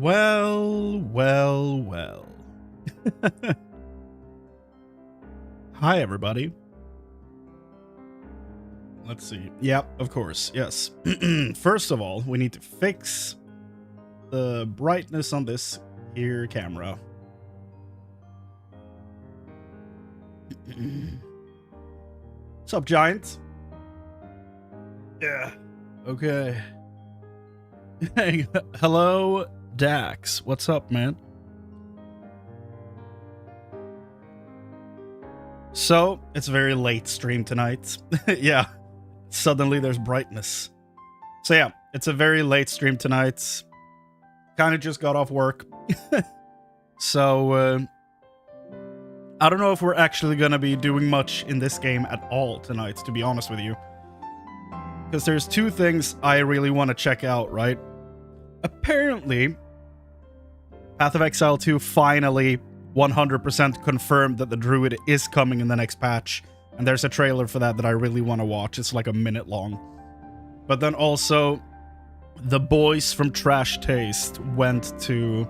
Well. Hi, everybody. Let's see. Yeah, of course. Yes. First of all, we need to fix the brightness on this here camera. What's up, Giant? Yeah. Okay. Hey, hello, Dax. What's up, man? So, it's a very late stream tonight. Yeah, suddenly there's brightness. So yeah, it's a very late stream tonight. Kind of just got off work. So, I don't know if we're actually going to be doing much in this game at all tonight, to be honest with you. Because there's two things I really want to check out, right? Apparently, Path of Exile 2 finally 100% confirmed that the Druid is coming in the next patch. And there's a trailer for that I really want to watch. It's like a minute long. But then also, the boys from Trash Taste went to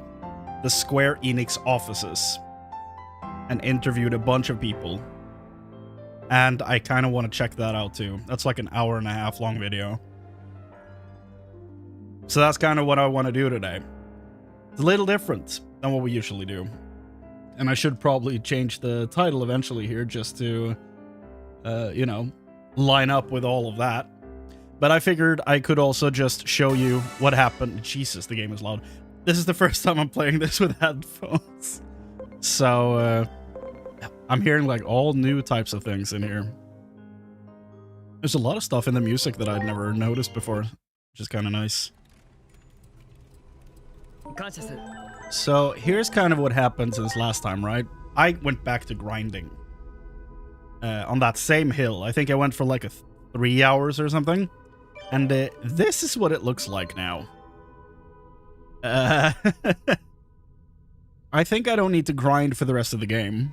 the Square Enix offices and interviewed a bunch of people. And I kind of want to check that out too. That's like an hour-and-a-half long video. So that's kind of what I want to do today. It's a little different than what we usually do. And I should probably change the title eventually here just to, you know, line up with all of that. But I figured I could also just show you what happened. Jesus, the game is loud. This is the first time I'm playing this with headphones. So, I'm hearing like all new types of things in here. There's a lot of stuff in the music that I'd never noticed before, which is kind of nice. So here's kind of what happened since last time, right? I went back to grinding on that same hill. I think I went for like 3 hours or something. And this is what it looks like now. I think I don't need to grind for the rest of the game.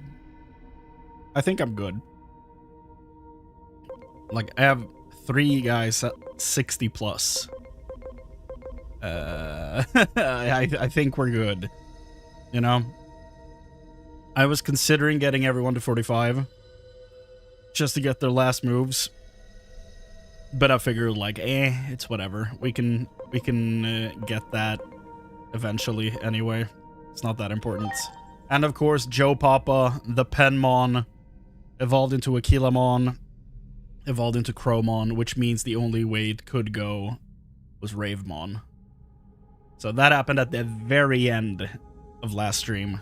I think I'm good. Like, I have 3 guys at 60 plus. I think we're good. You know? I was considering getting everyone to 45. Just to get their last moves. But I figured, like, it's whatever. We can get that eventually anyway. It's not that important. And of course, Joe Papa, the Penmon, evolved into Aquilamon, evolved into Chromon, which means the only way it could go was Ravemon. So that happened at the very end of last stream.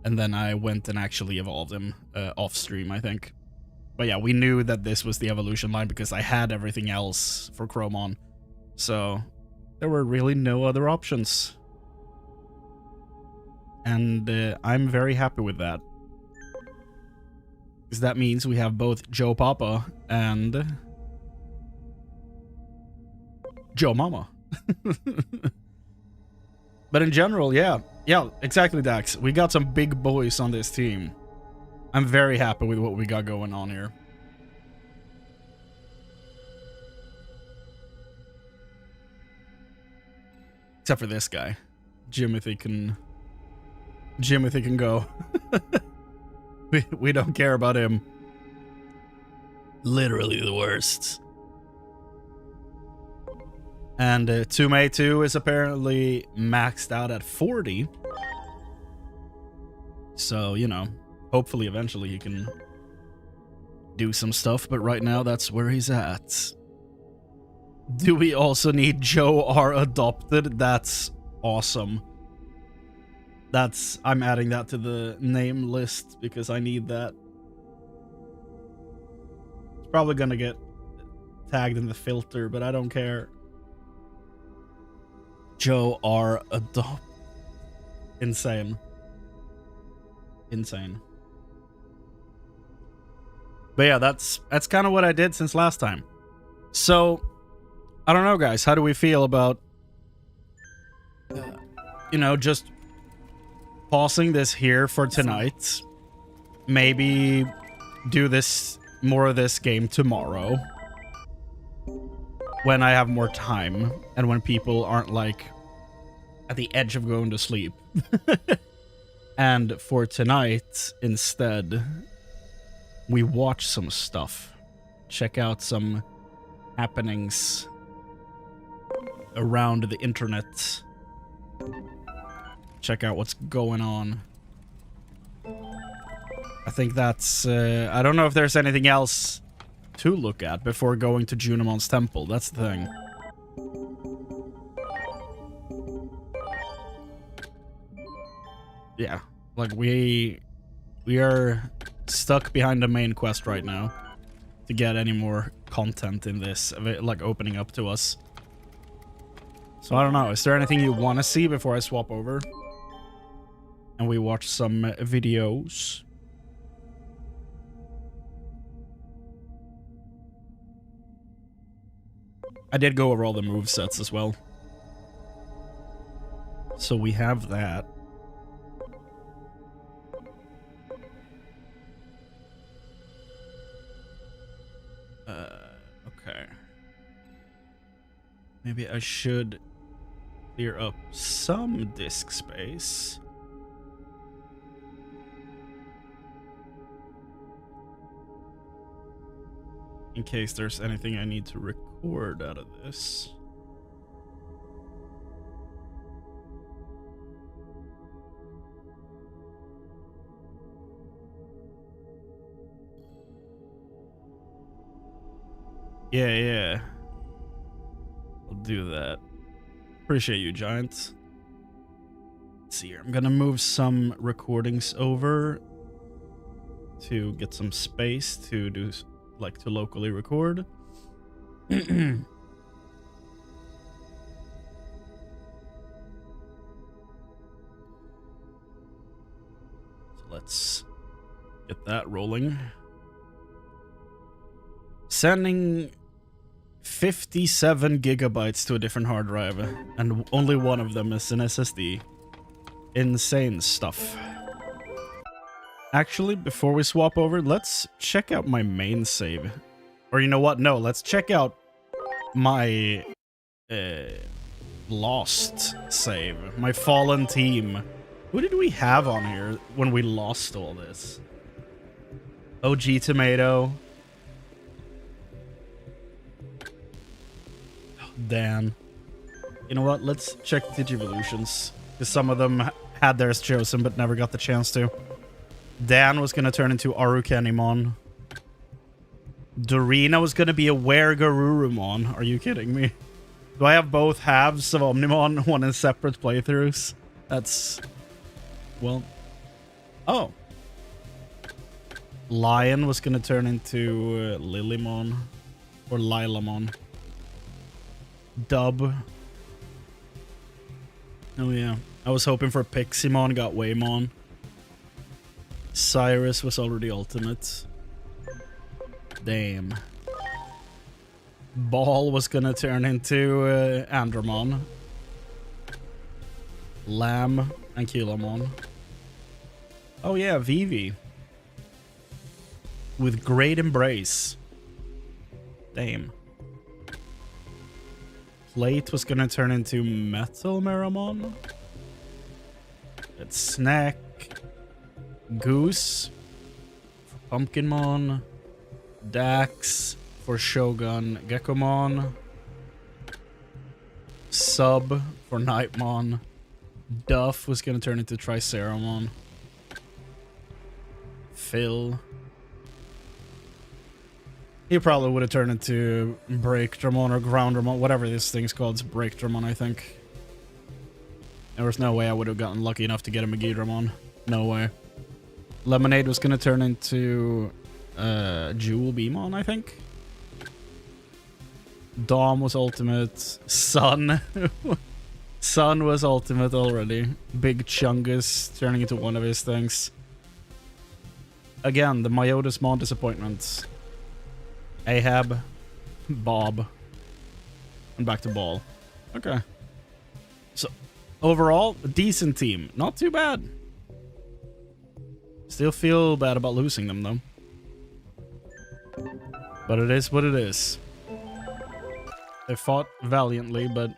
And then I went and actually evolved him off stream, I think. But yeah, we knew that this was the evolution line because I had everything else for Chromon. So there were really no other options. And I'm very happy with that. Because that means we have both Joe Papa and Joe Mama. But in general, yeah, exactly, Dax. We got some big boys on this team. I'm very happy with what we got going on here. Except for this guy. Jimothy can go. We don't care about him. Literally the worst. And Tsume 2 is apparently maxed out at 40. So, you know, hopefully eventually he can do some stuff, but right now that's where he's at. Do we also need Joe R adopted? That's awesome. I'm adding that to the name list because I need that. It's probably gonna get tagged in the filter, but I don't care. Joe R adopt. Insane. Insane. But yeah, that's kind of what I did since last time. So, I don't know, guys. How do we feel about, you know, just pausing this here for tonight? Maybe do this, more of this game tomorrow. When I have more time and when people aren't, like, at the edge of going to sleep. And for tonight, instead, we watch some stuff. Check out some happenings around the internet. Check out what's going on. I think that's... I don't know if there's anything else to look at before going to Junomon's temple. That's the thing. Yeah. Like, we are stuck behind the main quest right now to get any more content in this, like, opening up to us. So I don't know, is there anything you want to see before I swap over and we watch some videos? I did go over all the movesets as well, so we have that. Okay. Maybe I should clear up some disk space. In case there's anything I need to record out of this. Yeah. I'll do that. Appreciate you, Giant. Let's see here. I'm gonna move some recordings over to get some space to do, like, to locally record. So let's get that rolling. Sending 57 gigabytes to a different hard drive, and only one of them is an SSD. Insane stuff. Actually, before we swap over, let's check out my main save. Or you know what? No, let's check out my lost save. My fallen team. Who did we have on here when we lost all this? OG Tomato. Dan. You know what? Let's check Digivolutions, because some of them had theirs chosen but never got the chance to. Dan was gonna turn into Arukenimon. Dorina was gonna be a Weregarurumon. Are you kidding me? Do I have both halves of Omnimon, one in separate playthroughs? That's... well... oh. Lion was gonna turn into Lilymon. Or Lilamon. Dub. Oh yeah. I was hoping for Piximon, got Waymon. Cyrus was already ultimate. Damn. Ball was gonna turn into Andromon. Lamb and Kilomon. Oh yeah, Vivi. With Great Embrace. Damn. Plate was gonna turn into Metal Meramon. It's Snack. Goose. For Pumpkinmon. Dax. For Shogun Gekomon. Sub for Nightmon. Duff was gonna turn into Triceramon. Phil. He probably would have turned into Breakdramon or Groundramon, whatever this thing's called. It's Breakdramon, I think. There was no way I would have gotten lucky enough to get a Megidramon. No way. Lemonade was gonna turn into Jewel Beamon, I think. Dom was ultimate. Sun. Sun was ultimate already. Big Chungus turning into one of his things. Again, the Myotismon disappointments. Ahab, Bob, and back to Ball. Okay. So, overall, a decent team. Not too bad. Still feel bad about losing them, though. But it is what it is. They fought valiantly, but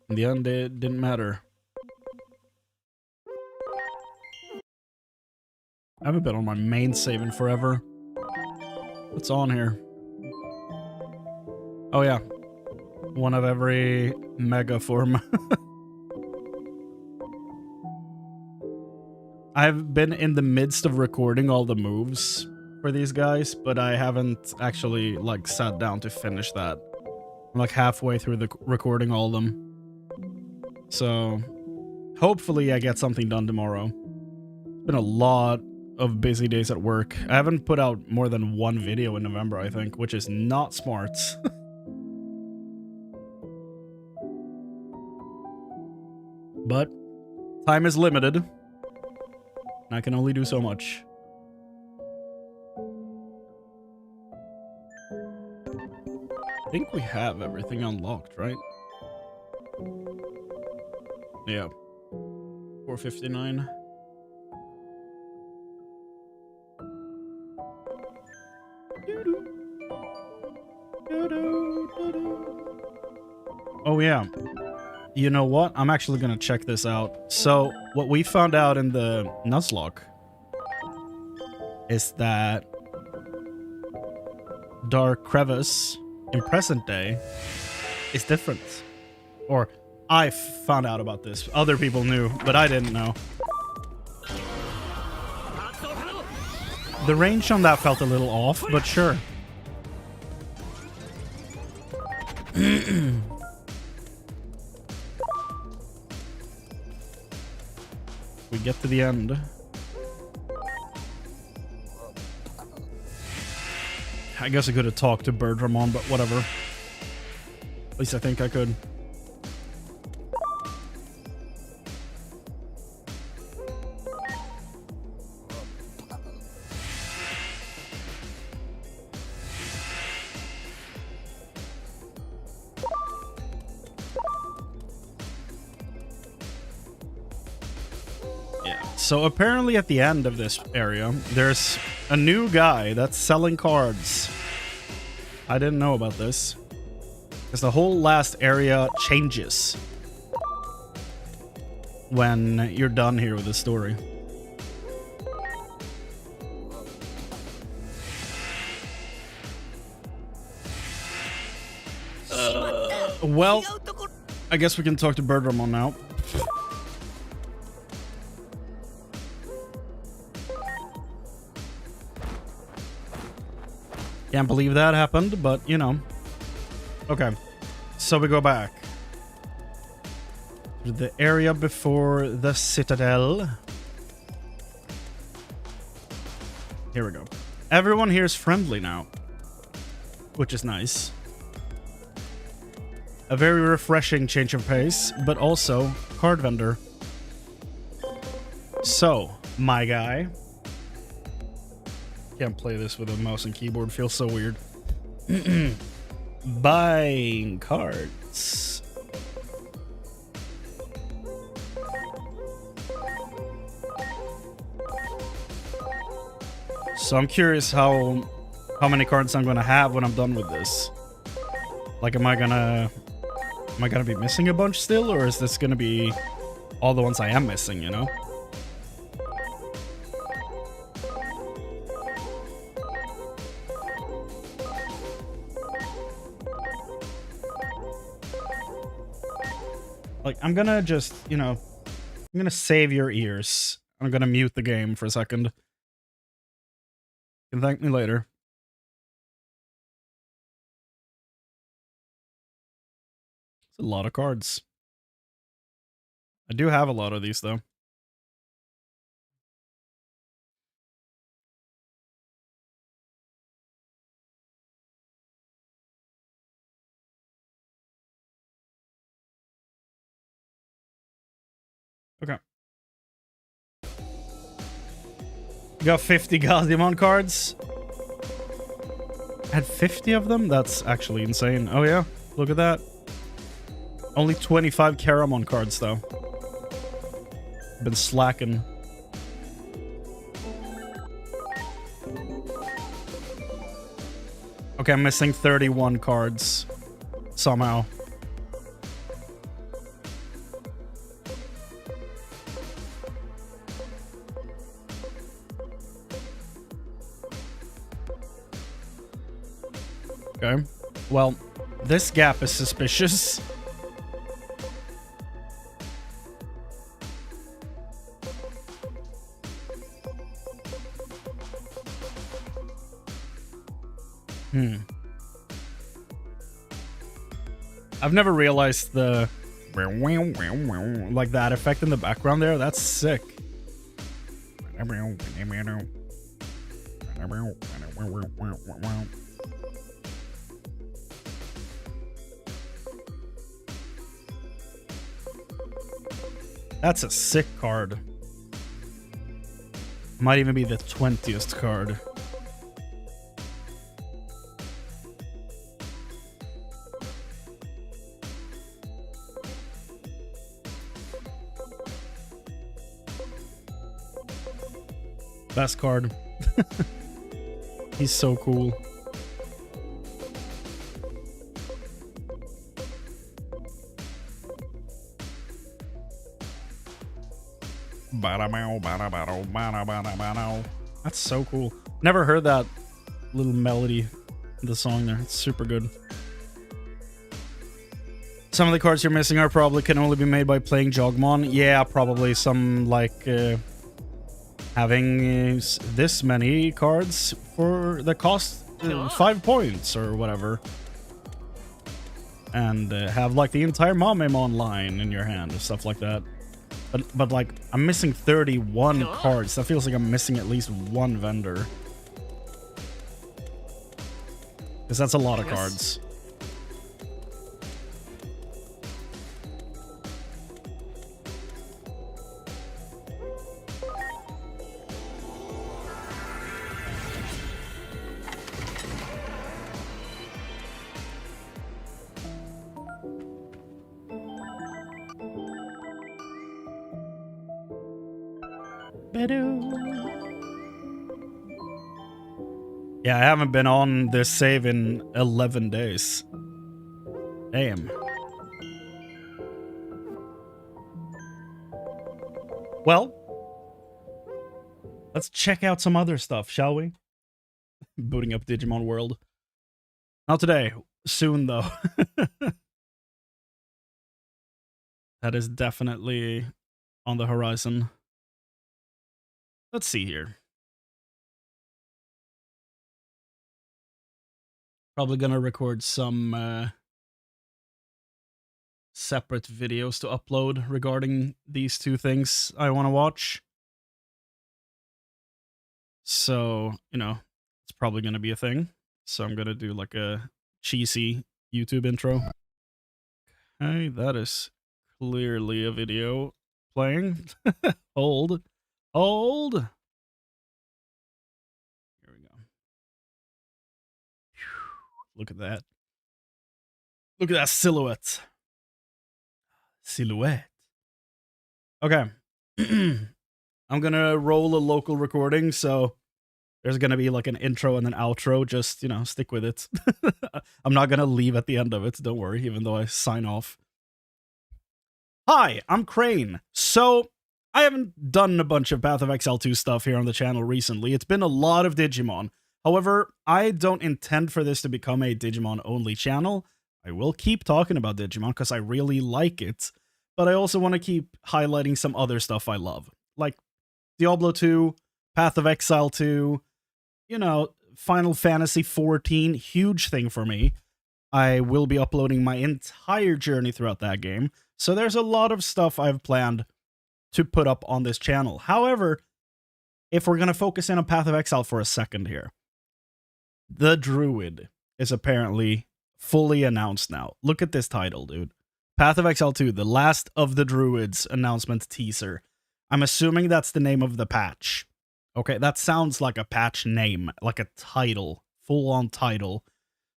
in the end, it didn't matter. I haven't been on my main save in forever. What's on here? Oh yeah. One of every mega form. I've been in the midst of recording all the moves for these guys, but I haven't actually like sat down to finish that. I'm like halfway through the recording all of them. So hopefully I get something done tomorrow. It's been a lot of busy days at work. I haven't put out more than one video in November, I think, which is not smart. But time is limited. And I can only do so much. I think we have everything unlocked, right? Yeah. 459. Oh yeah. You know what? I'm actually gonna check this out. So, what we found out in the Nuzlocke is that Dark Crevice in present day is different. Or, I found out about this. Other people knew, but I didn't know. The range on that felt a little off, but sure. We get to the end. I guess I could have talked to Birdramon, but whatever. At least I think I could. So apparently at the end of this area, there's a new guy that's selling cards. I didn't know about this. Because the whole last area changes when you're done here with the story. Well, I guess we can talk to Birdramon now. Can't believe that happened, but, you know. Okay, so we go back to the area before the Citadel. Here we go. Everyone here is friendly now, which is nice. A very refreshing change of pace, but also card vendor. So, my guy. Can't play this with a mouse and keyboard. Feels so weird. Buying cards. So I'm curious how many cards I'm gonna have when I'm done with this. Like, am I gonna be missing a bunch still, or is this gonna be all the ones I am missing, you know? Like, I'm gonna just, you know, I'm gonna save your ears. I'm gonna mute the game for a second. You can thank me later. It's a lot of cards. I do have a lot of these, though. Okay. You got 50 Gazimon cards? I had 50 of them? That's actually insane. Oh yeah, look at that. Only 25 Karamon cards, though. Been slacking. Okay, I'm missing 31 cards. Somehow. Okay. Well, this gap is suspicious. I've never realized the like that effect in the background there. That's sick. That's a sick card. Might even be the 20th card. Best card. He's so cool. That's so cool. Never heard that little melody in the song there. It's super good. Some of the cards you're missing are probably can only be made by playing Jogmon. Yeah, probably some like having this many cards for that cost 5 points or whatever. And have like the entire Mamemon line in your hand or stuff like that. But like, I'm missing 31 cards. That feels like I'm missing at least one vendor. Because that's a lot of cards. Yeah, I haven't been on this save in 11 days. Damn. Well, let's check out some other stuff, shall we? Booting up Digimon World. Not today. Soon, though. That is definitely on the horizon. Let's see here. Probably gonna record some separate videos to upload regarding these two things I want to watch. So, you know, it's probably gonna be a thing. So I'm gonna do like a cheesy YouTube intro. Okay, that is clearly a video playing. Hold. Hold. Here we go. Look at that. Look at that silhouette. Silhouette. Okay. I'm gonna roll a local recording, so there's gonna be like an intro and an outro. Just, you know, stick with it. I'm not gonna leave at the end of it, don't worry, even though I sign off. Hi, I'm Chrane. So, I haven't done a bunch of Path of Exile 2 stuff here on the channel recently. It's been a lot of Digimon. However, I don't intend for this to become a Digimon-only channel. I will keep talking about Digimon because I really like it. but I also want to keep highlighting some other stuff I love, like Diablo 2, Path of Exile 2, you know, Final Fantasy 14, huge thing for me. I will be uploading my entire journey throughout that game, so there's a lot of stuff I've planned to put up on this channel. However, if we're going to focus in on Path of Exile for a second here, the Druid is apparently fully announced now. Look at this title, dude. Path of Exile 2, The Last of the Druids announcement teaser. I'm assuming that's the name of the patch. Okay, that sounds like a patch name, like a title, full-on title.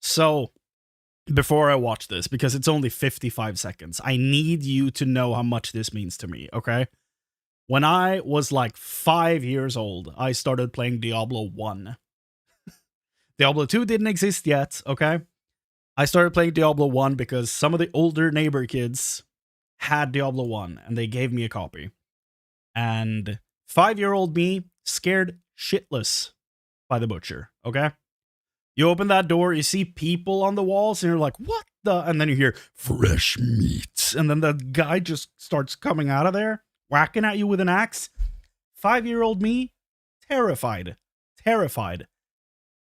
So, before I watch this, because it's only 55 seconds, I need you to know how much this means to me, okay? When I was like 5 years old, I started playing Diablo 1. Diablo 2 didn't exist yet, okay? I started playing Diablo 1 because some of the older neighbor kids had Diablo 1, and they gave me a copy. And 5-year-old me scared shitless by the butcher, okay? You open that door, you see people on the walls, and you're like, what the? And then you hear, fresh meat. And then the guy just starts coming out of there, whacking at you with an axe. 5-year-old me, terrified. Terrified.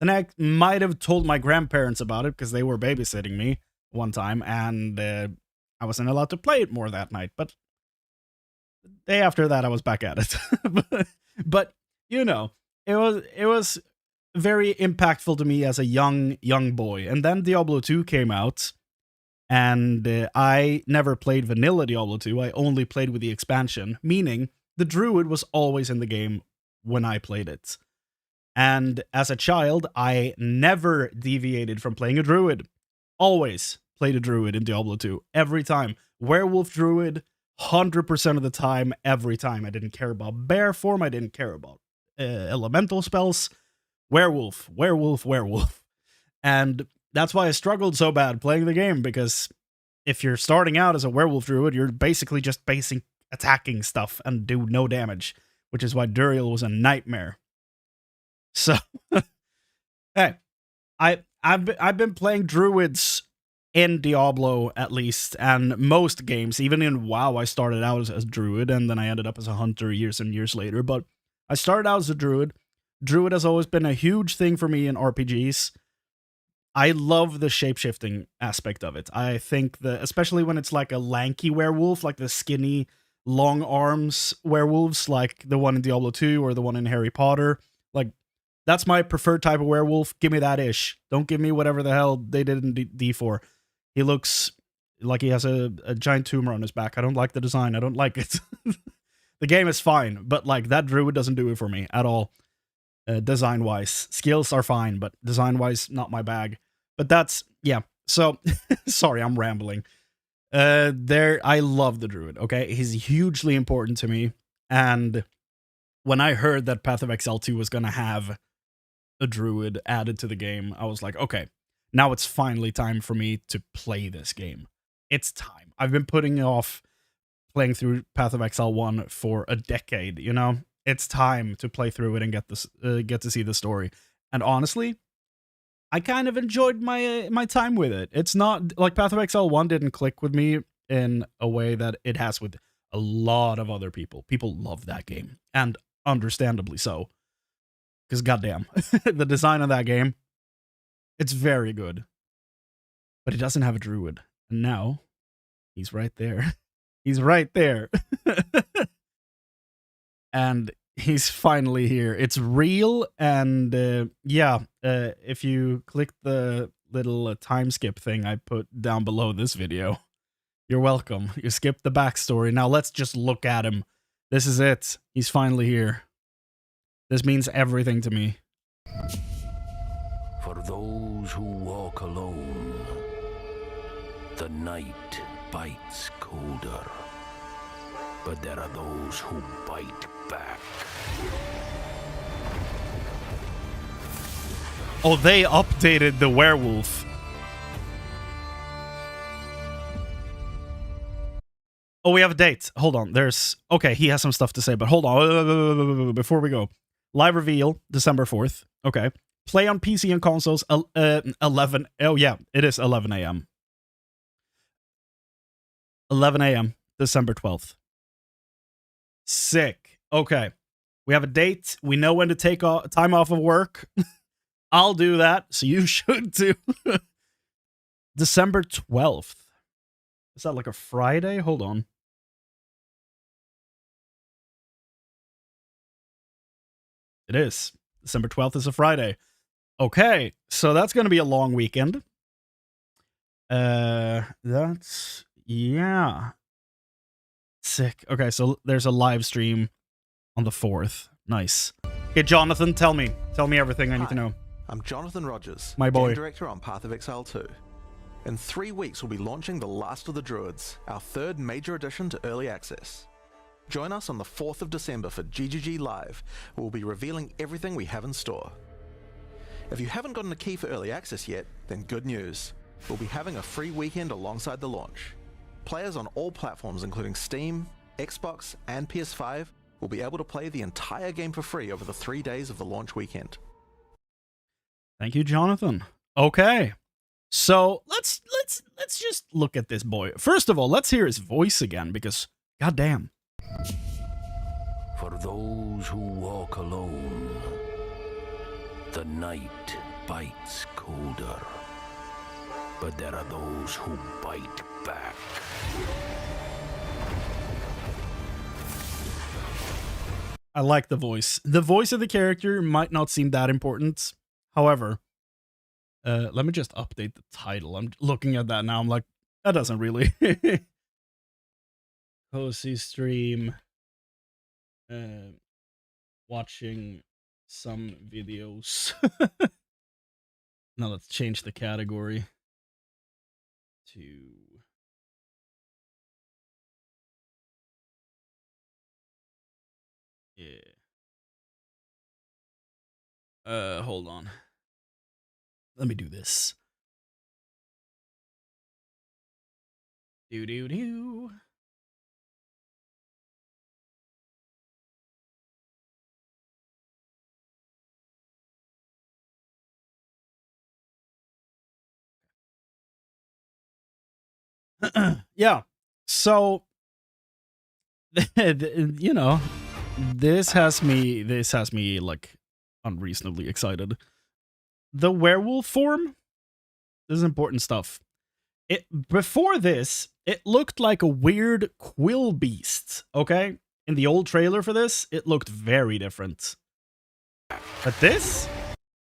And I might have told my grandparents about it because they were babysitting me one time, and I wasn't allowed to play it more that night. But the day after that, I was back at it. but you know, it was very impactful to me as a young boy. And then Diablo 2 came out, and I never played vanilla Diablo 2. I only played with the expansion, meaning the Druid was always in the game when I played it. And as a child, I never deviated from playing a Druid. Always played a Druid in Diablo 2. Every time. Werewolf Druid, 100% of the time, every time. I didn't care about bear form. I didn't care about elemental spells. Werewolf, werewolf, werewolf. And that's why I struggled so bad playing the game, because if you're starting out as a werewolf druid, you're basically just attacking stuff and do no damage, which is why Duriel was a nightmare. So, hey, I've been playing druids in Diablo, at least, and most games, even in WoW, I started out as a druid, and then I ended up as a hunter years and years later, but I started out as a druid. Druid has always been a huge thing for me in RPGs. I love the shapeshifting aspect of it. I think especially when it's like a lanky werewolf, like the skinny, long arms werewolves, like the one in Diablo 2 or the one in Harry Potter. Like, that's my preferred type of werewolf. Give me that ish. Don't give me whatever the hell they did in D4. He looks like he has a giant tumor on his back. I don't like the design. I don't like it. The game is fine, but like that druid doesn't do it for me at all. Design-wise. Skills are fine, but design-wise, not my bag. But that's, yeah. So, sorry, I'm rambling. I love the druid, okay? He's hugely important to me, and when I heard that Path of Exile 2 was gonna have a druid added to the game, I was like, okay, now it's finally time for me to play this game. It's time. I've been putting off playing through Path of Exile 1 for a decade, you know? It's time to play through it and get to see the story. And honestly, I kind of enjoyed my time with it. It's not like Path of Exile 1 didn't click with me in a way that it has with a lot of other people. People love that game, and understandably so. Because goddamn, the design of that game, it's very good. But it doesn't have a druid. And now, he's right there. He's right there. And he's finally here. It's real, and yeah, if you click the little time skip thing I put down below this video, you're welcome. You skipped the backstory. Now let's just look at him. This is it. He's finally here. This means everything to me. For those who walk alone, the night bites colder. But there are those who bite back. Oh, they updated the werewolf. Oh, we have a date. Hold on. Okay, he has some stuff to say, but hold on. Before we go. Live reveal, December 4th. Okay. Play on PC and consoles, 11. Oh, yeah, it is 11 a.m. 11 a.m. December 12th. Sick. Okay. We have a date. We know when to take time off of work. I'll do that, so you should too. December 12th. Is that like a Friday? Hold on. It is. December 12th is a Friday. Okay, so that's going to be a long weekend. That's... yeah. Sick. Okay, so there's a live stream on the 4th. Nice. Okay, Jonathan, tell me. Tell me everything I need to know. I'm Jonathan Rogers, my boy. game director on Path of Exile 2. In 3 weeks, we'll be launching The Last of the Druids, our 3rd major addition to Early Access. Join us on the 4th of December for GGG Live, where we'll be revealing everything we have in store. If you haven't gotten a key for Early Access yet, then good news. We'll be having a free weekend alongside the launch. Players on all platforms including Steam, Xbox, and PS5 will be able to play the entire game for free over the 3 days of the launch weekend. Thank you, Jonathan. Okay. So let's just look at this boy. First of all, let's hear his voice again because goddamn. For those who walk alone, the night bites colder. But there are those who bite back. I like the voice. The voice of the character might not seem that important. However, let me just update the title. I'm looking at that now. I'm like, that doesn't really. Cozy stream. Watching some videos. Now let's change the category to hold on. Let me do this. Do. Yeah. So, you know, this has me like unreasonably excited. The werewolf form, this is important stuff. Before this, it looked like a weird quill beast, okay? In the old trailer for this, it looked very different. But this,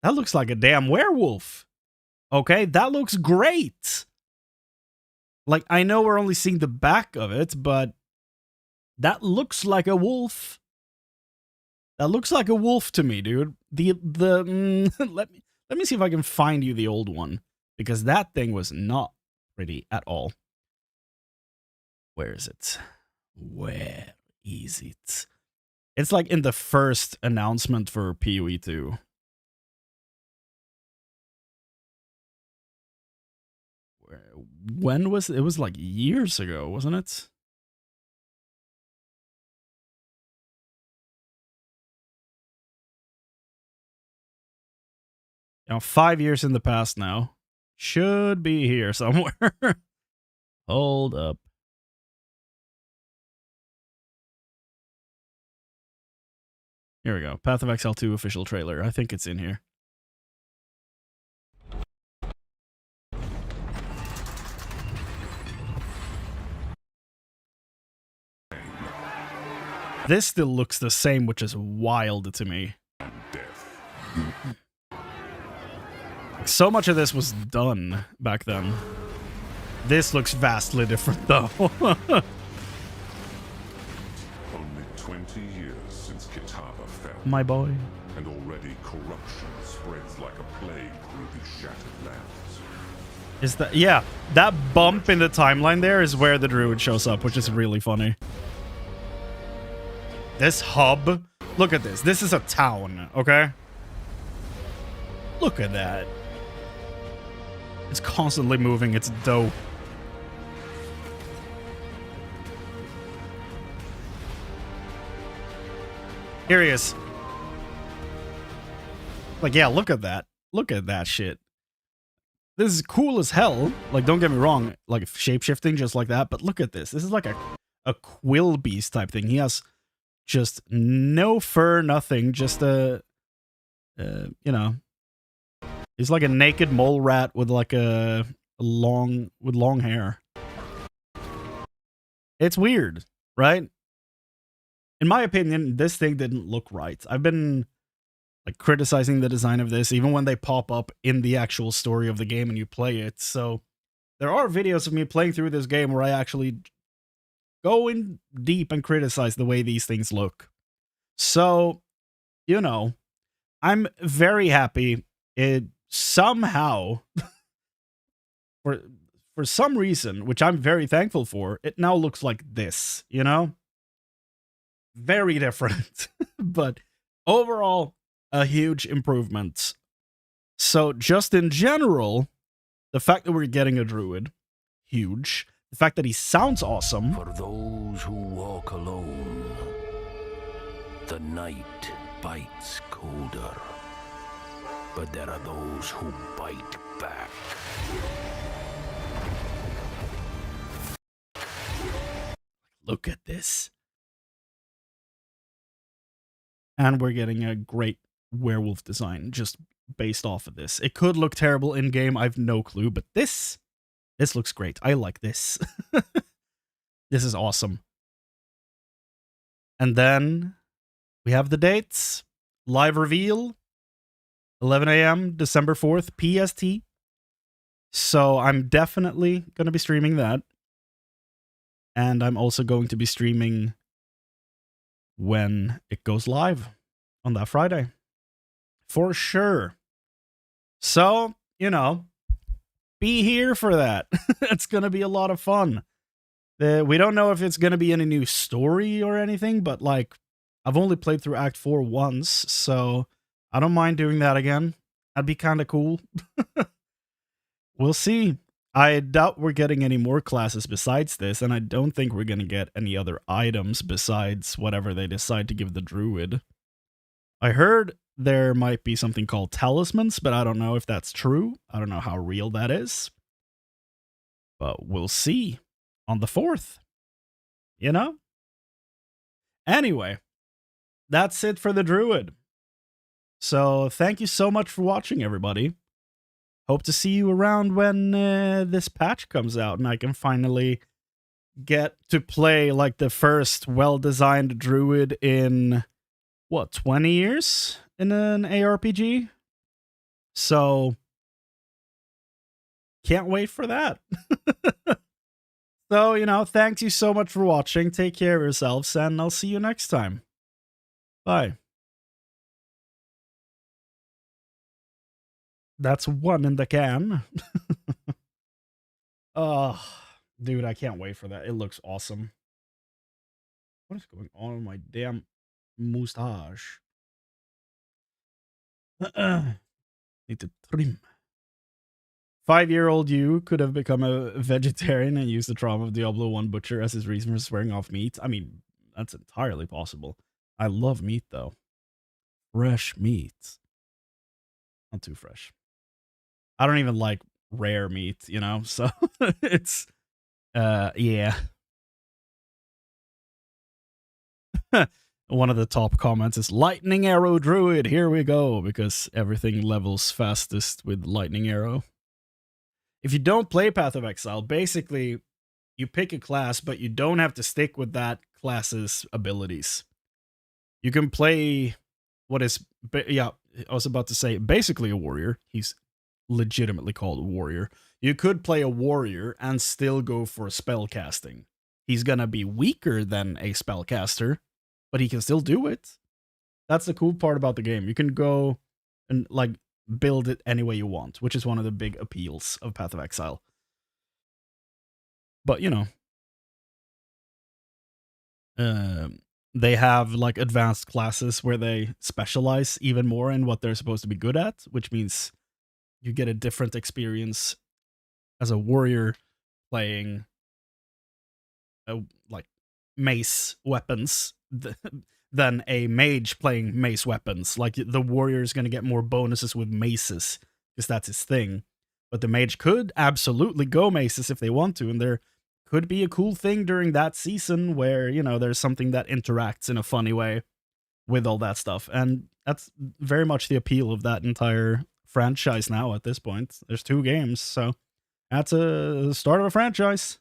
that looks like a damn werewolf. Okay, that looks great. Like, I know we're only seeing the back of it, but that looks like a wolf. That looks like a wolf to me, dude. Let me see if I can find you the old one, because that thing was not pretty at all. Where is it? Where is it? It's like in the first announcement for PoE 2. When was it? It was like years ago, wasn't it? You know, 5 years in the past now. Should be here somewhere. Hold up. Here we go. Path of Exile 2 official trailer. I think it's in here. This still looks the same, which is wild to me. So much of this was done back then. This looks vastly different, though. Only 20 years since Kitava fell. My boy. And already corruption spreads like a plague through the shattered lands. Is that... yeah, that bump in the timeline there is where the druid shows up, which is really funny. This hub... look at this. This is a town, okay? Look at that. It's constantly moving. It's dope. Here he is. Like, yeah, look at that. Look at that shit. This is cool as hell. Like, don't get me wrong. Like, shape-shifting just like that. But look at this. This is like a quill beast type thing. He has just no fur, nothing, just a, you know, he's like a naked mole rat with like a long hair. It's weird, right? In my opinion, this thing didn't look right. I've been like criticizing the design of this, even when they pop up in the actual story of the game and you play it. So there are videos of me playing through this game where I actually go in deep and criticize the way these things look. So, you know, I'm very happy it somehow, for some reason, which I'm very thankful for, it now looks like this, you know? Very different. But overall, a huge improvement. So just in general, the fact that we're getting a druid, huge. The fact that he sounds awesome. For those who walk alone, the night bites colder. But there are those who bite back. Look at this. And we're getting a great werewolf design just based off of this. It could look terrible in game, I've no clue, but this looks great. I like this. This is awesome. And then we have the dates. Live reveal, 11 a.m. December 4th, PST. So I'm definitely going to be streaming that. And I'm also going to be streaming when it goes live on that Friday. For sure. So, you know, be here for that. It's going to be a lot of fun. We don't know if it's going to be any new story or anything, but like, I've only played through Act 4 once, so I don't mind doing that again. That'd be kind of cool. We'll see. I doubt we're getting any more classes besides this, and I don't think we're going to get any other items besides whatever they decide to give the druid. I heard there might be something called talismans, but I don't know if that's true. I don't know how real that is. But we'll see on the 4th. You know? Anyway, that's it for the druid. So thank you so much for watching, everybody. Hope to see you around when this patch comes out and I can finally get to play like the first well-designed druid in, what, 20 years in an ARPG? So, can't wait for that. So, you know, thanks you so much for watching. Take care of yourselves, and I'll see you next time. Bye. That's one in the can. Oh, dude, I can't wait for that. It looks awesome. What is going on with my damn mustache? Need to trim. 5-year-old you could have become a vegetarian and used the trauma of Diablo 1 Butcher as his reason for swearing off meat. I mean, that's entirely possible. I love meat, though. Fresh meat. Not too fresh. I don't even like rare meat, you know, so it's, yeah. One of the top comments is Lightning Arrow Druid, here we go, because everything levels fastest with Lightning Arrow. If you don't play Path of Exile, basically, you pick a class, but you don't have to stick with that class's abilities. You can play what is, yeah, I was about to say, basically a warrior. He's legitimately called a warrior. You could play a warrior and still go for spell casting. He's gonna be weaker than a spellcaster, but he can still do it. That's the cool part about the game. You can go and like build it any way you want, which is one of the big appeals of Path of Exile. But you know, they have like advanced classes where they specialize even more in what they're supposed to be good at, which means you get a different experience as a warrior playing like mace weapons than a mage playing mace weapons. Like the warrior is going to get more bonuses with maces because that's his thing. But the mage could absolutely go maces if they want to, and they're could be a cool thing during that season where, you know, there's something that interacts in a funny way with all that stuff. And that's very much the appeal of that entire franchise now at this point. There's 2 games, so that's a start of a franchise.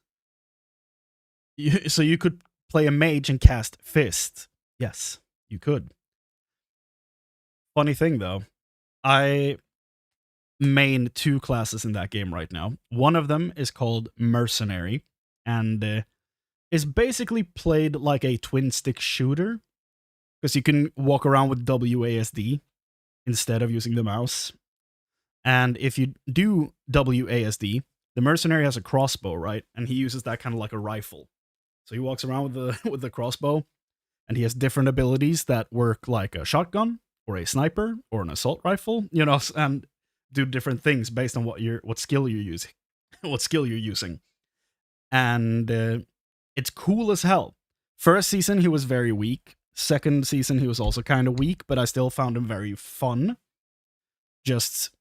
So you could play a mage and cast Fist. Yes, you could. Funny thing, though, I main 2 classes in that game right now. One of them is called Mercenary, and is basically played like a twin-stick shooter, because you can walk around with WASD instead of using the mouse. And if you do WASD, the Mercenary has a crossbow, right? And he uses that kind of like a rifle. So he walks around with the crossbow, and he has different abilities that work like a shotgun, or a sniper, or an assault rifle, you know, and do different things based on what skill you're using. What skill you're using. And it's cool as hell. First season, he was very weak. Second season, he was also kind of weak, but I still found him very fun. Just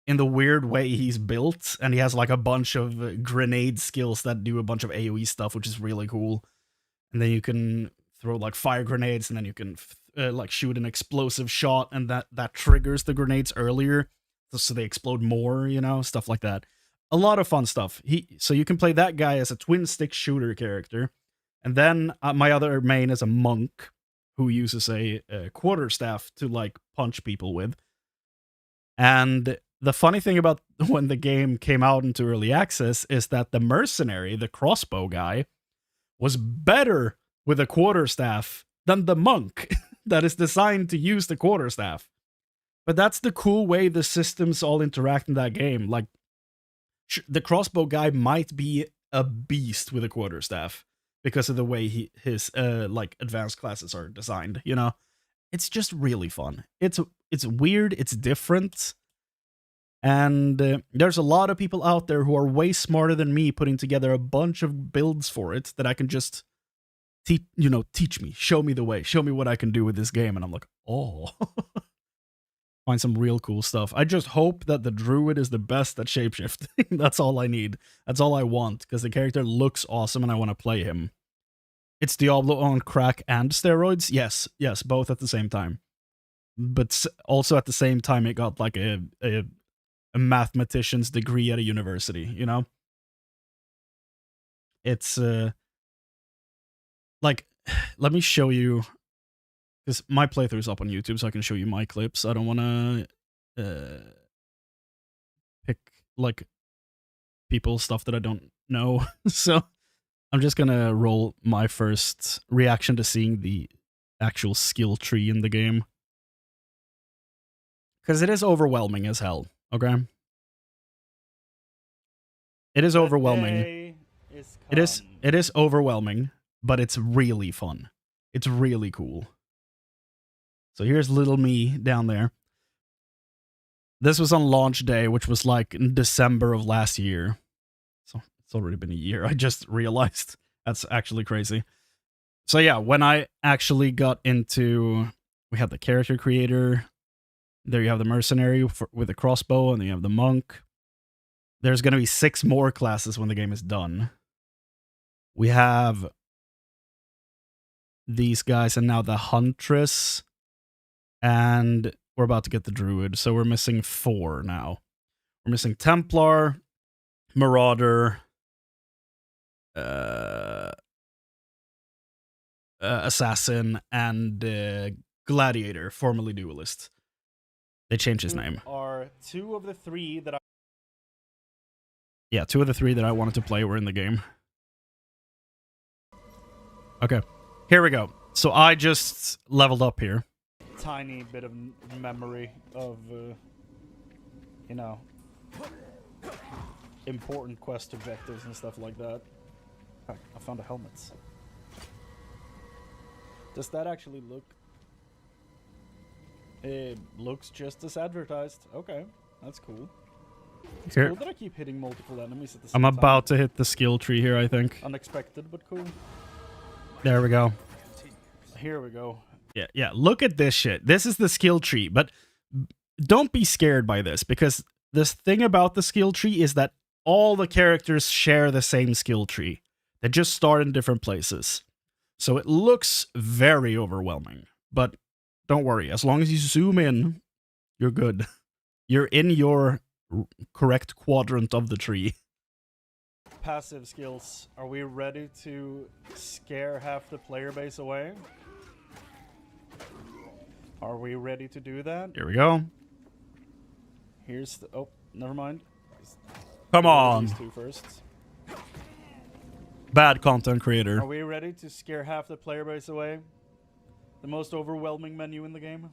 in the weird way he's built, and he has like a bunch of grenade skills that do a bunch of AoE stuff, which is really cool. And then you can throw like fire grenades, and then you can like shoot an explosive shot, and that triggers the grenades earlier, so they explode more, you know, stuff like that. A lot of fun stuff. So you can play that guy as a twin-stick shooter character. And then my other main is a monk who uses a quarterstaff to, like, punch people with. And the funny thing about when the game came out into early access is that the Mercenary, the crossbow guy, was better with a quarterstaff than the monk that is designed to use the quarterstaff. But that's the cool way the systems all interact in that game. Like, the crossbow guy might be a beast with a quarterstaff because of the way his like advanced classes are designed, you know? It's just really fun. It's weird, it's different. And there's a lot of people out there who are way smarter than me putting together a bunch of builds for it that I can just teach me, show me the way, show me what I can do with this game. And I'm like, oh. Find some real cool stuff. I just hope that the druid is the best at shapeshifting. That's all I need. That's all I want, because the character looks awesome and I want to play him. It's Diablo on crack and steroids? Yes, both at the same time. But also at the same time, it got like a mathematician's degree at a university, you know? It's, like, let me show you, because my playthrough is up on YouTube, so I can show you my clips. I don't want to pick, like, people's stuff that I don't know. So I'm just going to roll my first reaction to seeing the actual skill tree in the game. Because it is overwhelming as hell, okay? It is overwhelming. It is overwhelming, but it's really fun. It's really cool. So here's little me down there. This was on launch day, which was like in December of last year. So it's already been a year. I just realized. That's actually crazy. So yeah, when I actually got into... We had the character creator. There you have the mercenary with a crossbow, and then you have the monk. There's going to be 6 more classes when the game is done. We have these guys, and now the huntress. And we're about to get the druid, so we're missing 4 now. We're missing Templar, Marauder, Assassin, and Gladiator, formerly Duelist. They changed his name. Are 2 of the 3 that Yeah, 2 of the 3 that I wanted to play were in the game. Okay, here we go. So I just leveled up here. Tiny bit of memory of, you know, important quest objectives and stuff like that. I found a helmet. Does that actually look... It looks just as advertised. Okay, that's cool. It's cool that I keep hitting multiple enemies at the same time. I'm about to hit the skill tree here, I think. Unexpected, but cool. There we go. Here we go. Yeah, look at this shit. This is the skill tree, but don't be scared by this, because this thing about the skill tree is that all the characters share the same skill tree. They just start in different places. So it looks very overwhelming. But don't worry, as long as you zoom in, you're good. You're in your correct quadrant of the tree. Passive skills. Are we ready to scare half the player base away? Are we ready to do that? Here we go. Here's the... Oh, never mind. Come on. These two first. Bad content creator. Are we ready to scare half the player base away? The most overwhelming menu in the game.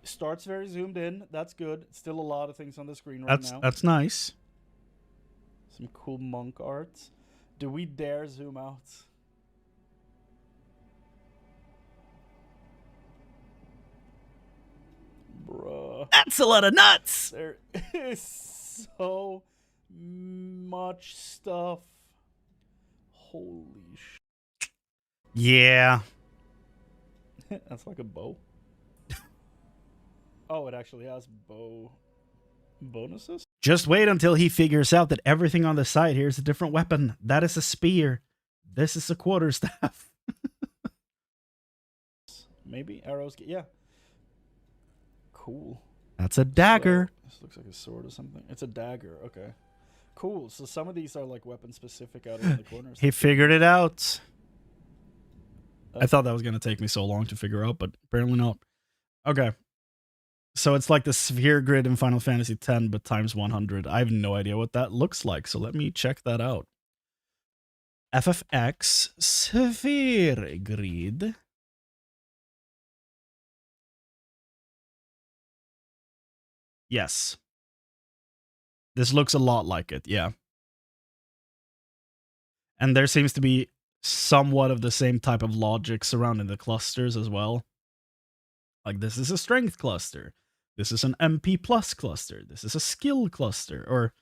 Starts very zoomed in. That's good. Still a lot of things on the screen right now. That's nice. Some cool monk art. Do we dare zoom out? Bruh. That's a lot of nuts! There is so much stuff. Holy sh... Yeah. That's like a bow. Oh, it actually has bow bonuses? Just wait until he figures out that everything on the side here is a different weapon. That is a spear. This is a quarterstaff. Maybe arrows. Yeah. Cool. That's a dagger. So, this looks like a sword or something. It's a dagger. Okay. Cool. So some of these are like weapon specific out in the corners. He figured it out. I thought that was going to take me so long to figure out, but apparently not. Okay. So it's like the sphere grid in Final Fantasy X, but times 100. I have no idea what that looks like, so let me check that out. FFX sphere grid. Yes. This looks a lot like it, yeah. And there seems to be somewhat of the same type of logic surrounding the clusters as well. Like, this is a strength cluster. This is an MP plus cluster. This is a skill cluster. Or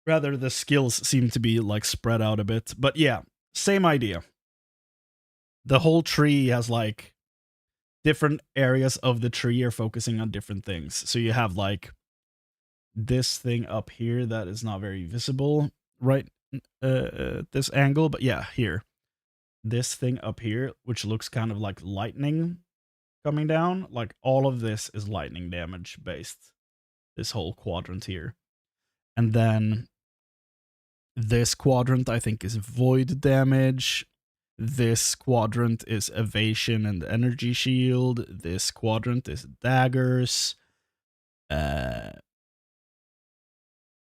rather, the skills seem to be, like, spread out a bit. But yeah, same idea. The whole tree has, like, different areas of the tree are focusing on different things. So you have, like, this thing up here that is not very visible right this angle. But yeah, here. This thing up here, which looks kind of like lightning coming down. Like, all of this is lightning damage based. This whole quadrant here. And then this quadrant, I think, is void damage. This quadrant is evasion and energy shield. This quadrant is daggers.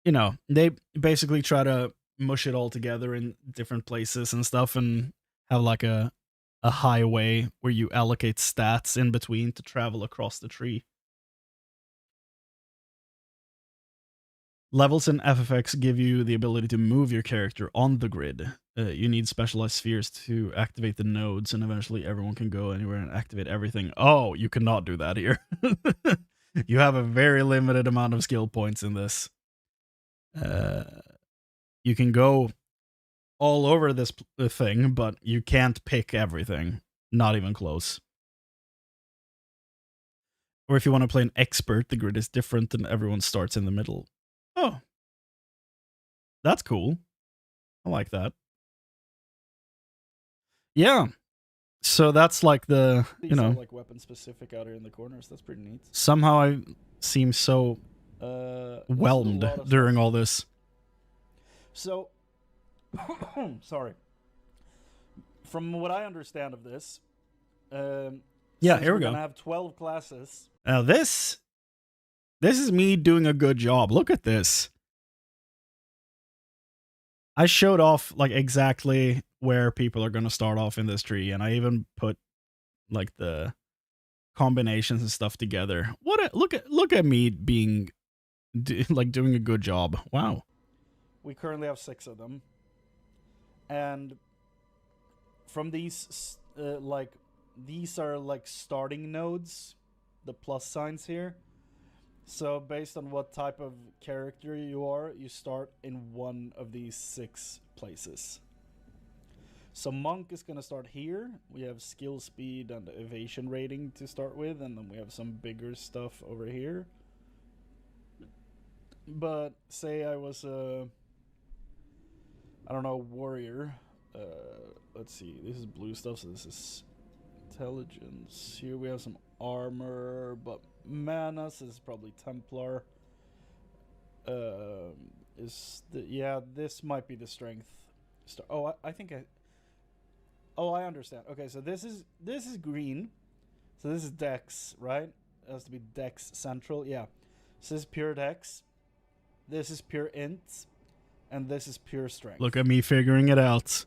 You know, they basically try to mush it all together in different places and stuff, and have like a highway where you allocate stats in between to travel across the tree. Levels in FFX give you the ability to move your character on the grid. You need specialized spheres to activate the nodes, and eventually everyone can go anywhere and activate everything. Oh, you cannot do that here. You have a very limited amount of skill points in this. You can go all over this thing, but you can't pick everything. Not even close. Or if you want to play an expert, the grid is different and everyone starts in the middle. Oh. That's cool. I like that. Yeah. So that's like the, you know, like weapon specific out here in the corners. That's pretty neat. Somehow I seem so whelmed during all this. So, sorry. From what I understand of this, yeah, here we go. We're gonna have 12 classes. Now this is me doing a good job. Look at this. I showed off like exactly where people are gonna start off in this tree, and I even put like the combinations and stuff together. Look at me being like doing a good job. Wow. We currently have 6 of them, and from these like these are like starting nodes, the plus signs here. So based on what type of character you are, you start in one of these 6 places. So monk is going to start here. We have skill, speed, and evasion rating to start with, and then we have some bigger stuff over here. But say I was a, I don't know, warrior. Let's see. This is blue stuff, so this is intelligence. Here we have some armor, but mana, so this is probably Templar. Yeah, this might be the strength. Oh, I think I. Oh, I understand. Okay, so this is green. So this is Dex, right? It has to be Dex Central. Yeah. So this is pure Dex. This is pure Int. And this is pure Strength. Look at me figuring it out.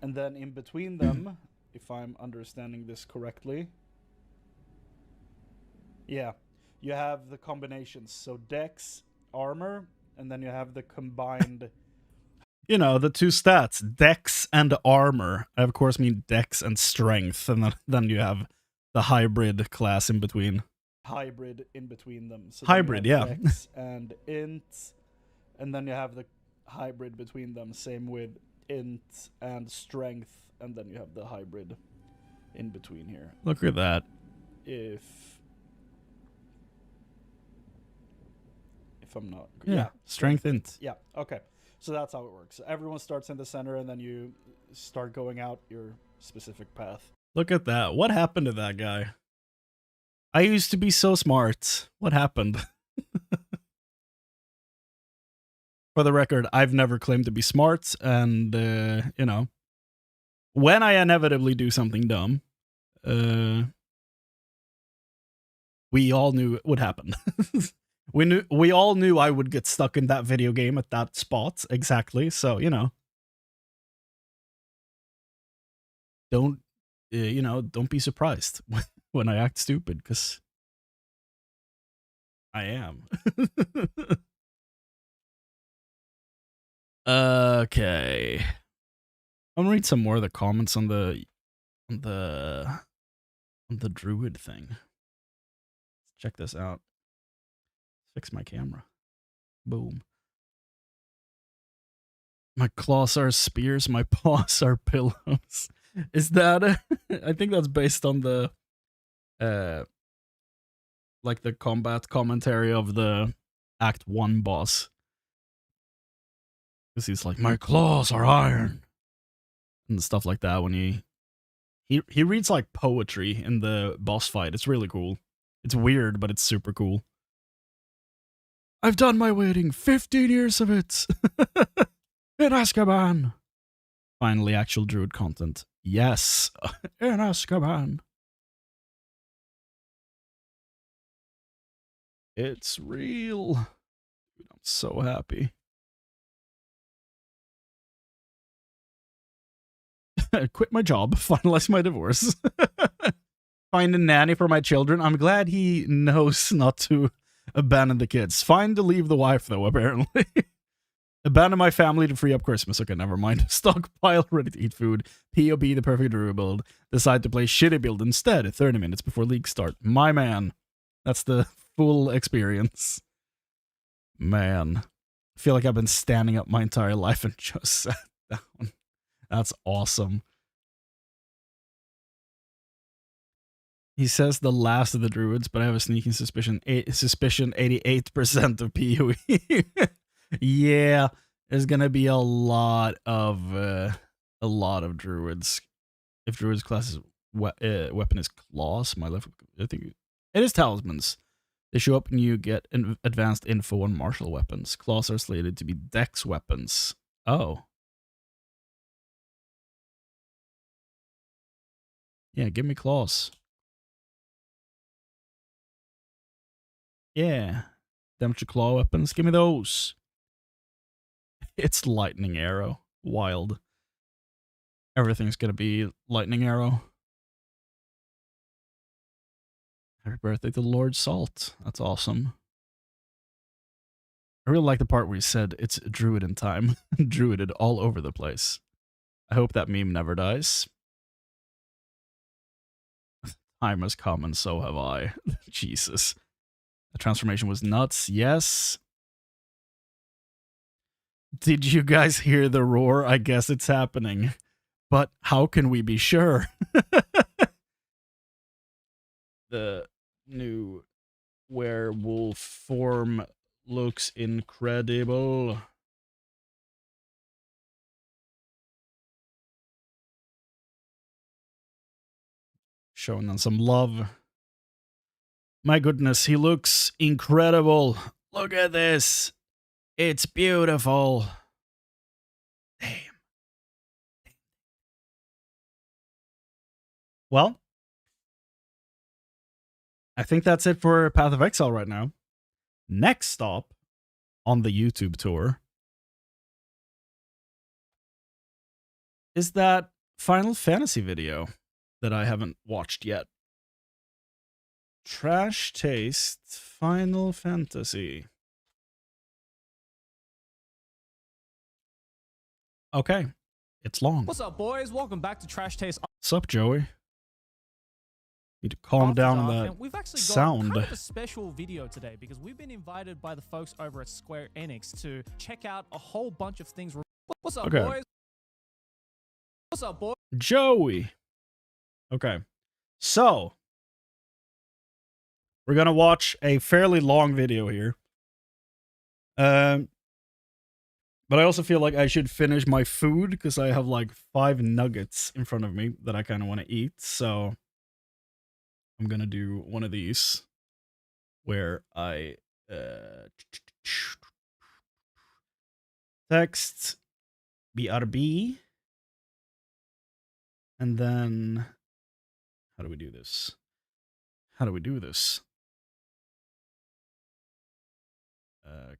And then in between them, if I'm understanding this correctly, yeah, you have the combinations. So Dex, Armor, and then you have the combined... You know, the two stats, Dex and Armor. I, of course, mean Dex and Strength. And then you have the hybrid class in between. Hybrid in between them. So hybrid, yeah. Dex and Int, and then you have the hybrid between them. Same with Int and Strength, and then you have the hybrid in between here. Look at that. If I'm not... Yeah, Strength Int. Yeah, okay. So that's how it works. So everyone starts in the center, and then you start going out your specific path. Look at that. What happened to that guy? I used to be so smart. What happened? For the record, I've never claimed to be smart, and, you know, when I inevitably do something dumb, we all knew it would happen. We all knew I would get stuck in that video game at that spot, exactly, so, you know. Don't be surprised when I act stupid, because I am. Okay. I'm gonna read some more of the comments on the druid thing. Let's check this out. Fix my camera. Boom. My claws are spears, my paws are pillows. Is that I think that's based on the like the combat commentary of the Act 1 boss. Because he's like, my claws are iron. And stuff like that when he reads like poetry in the boss fight. It's really cool. It's weird, but it's super cool. I've done my waiting, 15 years of it. In Azkaban. Finally, actual druid content. Yes, in Azkaban. It's real. Dude, I'm so happy. Quit my job, finalize my divorce. Find a nanny for my children. I'm glad he knows not to abandon the kids. Fine to leave the wife, though, apparently. Abandon my family to free up Christmas. Okay, never mind. Stockpile ready to eat food. POB the perfect druid build. Decide to play shitty build instead 30 minutes before league start. My man. That's the full experience. Man. I feel like I've been standing up my entire life and just sat down. That's awesome. He says the last of the druids, but I have a sneaking suspicion 88% of PoE. Yeah, there's gonna be a lot of druids. If druids class weapon is claws, my left, I think it is talismans. They show up and you get advanced info on martial weapons. Claws are slated to be dex weapons. Oh. Yeah, give me claws. Yeah. Damage claw weapons, give me those. It's lightning arrow. Wild. Everything's gonna be lightning arrow. Happy birthday to Lord Salt. That's awesome. I really like the part where he said it's druid in time. Druided all over the place. I hope that meme never dies. Time has come and so have I. Jesus. The transformation was nuts, yes. Did you guys hear the roar? I guess it's happening. But how can we be sure? The new werewolf form looks incredible. Showing them some love. My goodness, he looks incredible. Look at this. It's beautiful. Damn. Well, I think that's it for Path of Exile right now. Next stop on the YouTube tour is that Final Fantasy video that I haven't watched yet. Trash Taste Final Fantasy. Okay, it's long. What's up, boys? Welcome back to Trash Taste. What's up, Joey? Need to calm down on that And we've actually got sound. kind of a special video today because we've been invited by the folks over at Square Enix to check out a whole bunch of things. What's up, Okay. boys? What's up, boys? Joey. Okay, so we're gonna watch a fairly long video here. But I also feel like I should finish my food because I have like 5 nuggets in front of me that I kind of want to eat. So I'm gonna do one of these where I text BRB, and then how do we do this? How do we do this?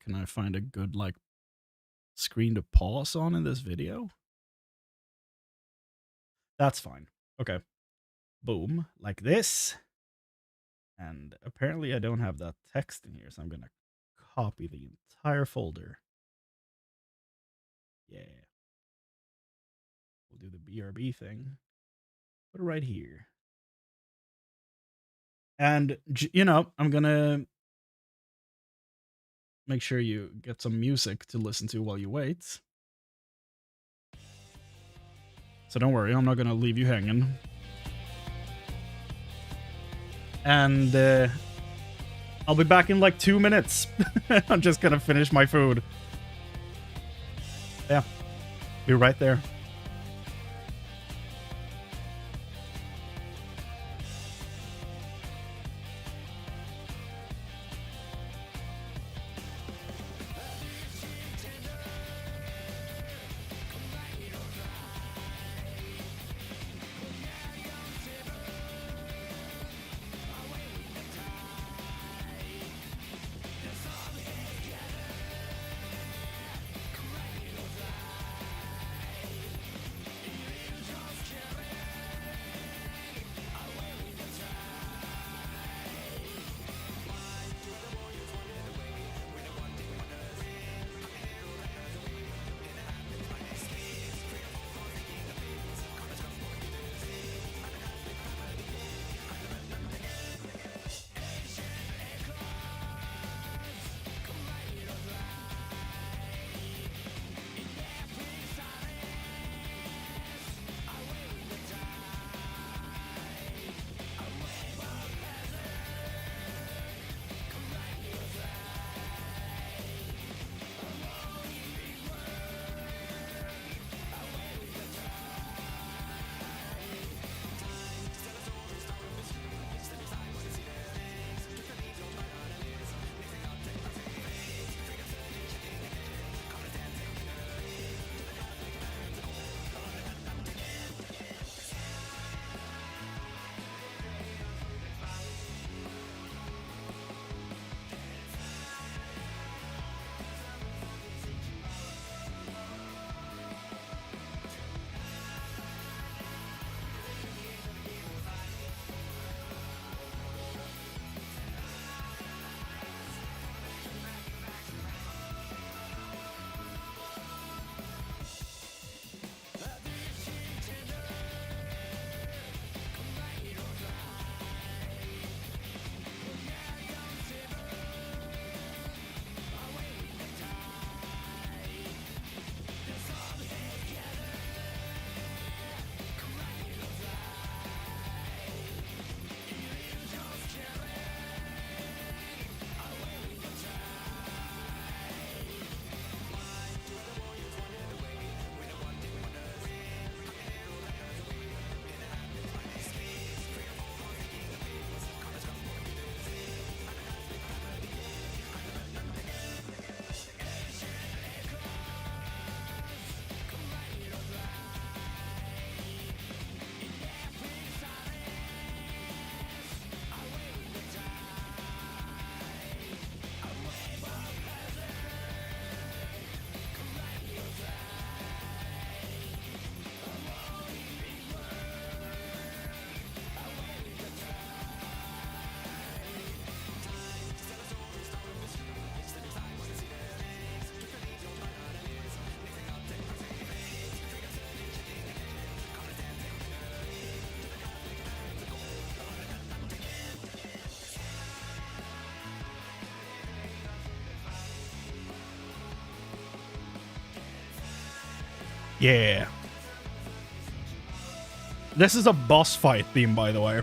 Can I find a good like screen to pause on in this video? That's fine. Okay. Boom, like this. And apparently I don't have that text in here, so I'm gonna copy the entire folder. Yeah. We'll do the BRB thing. Put it right here. And, you know, I'm gonna make sure you get some music to listen to while you wait. So don't worry, I'm not gonna leave you hanging. And I'll be back in like 2 minutes. I'm just gonna finish my food. Yeah, be right there. Yeah. This is a boss fight theme, by the way.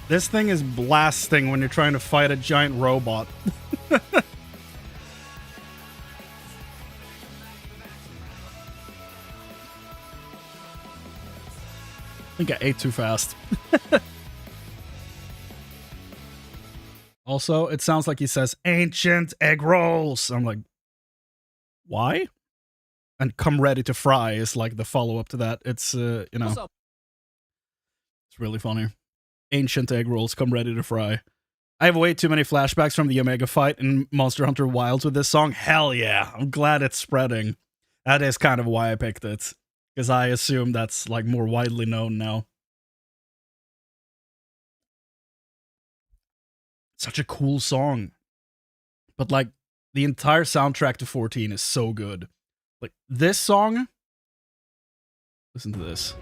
This thing is blasting when you're trying to fight a giant robot. I think I ate too fast. Also, it sounds like he says, ancient egg rolls. I'm like, why? And come ready to fry is like the follow-up to that. It's, you know, What's up? it's really funny. Ancient egg rolls, come ready to fry. I have way too many flashbacks from the Omega fight in Monster Hunter Wilds with this song. Hell yeah. I'm glad it's spreading. That is kind of why I picked it. Because I assume that's like more widely known now. Such a cool song. But like, the entire soundtrack to 14 is so good. Like, this song... Listen to this.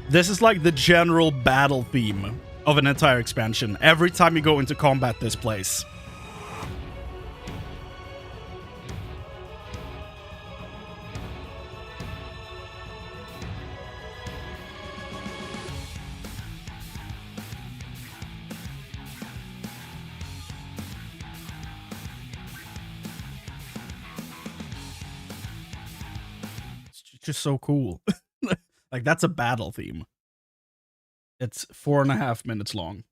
This is like the general battle theme of an entire expansion. Every time you go into combat, this plays. It's just so cool. Like, that's a battle theme. It's 4.5 minutes long.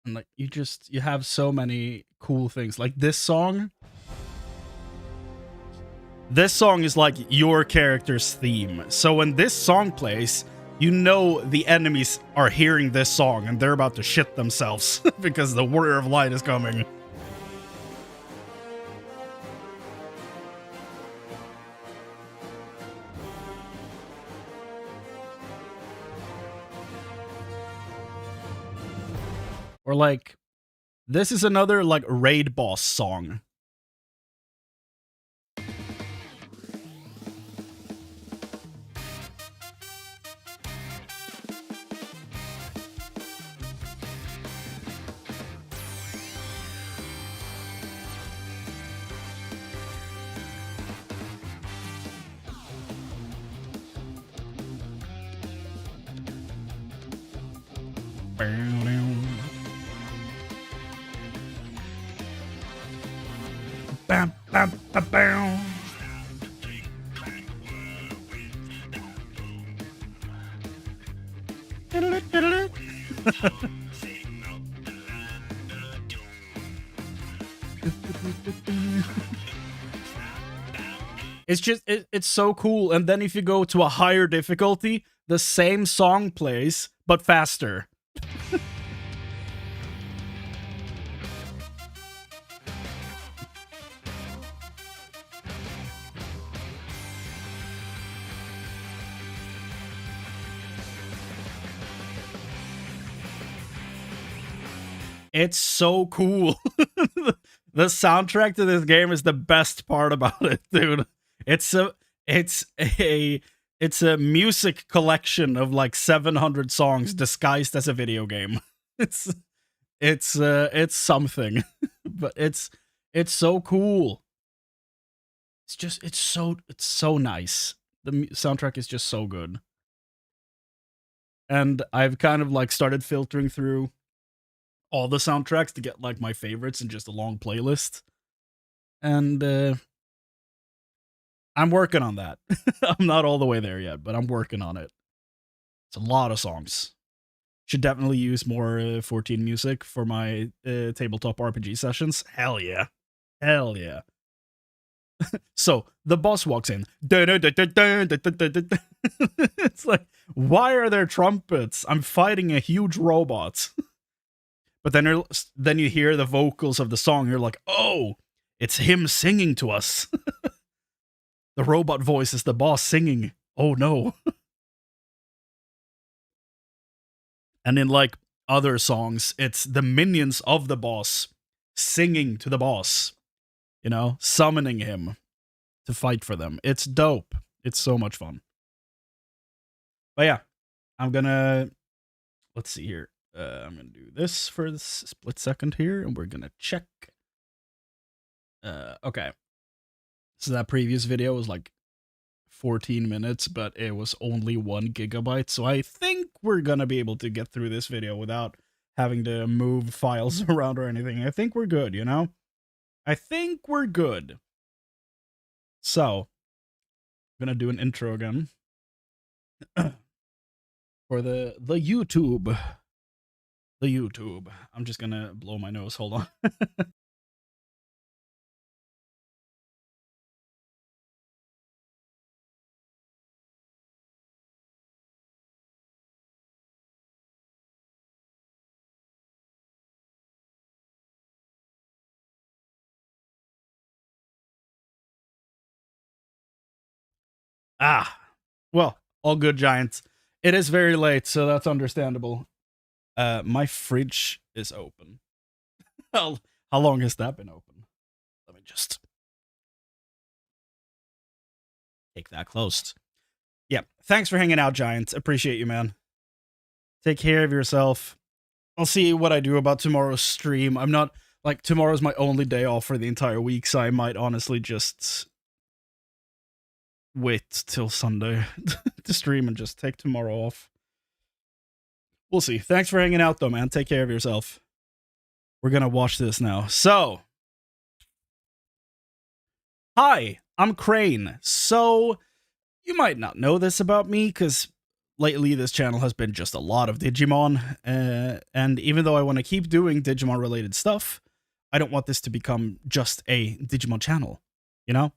And like, you have so many cool things. Like this song. This song is like your character's theme. So when this song plays, you know the enemies are hearing this song and they're about to shit themselves because the Warrior of Light is coming. Or like, this is another like raid boss song. Bam, bam, bam, bam. It's just, it's so cool. And then if you go to a higher difficulty, the same song plays, but faster. It's so cool. The soundtrack to this game is the best part about it, dude. It's a music collection of like 700 songs disguised as a video game. It's something. But it's so cool. It's so nice. The soundtrack is just so good. And I've kind of like started filtering through all the soundtracks to get like my favorites in just a long playlist. And I'm working on that. I'm not all the way there yet, but I'm working on it. It's a lot of songs. Should definitely use more 14 music for my tabletop RPG sessions. Hell yeah. Hell yeah. So, the boss walks in. It's like, why are there trumpets? I'm fighting a huge robot. But then you hear the vocals of the song. You're like, oh, it's him singing to us. The robot voice is the boss singing. Oh no. And in like other songs, it's the minions of the boss singing to the boss. You know, summoning him to fight for them. It's dope. It's so much fun. But yeah, I'm gonna... Let's see here. I'm gonna do this for this split second here, and we're gonna check. Okay. So that previous video was like 14 minutes, but it was only 1 gigabyte. So I think we're gonna be able to get through this video without having to move files around or anything. I think we're good, you know? I think we're good. So, I'm gonna do an intro again. For the YouTube. The YouTube. I'm just gonna blow my nose. Hold on. Well, all good, Giants. It is very late, so that's understandable. My fridge is open. How long has that been open? Let me just take that closed. Yeah, thanks for hanging out, Giants. Appreciate you, man. Take care of yourself. I'll see what I do about tomorrow's stream. I'm not, like, tomorrow's my only day off for the entire week, so I might honestly just wait till Sunday to stream and just take tomorrow off. We'll see. Thanks for hanging out, though, man. Take care of yourself. We're gonna watch this now. So, hi, I'm Chrane. So, you might not know this about me, because lately this channel has been just a lot of Digimon, and even though I want to keep doing Digimon-related stuff, I don't want this to become just a Digimon channel, you know?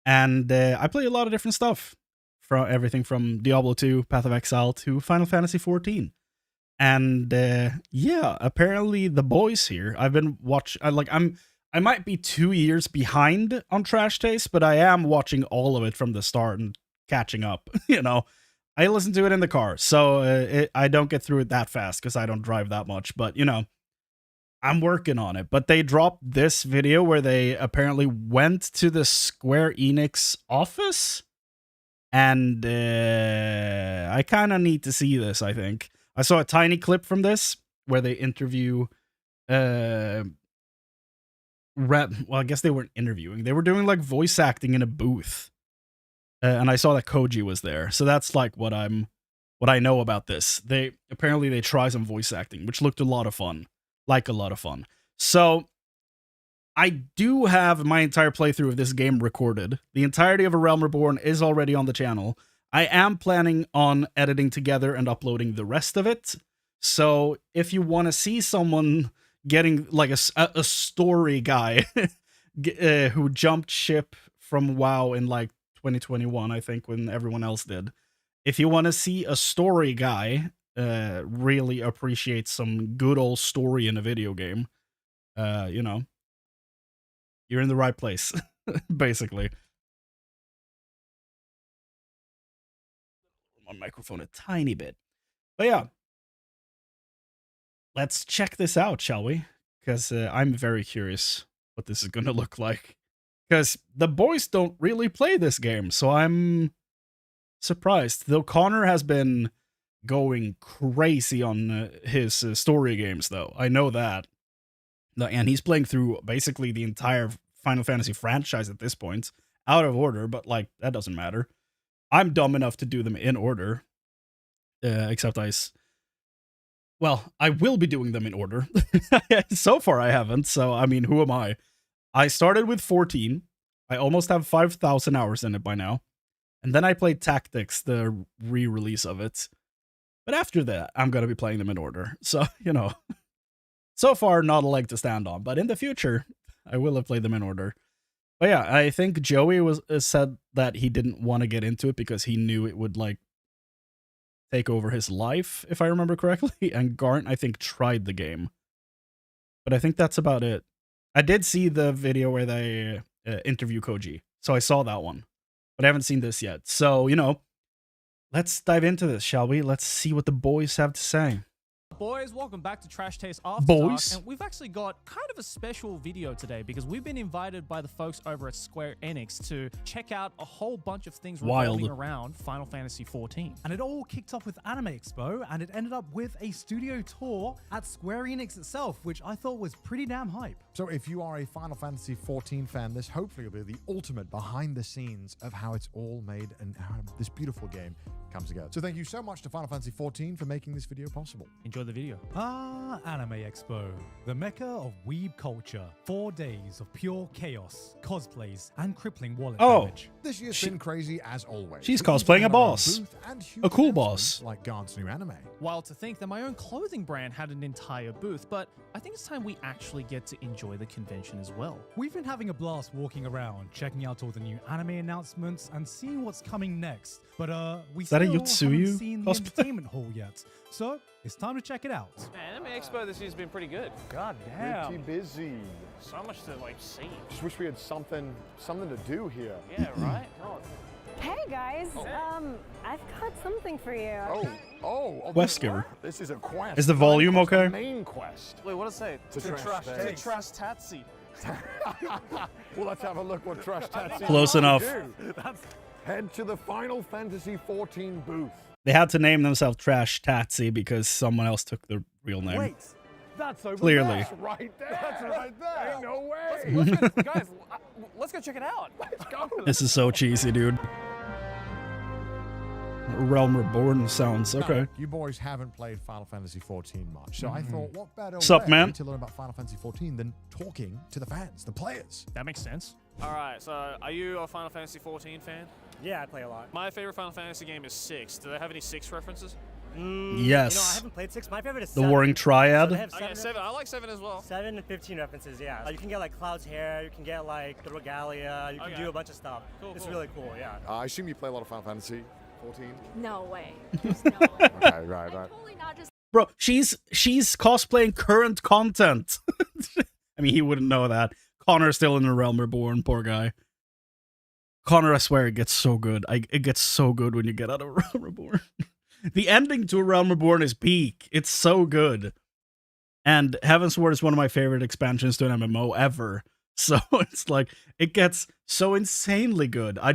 And I play a lot of different stuff, from everything from Diablo 2, Path of Exile, to Final Fantasy XIV. And yeah, apparently the boys here, I've been I might be 2 years behind on Trash Taste, but I am watching all of it from the start and catching up, you know. I listen to it in the car, so I don't get through it that fast because I don't drive that much, but, you know, I'm working on it. But they dropped this video where they apparently went to the Square Enix office, and I kind of need to see this, I think. I saw a tiny clip from this where they interview well, I guess they weren't interviewing. They were doing like voice acting in a booth. And I saw that Koji was there. So that's like what I know about this. They try some voice acting, which looked a lot of fun. Like a lot of fun. So I do have my entire playthrough of this game recorded. The entirety of A Realm Reborn is already on the channel. I am planning on editing together and uploading the rest of it. So if you want to see someone getting like a story guy who jumped ship from WoW in like 2021, I think, when everyone else did. If you want to see a story guy really appreciate some good old story in a video game, you know, you're in the right place, basically. My microphone a tiny bit. But yeah, let's check this out, shall we? Because I'm very curious what this is going to look like. Because the boys don't really play this game, so I'm surprised. Though Connor has been going crazy on his story games, though. I know that. And he's playing through basically the entire Final Fantasy franchise at this point. Out of order, but like, that doesn't matter. I'm dumb enough to do them in order. Except I will be doing them in order. So far I haven't, so I mean, who am I? I started with 14. I almost have 5,000 hours in it by now. And then I played Tactics, the re-release of it. But after that, I'm going to be playing them in order. So, you know, so far, not a leg to stand on. But in the future, I will have played them in order. But yeah, I think Joey said that he didn't want to get into it because he knew it would, like, take over his life, if I remember correctly. And Garnt, I think, tried the game. But I think that's about it. I did see the video where they interview Koji. So I saw that one. But I haven't seen this yet. So, you know, let's dive into this, shall we? Let's see what the boys have to say. Boys, welcome back to Trash Taste After Boys. Dark, and we've actually got kind of a special video today because we've been invited by the folks over at Square Enix to check out a whole bunch of things revolving around Final Fantasy XIV. And it all kicked off with Anime Expo, and it ended up with a studio tour at Square Enix itself, which I thought was pretty damn hype. So if you are a Final Fantasy XIV fan, this hopefully will be the ultimate behind the scenes of how it's all made and how this beautiful game comes together. So thank you so much to Final Fantasy XIV for making this video possible. Enjoy the video. Anime Expo, the mecca of weeb culture. 4 days of pure chaos, cosplays, and crippling wallet damage. This year's been crazy as always. She's We cosplaying even a had our own boss. booth and huge A cool announcements boss. like Gaunt's new anime. Wild to think that my own clothing brand had an entire booth, but I think it's time we actually get to enjoy the convention as well. We've been having a blast walking around, checking out all the new anime announcements and seeing what's coming next. But we that a still Yotsuyu haven't seen the cosplay? entertainment hall yet. So it's time to check it out. Anime Expo this year's been pretty good. God damn. Pretty busy. So much to like see. Just wish we had something to do here. Yeah, right? God. Hey guys, I've got something for you. Oh, Quest giver. this is a quest. Is the volume Quest, okay? the main quest. Wait, what does it say? To trash To trash Tatsy. Well, let's have a look what Trash Tatsy Close enough. Head to the Final Fantasy XIV booth. They had to name themselves Trash Tatsy because someone else took the real name. Wait, that's over Clearly. there. That's right there. That's right there. Ain't no way. Guys, let's go check it out. Let's go. This is so cheesy, dude. Realm Reborn sounds okay. You boys haven't played Final Fantasy XIV much, so I thought, what better Sup, way man? to learn about Final Fantasy XIV than talking to the fans, the players? That makes sense. All right, so are you a Final Fantasy XIV fan? Yeah, I play a lot. My favorite Final Fantasy game is 6. Do they have any 6 references? Yes. You know, I haven't played 6. My favorite is The 7. Warring Triad. So they have Okay, 7. I like 7 as well. 7 and 15 references, yeah. You can get like Cloud's hair, you can get like the Regalia, you can Okay. do a bunch of stuff. Cool, It's cool. really cool, yeah. I assume you play a lot of Final Fantasy 14. No way. There's no way. Okay, right. Totally not just Bro, she's cosplaying current content. I mean, he wouldn't know that. Connor's still in the Realm Reborn, poor guy. Connor, I swear, it gets so good. It gets so good when you get out of Realm Reborn. The ending to Realm Reborn is peak. It's so good. And Heavensward is one of my favorite expansions to an MMO ever. So it's like, it gets so insanely good. I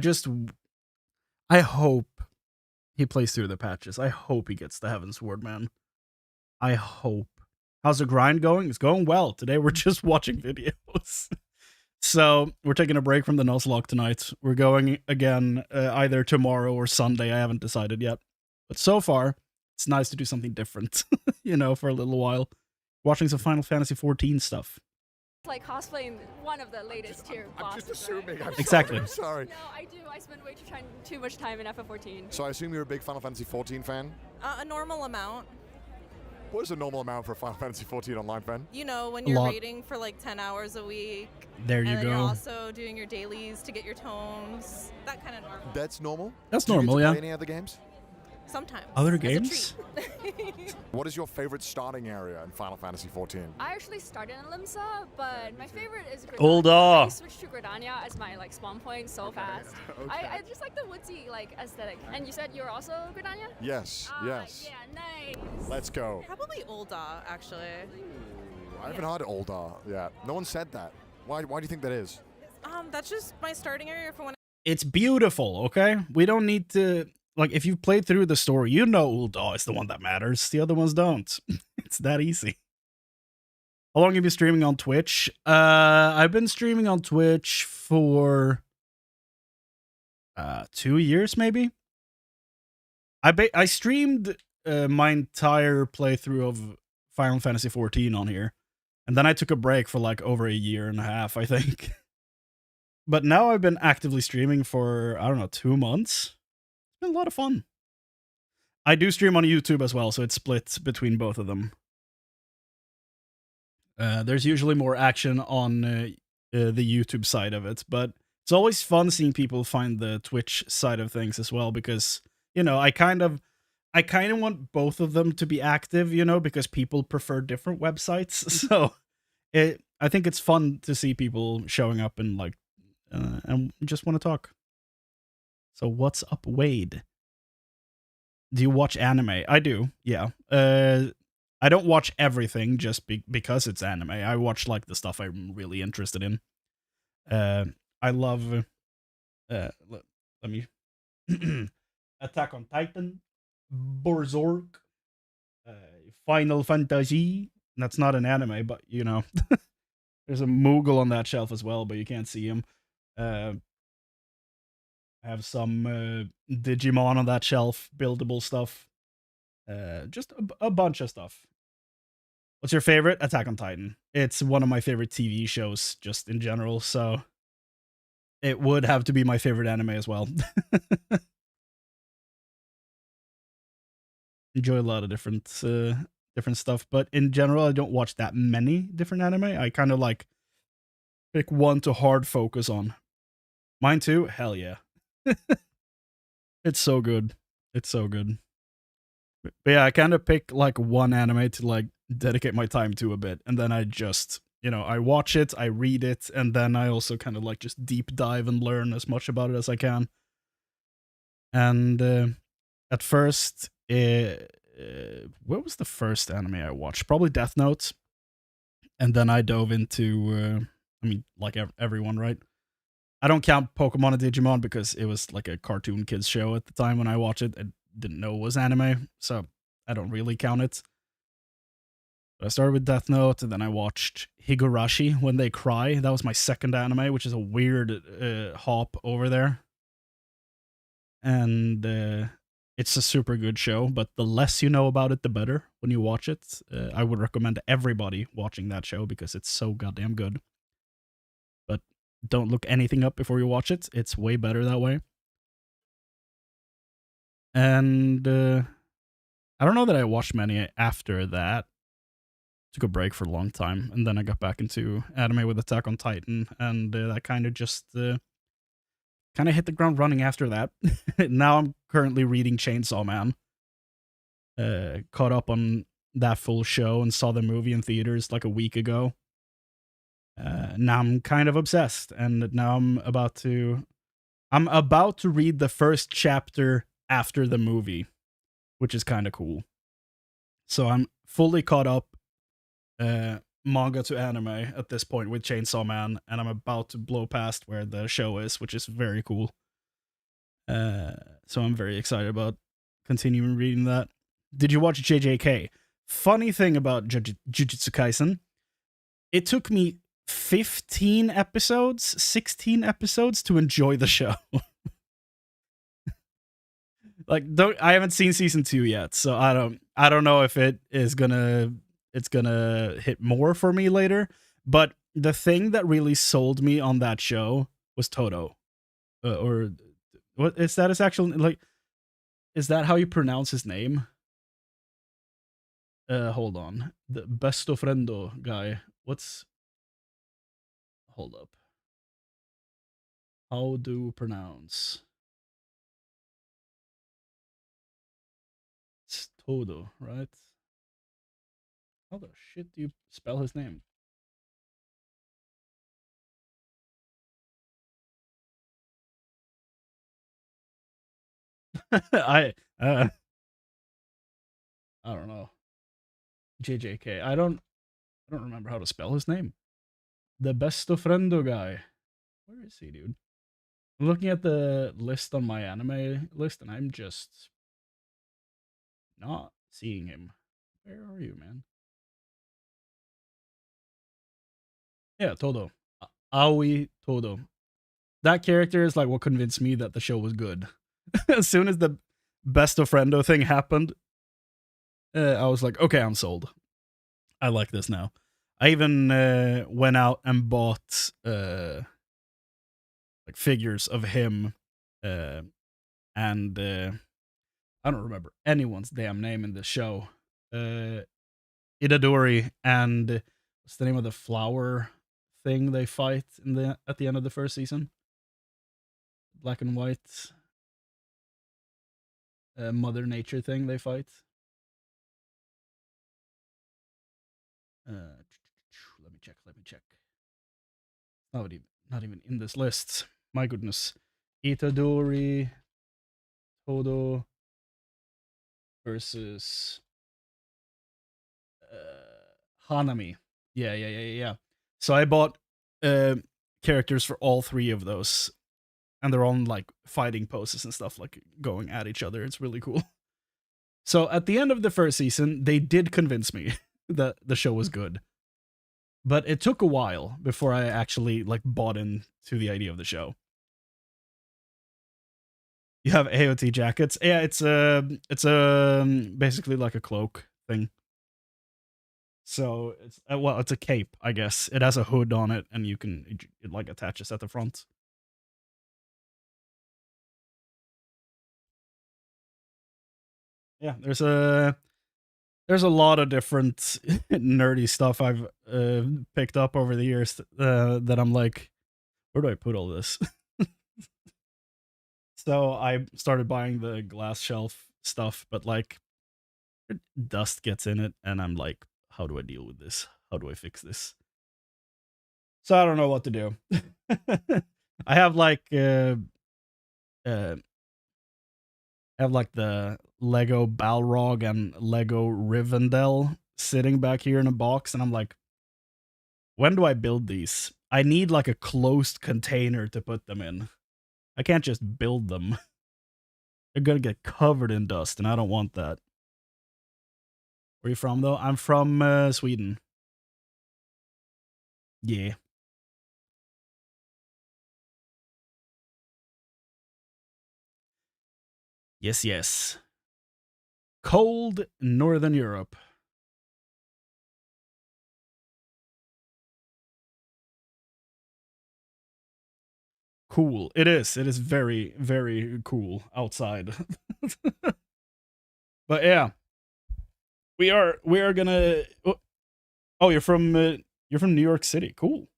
hope he plays through the patches. I hope he gets the Heavensward, man. I hope. How's the grind going? It's going well. Today we're just watching videos. So we're taking a break from the Nuzlocke tonight. We're going again either tomorrow or Sunday. I haven't decided yet. But so far, it's nice to do something different, you know, for a little while. Watching some Final Fantasy XIV stuff. like cosplaying one of the latest tier bosses. I'm just assuming. Right? I'm Exactly. I'm sorry. No, I do. I spend way too much time in FF14. So I assume you're a big Final Fantasy XIV fan? A normal amount. What is a normal amount for a Final Fantasy XIV online fan? You know, when A you're lot. reading for like 10 hours a week. There you and then you're go. also doing your dailies to get your tomes. That kind of normal. That's normal? That's Do you get normal, to yeah. play any other games? Sometimes. Other as a games? treat. What is your favorite starting area in Final Fantasy XIV? I actually started in Limsa, but my favorite is Gridania. Ulda. I switched to Gridania as my like spawn point so fast. I just like the woodsy like aesthetic. And you said you're also Gridania? Yes, yes. Yeah, nice. Let's go. Probably Ulda, actually. I haven't heard Ulda yet. No one said that. Why do you think that is? That's just my starting area for when It's beautiful, okay? We don't need to... Like, if you've played through the story, you know Ulda is the one that matters. The other ones don't. It's that easy. How long have you been streaming on Twitch? I've been streaming on Twitch for 2 years, maybe. I streamed my entire playthrough of Final Fantasy XIV on here, and then I took a break for like over a year and a half, I think. But now I've been actively streaming for, I don't know, 2 months. It's been a lot of fun. I do stream on YouTube as well, so it's split between both of them. There's usually more action on the YouTube side of it, but it's always fun seeing people find the Twitch side of things as well, because, you know, I kind of want both of them to be active, you know, because people prefer different websites. So I think it's fun to see people showing up and like and just want to talk. So what's up, Wade? Do you watch anime? I do, yeah. I don't watch everything just because it's anime. I watch like the stuff I'm really interested in. I love. Let me. Attack on Titan, Berserk, Final Fantasy. That's not an anime, but you know, there's a Moogle on that shelf as well, but you can't see him. I have some Digimon on that shelf, buildable stuff. Just a bunch of stuff. What's your favorite? Attack on Titan. It's one of my favorite TV shows, just in general, so it would have to be my favorite anime as well. Enjoy a lot of different stuff, but in general, I don't watch that many different anime. I kind of like pick one to hard focus on. Mine too? Hell yeah. It's so good. It's so good. But yeah, I kind of pick like one anime to like dedicate my time to a bit, and then I just, I watch it, I read it, and then I also kind of like just deep dive and learn as much about it as I can. And at first, what was the first anime I watched? Probably Death Note. And then I dove into, like everyone, right? I don't count Pokemon and Digimon because it was like a cartoon kids show at the time when I watched it. I didn't know it was anime, so I don't really count it. But I started with Death Note, and then I watched Higurashi When They Cry. That was my second anime, which is a weird hop over there. And it's a super good show, but the less you know about it, the better when you watch it. I would recommend everybody watching that show because it's so goddamn good. But don't look anything up before you watch it. It's way better that way. And I don't know that I watched many after that. Took a break for a long time, and then I got back into anime with Attack on Titan, and that kind of just kind of hit the ground running after that. Now I'm currently reading Chainsaw Man. Caught up on that full show and saw the movie in theaters like a week ago. Now I'm kind of obsessed, and now I'm about to read the first chapter after the movie, which is kind of cool. So I'm fully caught up manga to anime at this point with Chainsaw Man, and I'm about to blow past where the show is, which is very cool. So I'm very excited about continuing reading that. Did you watch JJK? Funny thing about Jujutsu Kaisen, it took me 16 episodes to enjoy the show. Like, I haven't seen season 2 yet, so I don't know if it's gonna hit more for me later. But the thing that really sold me on that show was Toto, or what is that? Is actually like, is that how you pronounce his name? Hold on, the Besto Friendo guy. Hold up. How do pronounce? It's Todo, right? How the shit do you spell his name? I don't know. JJK. I don't remember how to spell his name. The Besto Friendo guy. Where is he, dude? I'm looking at the list on my anime list, and I'm just not seeing him. Where are you, man? Yeah, Todo. Aoi Todo. That character is like what convinced me that the show was good. As soon as the Besto Friendo thing happened, I was like, okay, I'm sold. I like this now. I even went out and bought like figures of him, and I don't remember anyone's damn name in the show. Itadori and what's the name of the flower thing they fight at the end of the first season? Black and white Mother Nature thing they fight. Let me check. Not even in this list. My goodness. Itadori Todo versus Hanami. Yeah. So I bought characters for all 3 of those, and they're on like fighting poses and stuff, like going at each other. It's really cool. So at the end of the first season, they did convince me that the show was good. But it took a while before I actually like bought into the idea of the show. You have AOT jackets. Yeah, it's basically like a cloak thing. So it's well, it's a cape, I guess. It has a hood on it, and it like attaches at the front. Yeah, there's a lot of different nerdy stuff I've picked up over the years that I'm like, where do I put all this? So I started buying the glass shelf stuff, but like dust gets in it, and I'm like, how do I deal with this? How do I fix this? So I don't know what to do. I have like the Lego Balrog and Lego Rivendell sitting back here in a box, and I'm like, when do I build these? I need like a closed container to put them in. I can't just build them. They're gonna get covered in dust, and I don't want that. Where are you from, though? I'm from Sweden. Yeah. Yes. Cold Northern Europe. Cool. It is. It is very, very cool outside. But yeah. We are gonna... Oh, you're from New York City. Cool.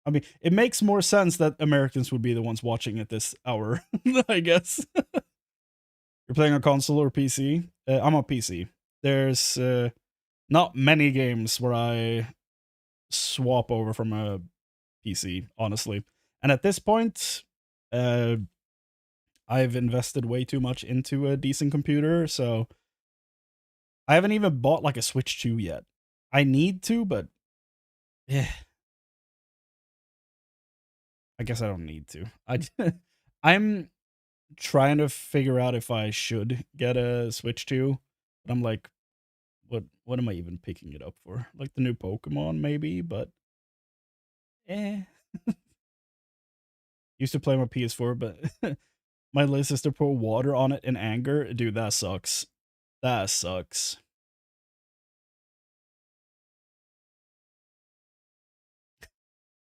I mean, it makes more sense that Americans would be the ones watching at this hour, I guess. You're playing on console or PC? I'm on PC. There's not many games where I swap over from a PC, honestly. And at this point, I've invested way too much into a decent computer, so I haven't even bought like a Switch 2 yet. I need to, but yeah. I guess I don't need to. I'm trying to figure out if I should get a Switch 2, but I'm like, what am I even picking it up for? Like the new Pokemon, maybe, but used to play my PS4, but my little sister poured water on it in anger. Dude, that sucks. That sucks.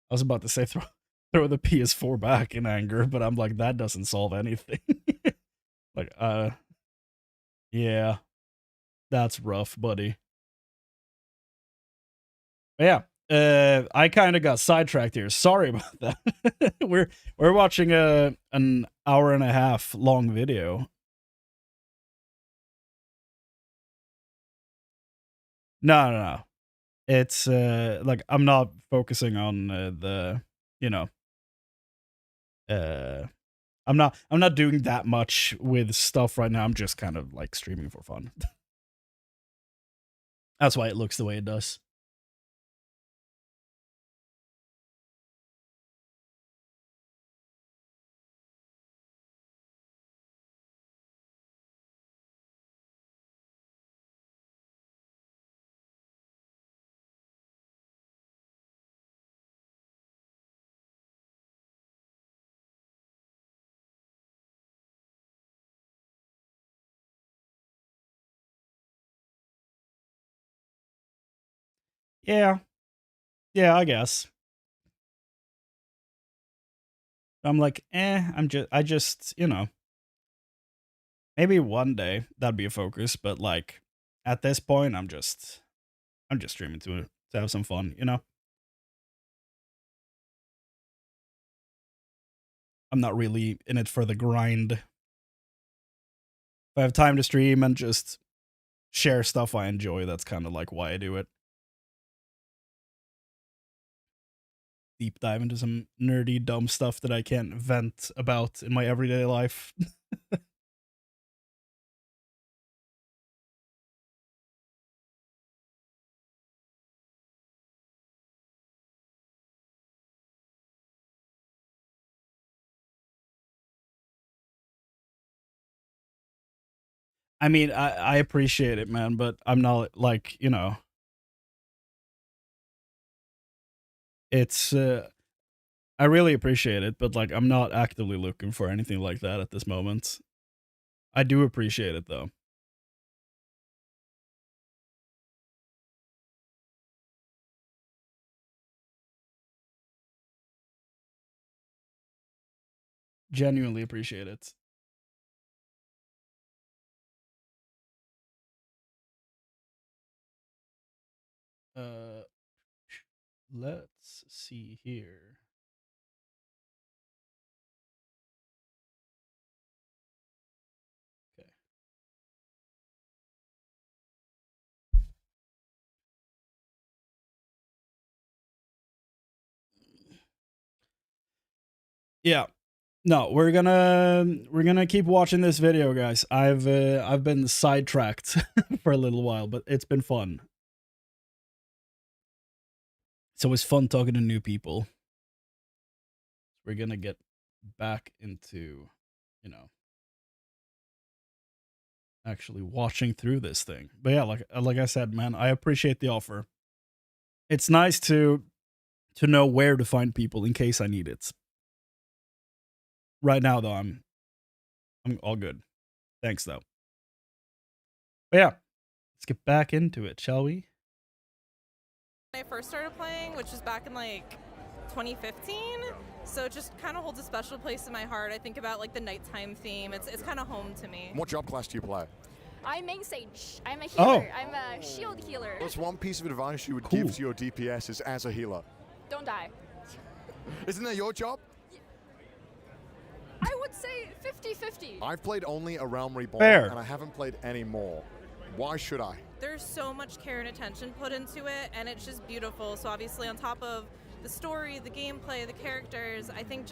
I was about to say throw the PS4 back in anger, but I'm like, that doesn't solve anything. Like, yeah, that's rough, buddy. But yeah, I kind of got sidetracked here. Sorry about that. we're watching an hour and a half long video. No. It's like I'm not focusing on the, you know, I'm not doing that much with stuff right now. I'm just kind of like streaming for fun. That's why it looks the way it does. Yeah, I guess. I'm like, I just, you know, maybe one day that'd be a focus, but like at this point, I'm just streaming to have some fun, you know. I'm not really in it for the grind. If I have time to stream and just share stuff I enjoy, that's kind of like why I do it. Deep dive into some nerdy, dumb stuff that I can't vent about in my everyday life. I mean, I appreciate it, man, but I'm not like, you know, it's I really appreciate it, but like I'm not actively looking for anything like that at this moment. I do appreciate it though. Genuinely appreciate it. Let's see here. Okay. Yeah. No, we're gonna keep watching this video, guys. I've been sidetracked for a little while, but it's been fun. It's always fun talking to new people. We're gonna get back into, you know, actually watching through this thing. But yeah, like I said, man, I appreciate the offer. It's nice to know where to find people in case I need it. Right now, though, I'm all good. Thanks, though. But yeah, let's get back into it, shall we? When I first started playing, which was back in like 2015, so it just kind of holds a special place in my heart. I think about like the nighttime theme. It's kind of home to me. What job class do you play? I'm main sage. I'm a healer. I'm a shield healer. What's one piece of advice you would give to your DPS as a healer? Don't die. Isn't that your job? I would say 50-50. I've played only A Realm Reborn, and I haven't played any more. Why should I? There's so much care and attention put into it, and it's just beautiful. So obviously on top of the story, the gameplay, the characters, I think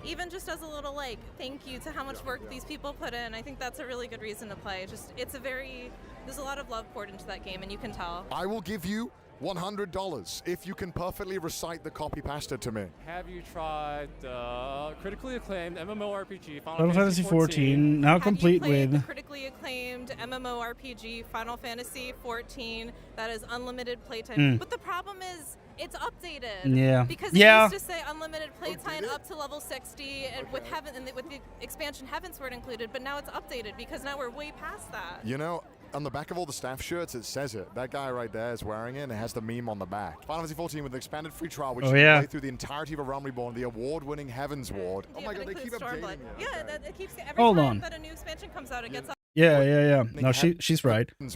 even just as a little like thank you to how much work these people put in, I think that's a really good reason to play. There's a lot of love poured into that game, and you can tell. I will give you $100 if you can perfectly recite the copy pasta to me. Have you tried the critically acclaimed MMORPG Final Fantasy XIV, now complete with the critically acclaimed MMORPG Final Fantasy XIV that is unlimited playtime. But the problem is it's updated. Yeah. Because it used to say unlimited playtime up to level 60 and with the expansion Heavensward included, but now it's updated because now we're way past that. You know, on the back of all the staff shirts, it says it. That guy right there is wearing it, and it has the meme on the back. Final Fantasy XIV with an expanded free trial, which you can play through the entirety of A Realm Reborn, the award-winning Heavensward. Oh my god, they keep updating it. Yeah, it keeps every Hold time on. that a new expansion comes out, it gets up. Yeah. No, she's right. Let's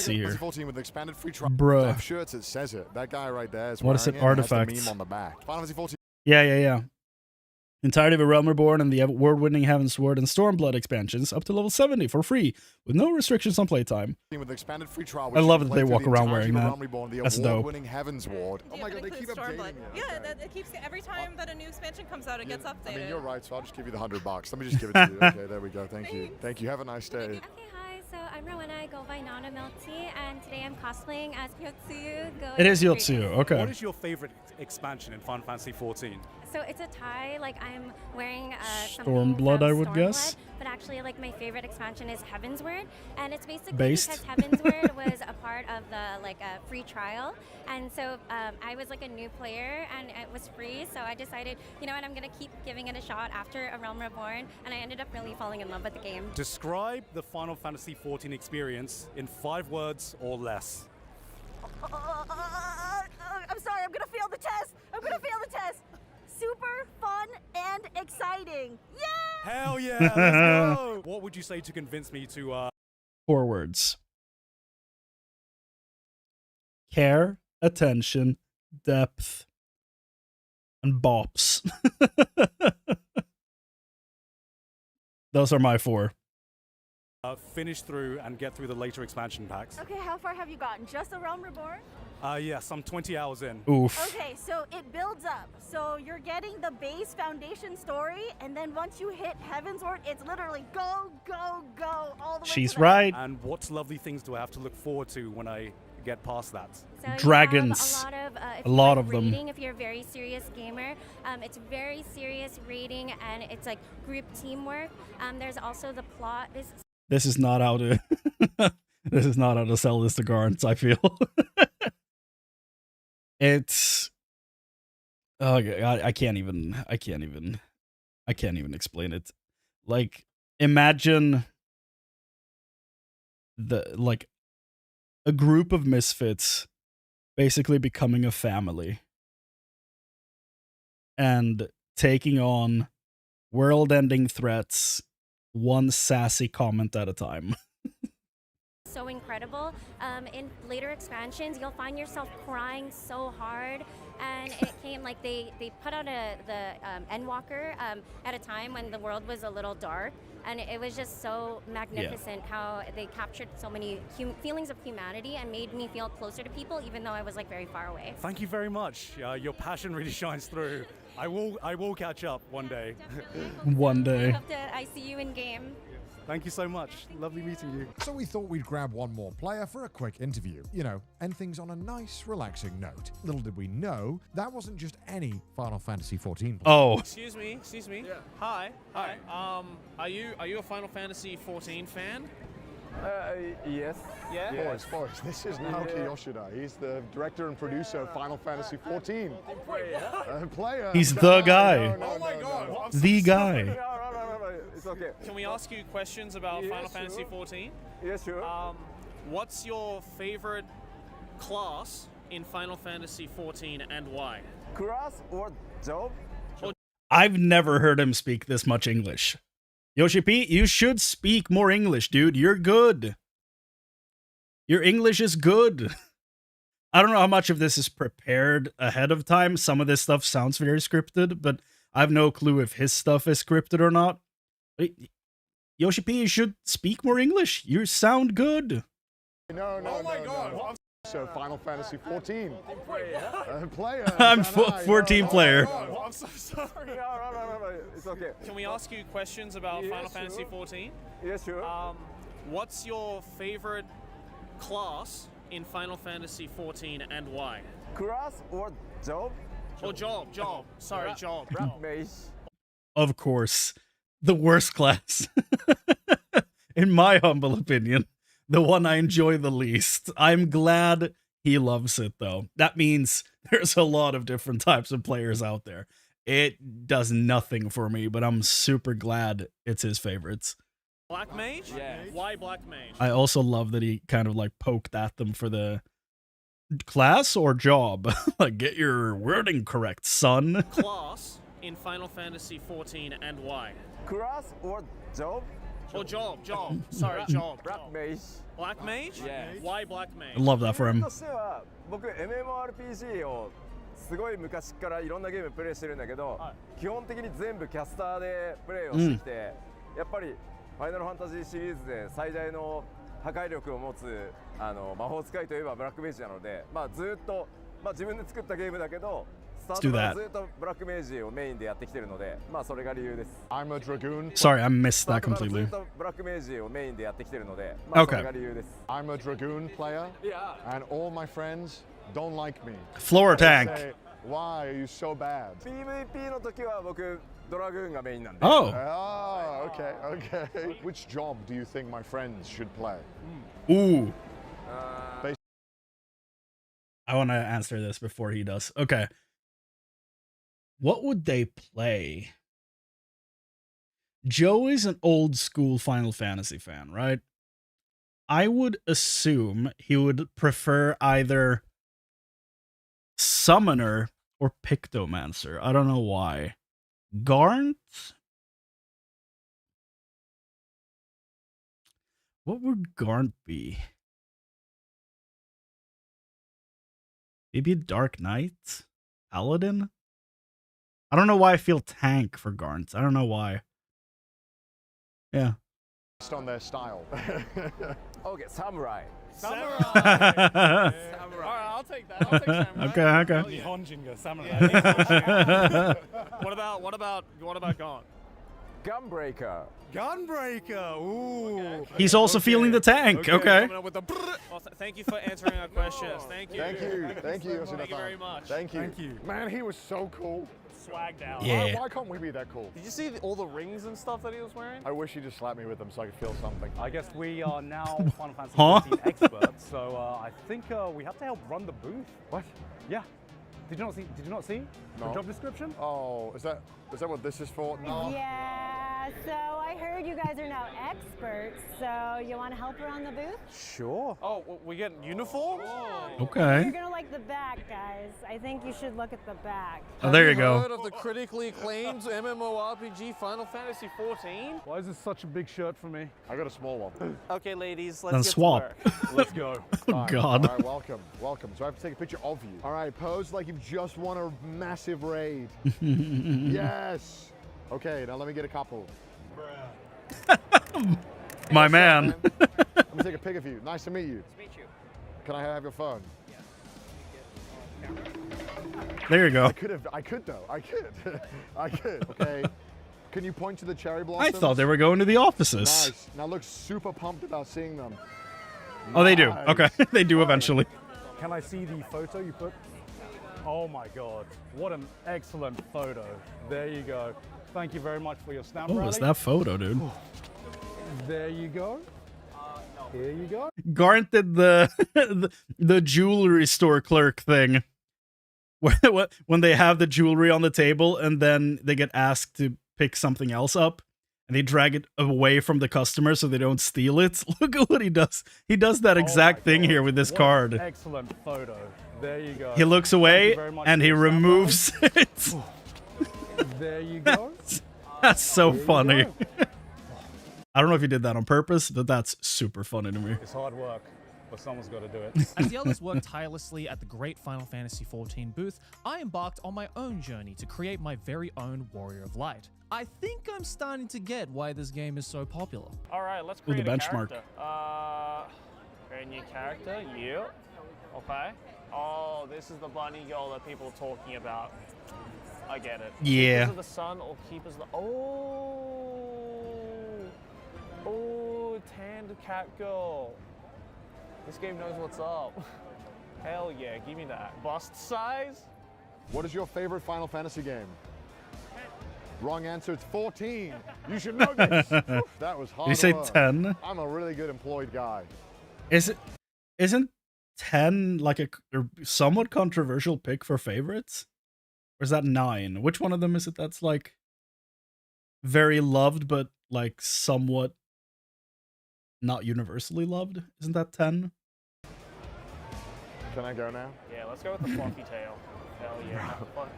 see here. With an expanded free trial. Bruh. Staff shirts, it says it. That guy right there is What is it? wearing it, and it has the Artifacts. meme on the back. Final Fantasy XIV. Yeah. Entirety of A Realm Reborn and the award-winning Heavensward and Stormblood expansions up to level 70 for free, with no restrictions on playtime. With expanded free trial, I love that they walk around wearing that. That's dope. Award-winning Heavensward. Oh my god, they keep updating it. Yeah, it keeps every time that a new expansion comes out, it gets updated. I mean, you're right, so I'll just give you the $100. Let me just give it to you. Okay, there we go. Thank you. Thank you. Have a nice day. Okay, hi. So I'm Rowena. I go by Nana Melty, and today I'm cosplaying as Yotsuyu. It is Yotsuyu, okay. What is your favorite expansion in Final Fantasy XIV? So it's a tie, like I'm wearing Stormblood, I would guess. But actually, like my favorite expansion is Heavensward, and it's basically Based. because Heavensward was a part of the free trial, and so I was like a new player, and it was free, so I decided, you know what, I'm gonna keep giving it a shot after A Realm Reborn, and I ended up really falling in love with the game. Describe the Final Fantasy XIV experience in 5 words or less. I'm sorry, I'm gonna fail the test. Super fun and exciting. Yeah! Hell yeah, let's go! What would you say to convince me to 4 words. Care, attention, depth, and bops. Those are my 4. finish through and get through the later expansion packs? Okay, how far have you gotten? Just A Realm Reborn? Yes, I'm 20 hours in. Oof. Okay, so it builds up. So you're getting the base foundation story, and then once you hit Heavensward, it's literally go, go, go all the way. She's to right. And what lovely things do I have to look forward to when I get past that? So Dragons. A lot of them. If you're a very serious gamer, it's very serious rating, and it's like group teamwork. There's also the plot is This is not how to this is not how to sell this to Garnt, I feel. It's oh god, I can't even explain it. Like, imagine a group of misfits basically becoming a family and taking on world-ending threats one sassy comment at a time. So incredible. In later expansions, you'll find yourself crying so hard, and it came like they put out the Endwalker at a time when the world was a little dark, and it was just so magnificent how they captured so many feelings of humanity and made me feel closer to people, even though I was like very far away. Thank you very much. Your passion really shines through. I will catch up one day. One day. I hope that I see you in game. Thank you so much. Lovely meeting you. So we thought we'd grab one more player for a quick interview, end things on a nice, relaxing note. Little did we know, that wasn't just any Final Fantasy XIV player. Oh. Excuse me. Yeah. Hi. Are you a Final Fantasy XIV fan? Yes. Yeah? Boys, this is Naoki Yoshida. He's the director and producer of Final Fantasy XIV. Player. He's the guy. Oh my god. The guy. No, it's okay. Can we ask you questions about Final Fantasy XIV? Yes, sure. What's your favorite class in Final Fantasy XIV and why? Class or job? I've never heard him speak this much English. Yoshi P, you should speak more English, dude. You're good. Your English is good. I don't know how much of this is prepared ahead of time. Some of this stuff sounds very scripted, but I have no clue if his stuff is scripted or not. Yoshi P, you should speak more English. You sound good. No. Oh my god. So Final Fantasy XIV. Player. I'm 14 player. Oh, I'm so sorry. No. It's okay. Can we ask you questions about Final Fantasy XIV? Yes, sure. What's your favorite class in Final Fantasy XIV and why? Class or job? Or job. Sorry, job. Mage. Of course. The worst class. In my humble opinion. The one I enjoy the least. I'm glad he loves it, though. That means there's a lot of different types of players out there. It does nothing for me, but I'm super glad it's his favorites. Black Mage? Yeah. Why Black Mage? I also love that he kind of like poked at them for the class or job. Like, get your wording correct, son. Class in Final Fantasy XIV and why? Class or job? Or job. Sorry, job. Black Mage. Black Mage? Yeah. Why Black Mage? I love that for him. 僕 MMORPG をすごい昔からいろんなゲームプレイしてるんだけど、基本的に全部キャスターでプレイをしてきて、やっぱりファイナルファンタジーシリーズで最大の破壊力を持つ魔法使いといえばブラックメイジなので、ずっと自分で作ったゲームだけど。Let's do that. I'm a dragoon. Sorry, I missed that completely. Okay. I'm a dragoon player, and all my friends don't like me. Floor tank. Say, why are you so bad? Oh. Okay. Which job do you think my friends should play? Ooh. I want to answer this before he does. Okay. What would they play? Joe is an old school Final Fantasy fan, right? I would assume he would prefer either Summoner or Pictomancer. I don't know why. Garnt? What would Garnt be? Maybe a Dark Knight? Paladin? I don't know why I feel tank for Garnt. I don't know why. Yeah. Based on their style. Okay, samurai. Alright, I'll take that. I'll take samurai. Okay. Honjinga, samurai. What about Gaunt? Gunbreaker. Ooh. Okay. He's also feeling the tank. Okay. Well, thank you for answering our questions. Thank you. Thank you. Thank you very much. Thank you. Man, he was so cool. swagged out. Yeah. Why can't we be that cool? Did you see all the rings and stuff that he was wearing? I wish he just slapped me with them so I could feel something. I guess we are now Final Fantasy Huh? 14 experts, so I think we have to help run the booth. What? Yeah. Did you not see No. the job description? Oh, is that what this is for? No. Yeah, so I heard you guys are now experts, so you want to help around the booth? Sure. Oh, we get uniforms? Okay. You're gonna like the back, guys. I think you should look at the back. Oh, there you Have go. heard of the critically acclaimed MMORPG Final Fantasy 14? Why is this such a big shirt for me? I got a small one. Okay, ladies, let's Then get swap. to work. Let's go. Oh, God. All right, welcome. So I have to take a picture of you. All right, pose like you've just won a massive raid. Yes. Okay, now let me get a couple. My man. I'm gonna take a pic of you. Nice to meet you. Nice to meet you. Can I have your phone? There you go. I could though. I could. Okay. Can you point to the cherry I blossoms? thought they were going to the offices. Nice. Now look super pumped about seeing them. Oh, they do. Nice. Okay. They do eventually. Can I see the photo you put? Oh my God, what an excellent photo. There you go. Thank you very much for your snap What rally. was that photo, dude? There you go. Here you go. Garnt did the jewelry store clerk thing. When they have the jewelry on the table and then they get asked to pick something else up and they drag it away from the customer so they don't steal it. Look at what he does. He does that exact thing here with this What card. an excellent photo. There you go. He looks away and he removes it. There you go. That's so funny. I don't know if he did that on purpose, but that's super funny to me. It's hard work, but someone's got to do it. As the others worked tirelessly at the great Final Fantasy XIV booth, I embarked on my own journey to create my very own Warrior of Light. I think I'm starting to get why this game is so popular. All right, let's Ooh, the create a benchmark. character. Create a new character. Yep. Okay. Oh, this is the bunny girl that people are talking about. I get it. Yeah. Keepers of the sun or keepers of the... Oh, tanned cat girl. This game knows what's up. Hell yeah, give me that. Bust size? What is your favorite Final Fantasy game? Wrong answer, it's 14. You should know this. That was hard Did you say work. 10? I'm a really good employed guy. Isn't 10 like a somewhat controversial pick for favorites? Or is that 9? Which one of them is it that's like very loved but like somewhat not universally loved? Isn't that 10? Can I go now? Yeah, let's go with the fluffy tail. Hell yeah.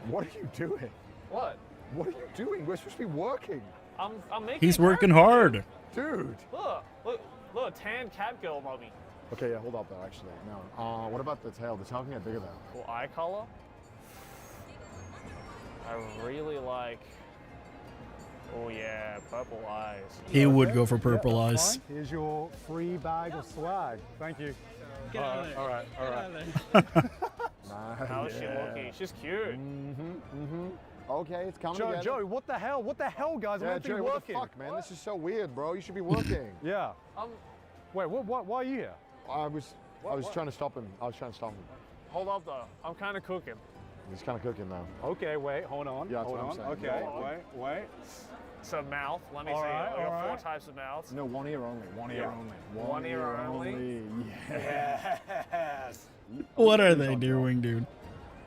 What are you doing? What? What are you doing? We're supposed to be working. I'm making He's a working character. hard. Dude. Look, tan cat girl, mommy. Okay, yeah, hold up though, actually. No. What about the tail? The tail can get bigger though. Cool eye color. I really like... Oh yeah, purple eyes. He would go for purple Yeah, eyes. fine. Here's your free bag of swag. Thank you. Get out of there. All right. Nice. How is she looking? She's cute. Okay, it's coming Joe, together. Joe, what the hell? What the hell, guys? I'm Yeah, meant to be Joey, what the working. fuck, man? This is so weird, bro. You should be working. Yeah. Wait, why are you here? I was trying to stop him. Hold up though, I'm kind of cooking. He's kind of cooking now. Okay, wait, hold on. Yeah, that's hold what I'm on. saying. Okay, wait. So mouth, let me All see. right, We got all 4 right. types of mouths. No, one ear only. One ear only. One ear only? Yes. What are they doing, dude?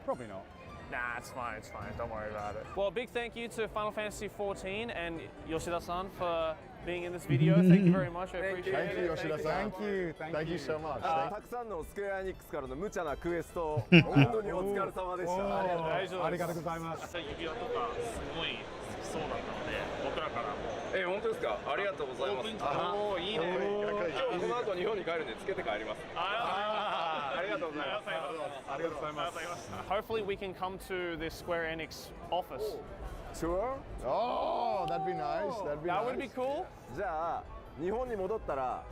Probably not. Nah, it's fine, don't worry about it. Well, big thank you to Final Fantasy XIV and Yoshida-san for being in this video. Thank you very much, I appreciate Thank you, it. Yoshida-san. Thank you so much. たくさんのスクエアエニックスからの無茶なクエスト、本当にお疲れ様でした。大丈夫です。ありがとうございます。指輪とかすごい好きそうだったので、僕らからも。本当ですか。ありがとうございます。おー、いいね。今日この後日本に帰るんでつけて帰ります。ありがとうございます。ありがとうございます。Hopefully we can come to this Square Enix office. Sure. Oh, that'd be nice. That would be cool. じゃあ日本に戻ったら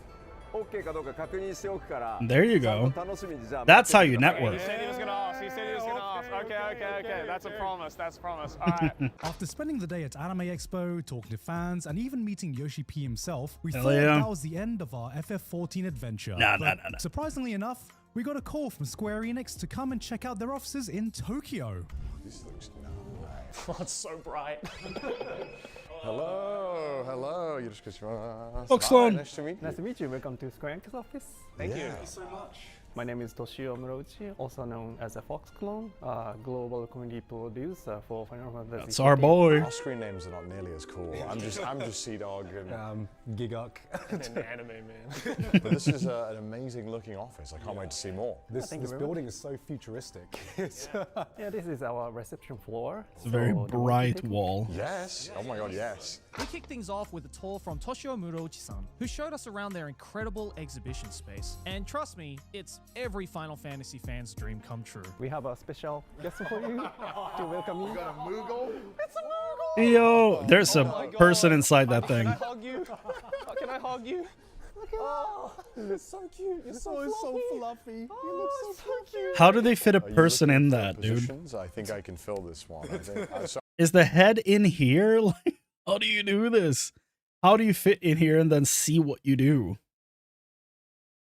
OK かどうか確認しておくから。 There you go. 楽しみにじゃあ。 That's how you He network. said he was gonna ask. Okay. That's a promise. All right. After spending the day at Anime Expo, talking to fans, and even meeting Yoshi P himself, we Hell thought yeah. that was the end of our FF14 adventure. Nah. Surprisingly enough, we got a call from Square Enix to come and check out their offices in Tokyo. This looks nice. Oh, it's so bright. Hello, hello. You just Foxclone. Nice to meet you. Nice to meet you. Welcome to Square Enix office. Thank you so much. My name is Toshio Muroichi, also known as a Foxclone, global community producer for Final Fantasy. That's our boy. Our screen names are not nearly as cool. I'm just Sea Dog and Gigok. And an anime man. But this is an amazing looking office. I can't wait to see more. This building is so futuristic. Yeah, this is our reception floor. It's a very bright wall. Yes. Oh my god, yes. We kick things off with a tour from Toshio Muroichi-san, who showed us around their incredible exhibition space. And trust me, it's every Final Fantasy fan's dream come true. We have a special guest for you to welcome you. You got a Moogle? It's a Moogle! Yo, there's a person inside that thing. Can I hug you? Can I hug you? Look at that. It's so cute. It's so fluffy. He looks so cute. How do they fit a Are you person looking in for that, dude? positions? I think I can fill this one. I think. Is the head in here? Like, how do you do this? How do you fit in here and then see what you do?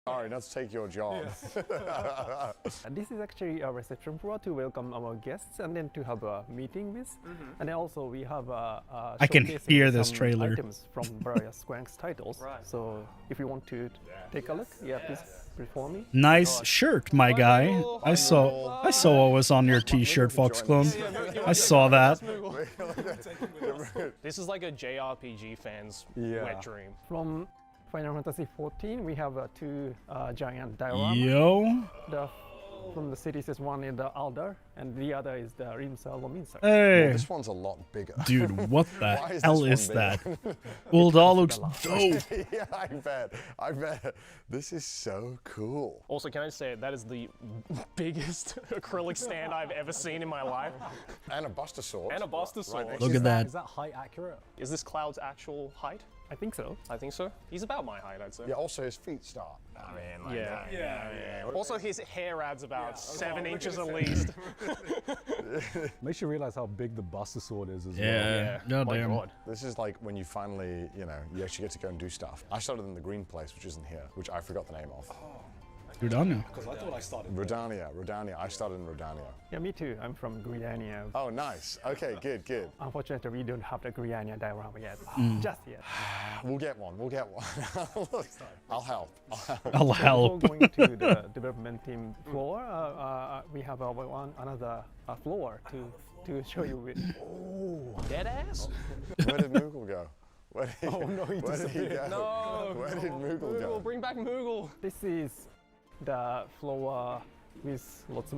Sorry, let's take your job. This is actually a reception floor to welcome our guests and then to have a meeting with. And then also we have I can showcasing hear this some trailer. items from various Square Enix titles. So if you want to take a look, please follow me. Nice shirt, my guy. I saw what was on your t-shirt, Foxclone. I saw that. This is like a JRPG fan's wet dream. From Final Fantasy XIV, we have two giant dioramas. Yo. From the cities, is one in the Aldar, and the other is the Rimsa Lominsa. Hey. Well, this one's a lot bigger. Dude, what the Why hell this is one that? bigger? Uldal looks dope. Yeah, I bet. This is so cool. Also, can I say that is the biggest acrylic stand I've ever seen in my life. And a Buster Sword. And a Buster Sword. Right, Look at that. Is that height accurate? Is this Cloud's actual height? I think so. I think so. He's about my height, I'd say. Yeah, also his feet start. I mean, like yeah. Also, his hair adds about 7 inches at least. Makes you realize how big the Buster Sword is as well. Yeah, goddamn. This is like when you finally, you actually get to go and do stuff. I started in the green place, which isn't here, which I forgot the name of. Gridania. Because I thought I started. Rodania. I started in Rodania. Yeah, me too. I'm from Gridania. Oh, nice. Okay, good. Unfortunately, we don't have the Gridania diorama yet. Just yet. We'll get one. I'll help. I'll help. Before going to the development team floor, we have another floor to show you with. Oh, dead ass? Where did Moogle go? No, he disappeared. No. Where did Moogle go? Bring back Moogle. This is the floor with lots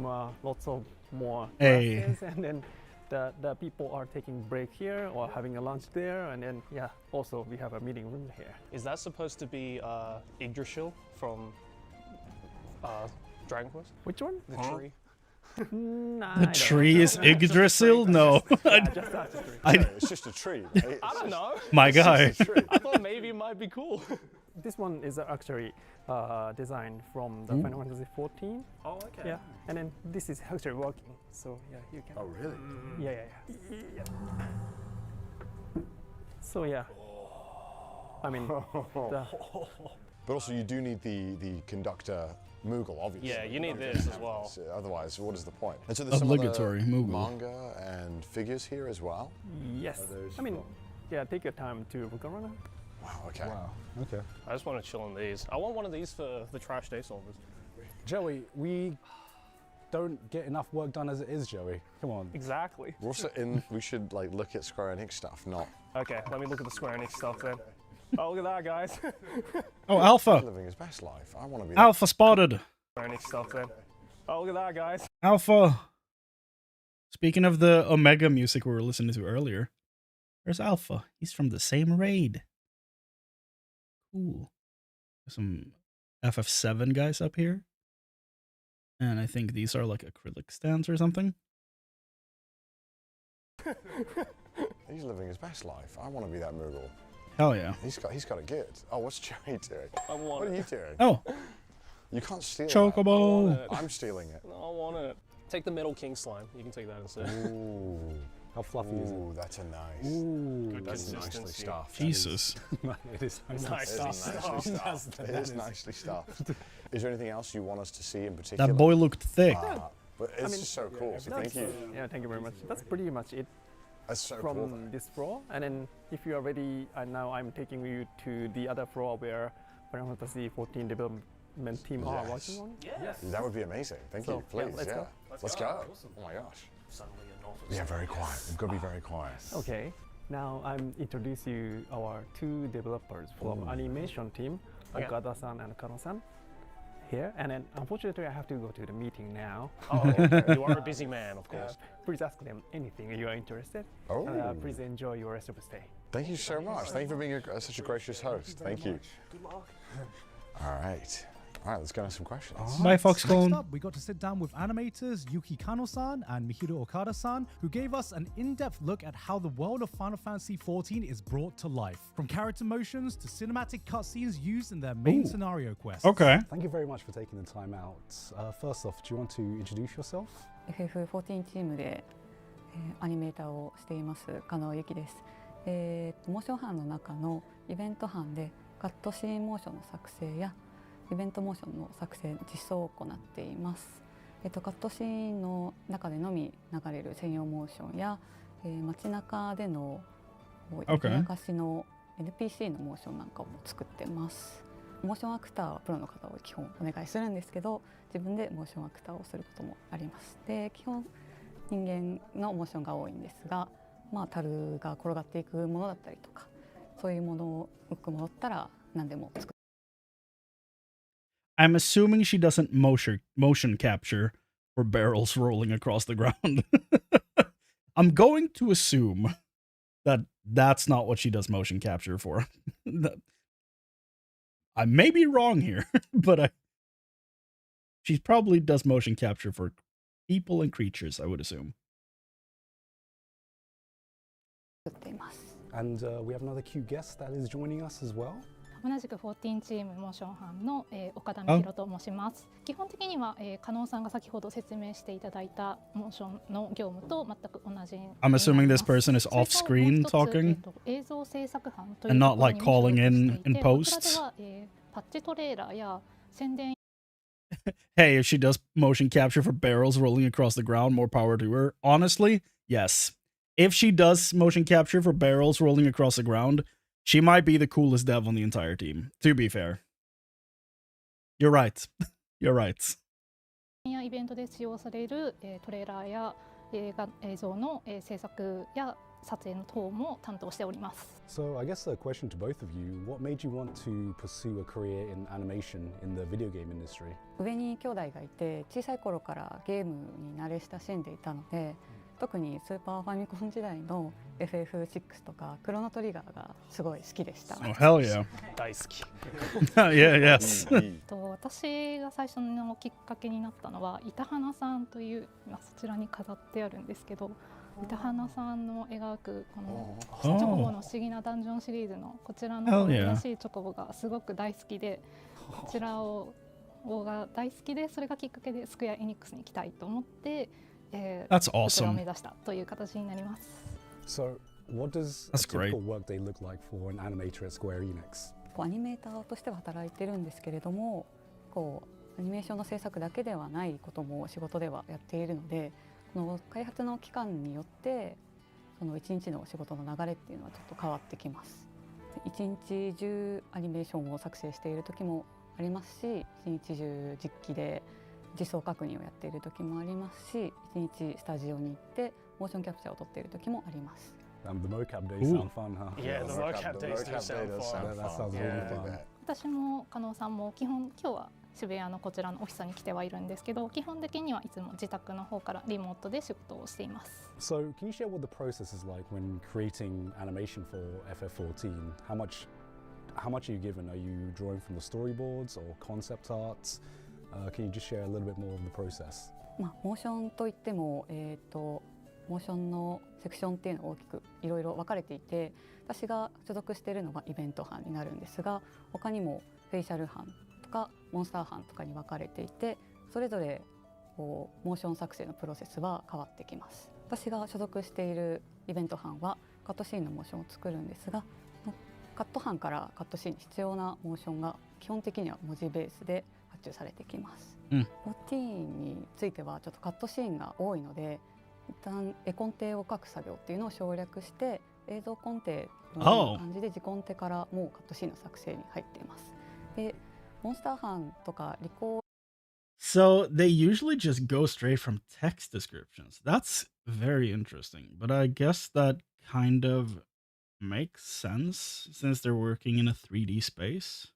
of more Hey. classes, and then the people are taking break here or having a lunch there, and then also we have a meeting room here. Is that supposed to be Yggdrasil from Dragon Quest? Which one? The tree. The tree is Yggdrasil? No. It's just a tree. I don't know. My guy. I thought maybe it might be cool. This one is actually designed from the Final Fantasy XIV. Oh, okay. Yeah, and then this is actually working. So you can. Oh, really? Yeah. So I mean, But also you do need the conductor Moogle, obviously. Yeah, you need this as well. So otherwise, what is the point? And so there's Obligatory some Moogle. manga and figures here as well? Yes. I mean, take your time to look around. Wow, okay. Okay. I just want to chill in these. I want one of these for the trash day solvers. Joey, we don't get enough work done as it is, Joey. Come on. Exactly. We're also we should look at Square Enix stuff, not. Okay, let me look at the Square Enix stuff then. Oh, look at that, guys. Oh, Alpha. He's living his best life. I want to be. Alpha spotted. Square Enix stuff then. Oh, look at that, guys. Alpha. Speaking of the Omega music we were listening to earlier, there's Alpha. He's from the same raid. Cool. Some FF7 guys up here. And I think these are like acrylic stands or something. He's living his best life. I want to be that Moogle. Hell yeah. He's got it good. Oh, what's Joey doing? I want What are you doing? Oh. You can't steal Chocobo. that. I'm stealing it. No, I want it. Take the Metal King slime. You can take that instead. Ooh. How fluffy is it? Ooh, that's a nice. Ooh. Good That's nicely consistency. stuffed. Jesus. It is Nice It is stuff. nicely stuffed. It is nicely stuffed. Is there anything else you want us to see in particular? That boy looked thick. But it's just so cool. So thank you. Yeah, thank you very much. That's pretty much it. from this floor, and then if you are ready, now I'm taking you to the other floor where Final Fantasy 14 development team are working on. Yes. That would be amazing. Thank you. Please, let's go. Let's go. Oh my gosh. Yeah, very quiet. We've got to be very quiet. Okay. Now I'm introduce you our two developers from animation team, Okada-san and Kano-san. Here, and then unfortunately I have to go to the meeting now. Oh, okay. You are a busy man, of course. Please ask them anything you are interested. Oh. Please enjoy your rest of the stay. Thank you so much. Thank you for being such a gracious host. Thank you. Good luck. All right. All right, let's go into some questions. Bye, Foxconn. Next up, we got to sit down with animators Yuki Kano-san and Michiru Okada-san, who gave us an in-depth look at how the world of Final Fantasy XIV is brought to life, from character motions to cinematic cutscenes used in their main scenario quests. Okay. Thank you very much for taking the time out. First off, do you want to introduce yourself? FF14 チームで、アニメーターをしています加納由紀です。モーション班の中のイベント班でカットシーンモーションの作成やイベントモーションの作成実装を行っています。カットシーンの中でのみ流れる専用モーションや、街中での焼き明かしの NPC のモーションなんかも作ってます。モーションアクターはプロの方を基本お願いするんですけど、自分でモーションアクターをすることもあります。で、基本人間のモーションが多いんですが、樽が転がっていくものだったりとか、そういうものを浮くものだったら何でも作って。I'm assuming she doesn't motion capture for barrels rolling across the ground. I'm going to assume that that's not what she does motion capture for. I may be wrong here, but she probably does motion capture for people and creatures, I would assume. And we have another cute guest that is joining us as well. 同じく14チームモーション班の、岡田美弘と申します。基本的には、加納さんが先ほど説明していただいたモーションの業務と全く同じ。I'm assuming this person is off screen talking 映像制作班という and not like calling in post. こちらでは、パッチトレーラーや宣伝 Hey, if she does motion capture for barrels rolling across the ground, more power to her. Honestly, yes. If she does motion capture for barrels rolling across the ground, she might be the coolest dev on the entire team, to be fair. You're right. You're right. やイベントで使用される、トレーラーや映像の、制作や撮影の等も担当しております。So I guess a question to both of you, what made you want to pursue a career in animation in the video game industry? 上に兄弟がいて、小さい頃からゲームに慣れ親しんでいたので、特にスーパーファミコン時代の FF6 とかクロノトリガーがすごい好きでした。Oh, hell yeah. 大好き。Yeah, yes. 私が最初のきっかけになったのは板花さんという、そちらに飾ってあるんですけど、板花さんの描くこのチョコボの不思議なダンジョンシリーズのこちらの新しいチョコボがすごく大好きで、こちらが大好きで、それがきっかけでスクエア・エニックスに行きたいと思って、That's こちらを awesome. 目指したという形になります。So, what does a typical workday look like for an animator at Square Enix? アニメーターとしては働いてるんですけれども、アニメーションの制作だけではないことも仕事ではやっているので、この開発の期間によってその一日の仕事の流れっていうのはちょっと変わってきます。一日中アニメーションを作成している時もありますし、一日中実機で実装確認をやっている時もありますし、一日スタジオに行ってモーションキャプチャーを撮っている時もあります。The mocap days sound fun, huh? Yeah, the mocap days do sound fun. That sounds really fun. 私も加納さんも基本今日は渋谷のこちらのオフィスに来てはいるんですけど、基本的にはいつも自宅の方からリモートで仕事をしています。So, can you share what the process is like when creating animation for FF14? How much are you given? Are you drawing from the storyboards or concept arts? Can you just share a little bit more of the process? モーションといっても、モーションのセクションっていうのは大きくいろいろ分かれていて、私が所属しているのがイベント班になるんですが、他にもフェイシャル班とかモンスター班とかに分かれていて、それぞれモーション作成のプロセスは変わってきます。私が所属しているイベント班はカットシーンのモーションを作るんですが、カット班からカットシーンに必要なモーションが基本的には文字ベースで発注されてきます。14についてはちょっとカットシーンが多いので、一旦絵コンテを書く作業っていうのを省略して映像コンテのような感じで字コンテからもうカットシーンの作成に入っています。で、モンスターハンとかリコー So they usually just go straight from text descriptions. That's very interesting, but I guess that kind of makes sense since they're working in a 3D space.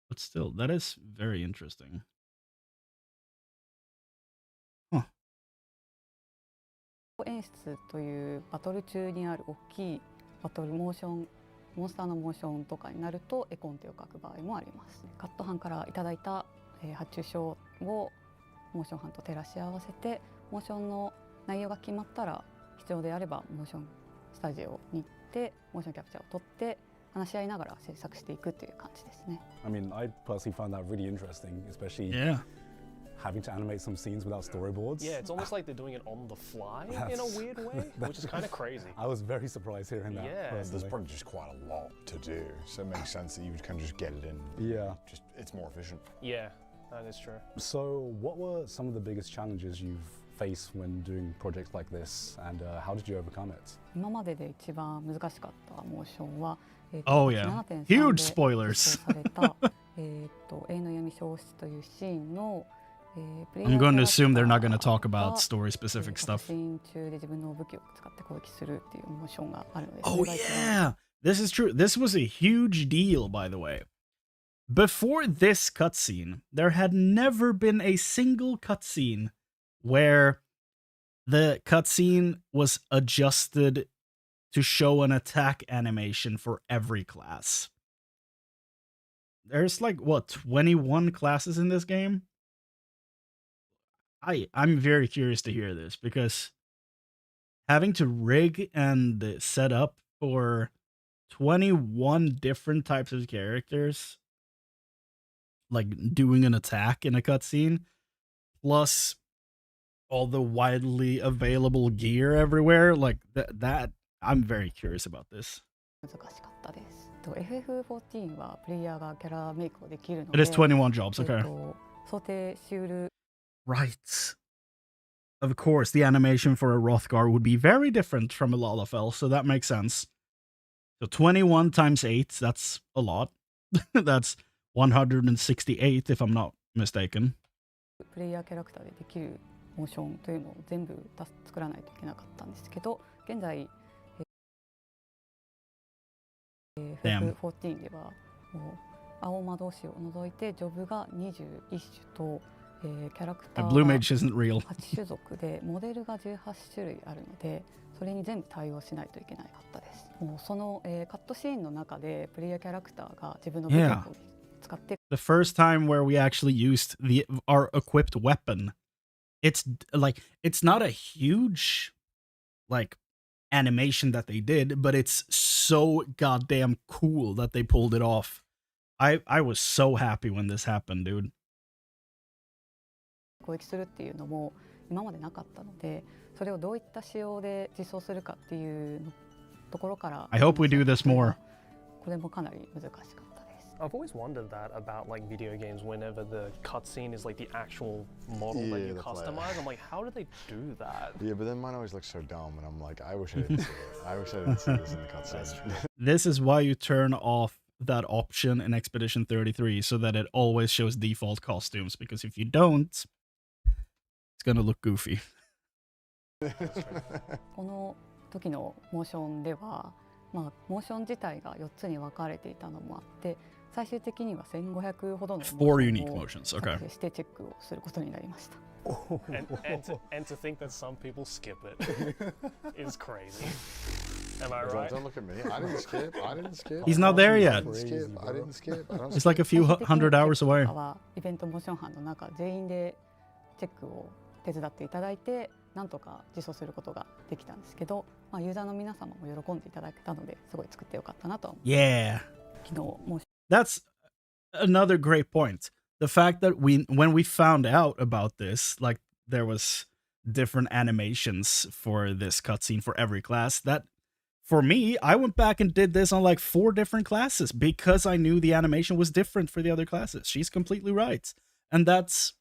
But still, that is very interesting. Huh. 演出というバトル中にある大きいバトルモーション、モンスターのモーションとかになると絵コンテを書く場合もあります。カット班からいただいた発注書をモーション班と照らし合わせて、モーションの内容が決まったら必要であればモーションスタジオに行ってモーションキャプチャーを取って話し合いながら制作していくという感じですね。I mean, I personally found that really interesting, especially having to animate some scenes without storyboards. Yeah, it's almost like they're doing it on the fly in a weird way, which is kind of crazy. I was very surprised hearing that. Yeah, there's probably just quite a lot to do, so it makes sense that you would kind of just get it in. Yeah. Just it's more efficient. Yeah, that is true. So, what were some of the biggest challenges you've faced when doing projects like this, and how did you overcome it? 今までで一番難しかったモーションは、Oh yeah, huge spoilers. 永の闇消失というシーンの I'm going to assume they're not going to talk about story specific stuff. Oh yeah, this is true. This was a huge deal, by the way. Before this cutscene, there had never been a single cutscene where the cutscene was adjusted to show an attack animation for every class. There's like, what, 21 classes in this game? I'm very curious to hear this, because having to rig and set up for 21 different types of characters, like doing an attack in a cutscene, plus all the widely available gear everywhere, like that I'm very curious about this. FF14 はプレイヤーがキャラメイクをできるの It で is 21 jobs, okay. 想定しうる Right. Of course, the animation for a Rothgar would be very different from a Lalafell, so that makes sense. So 21 times 8, that's a lot. That's 168, if I'm not mistaken. プレイヤーキャラクターでできるモーションというのを全部作らないといけなかったんですけど、現在、FF14 ではもう青魔導士を除いてジョブが21種と、キャラクターが Blue Mage isn't real. 8種族でモデルが18種類あるので、それに全部対応しないといけなかったです。もうその、カットシーンの中でプレイヤーキャラクターが自分の武力を使って The first time where we actually used our equipped weapon, it's like, it's not a huge like animation that they did, but it's so goddamn cool that they pulled it off. I was so happy when this happened, dude. 攻撃するっていうのも今までなかったので、それをどういった仕様で実装するかっていうところから I hope we do this more. これもかなり難しかったです。I've always wondered that about like video games. Whenever the cutscene is like the actual model that you customize, I'm like, how do they do that? Yeah, but then mine always looks so dumb, and I'm like, I wish I didn't see it. I wish I didn't see this in the cutscene. This is why you turn off that option in Expedition 33 so that it always shows default costumes, because if you don't, it's gonna look goofy. この時のモーションでは、モーション自体が4つに分かれていたのもあって、最終的には1500ほどのモーションを作成してチェックをすることになりました。And to think that some people skip it is crazy. Am I right? Don't look at me. I didn't skip. I didn't skip. He's not there yet. I didn't skip. It's like a few hundred hours away. イベントモーション班の中全員でチェックを手伝っていただいて、なんとか実装することができたんですけど、ユーザーの皆様も喜んでいただけたので、すごい作ってよかったなと思います。Yeah. 昨日も That's another great point. The fact that when we found out about this, like there was different animations for this cutscene for every class, that for me, I went back and did this on like 4 different classes because I knew the animation was different for the other classes. She's completely right. And that's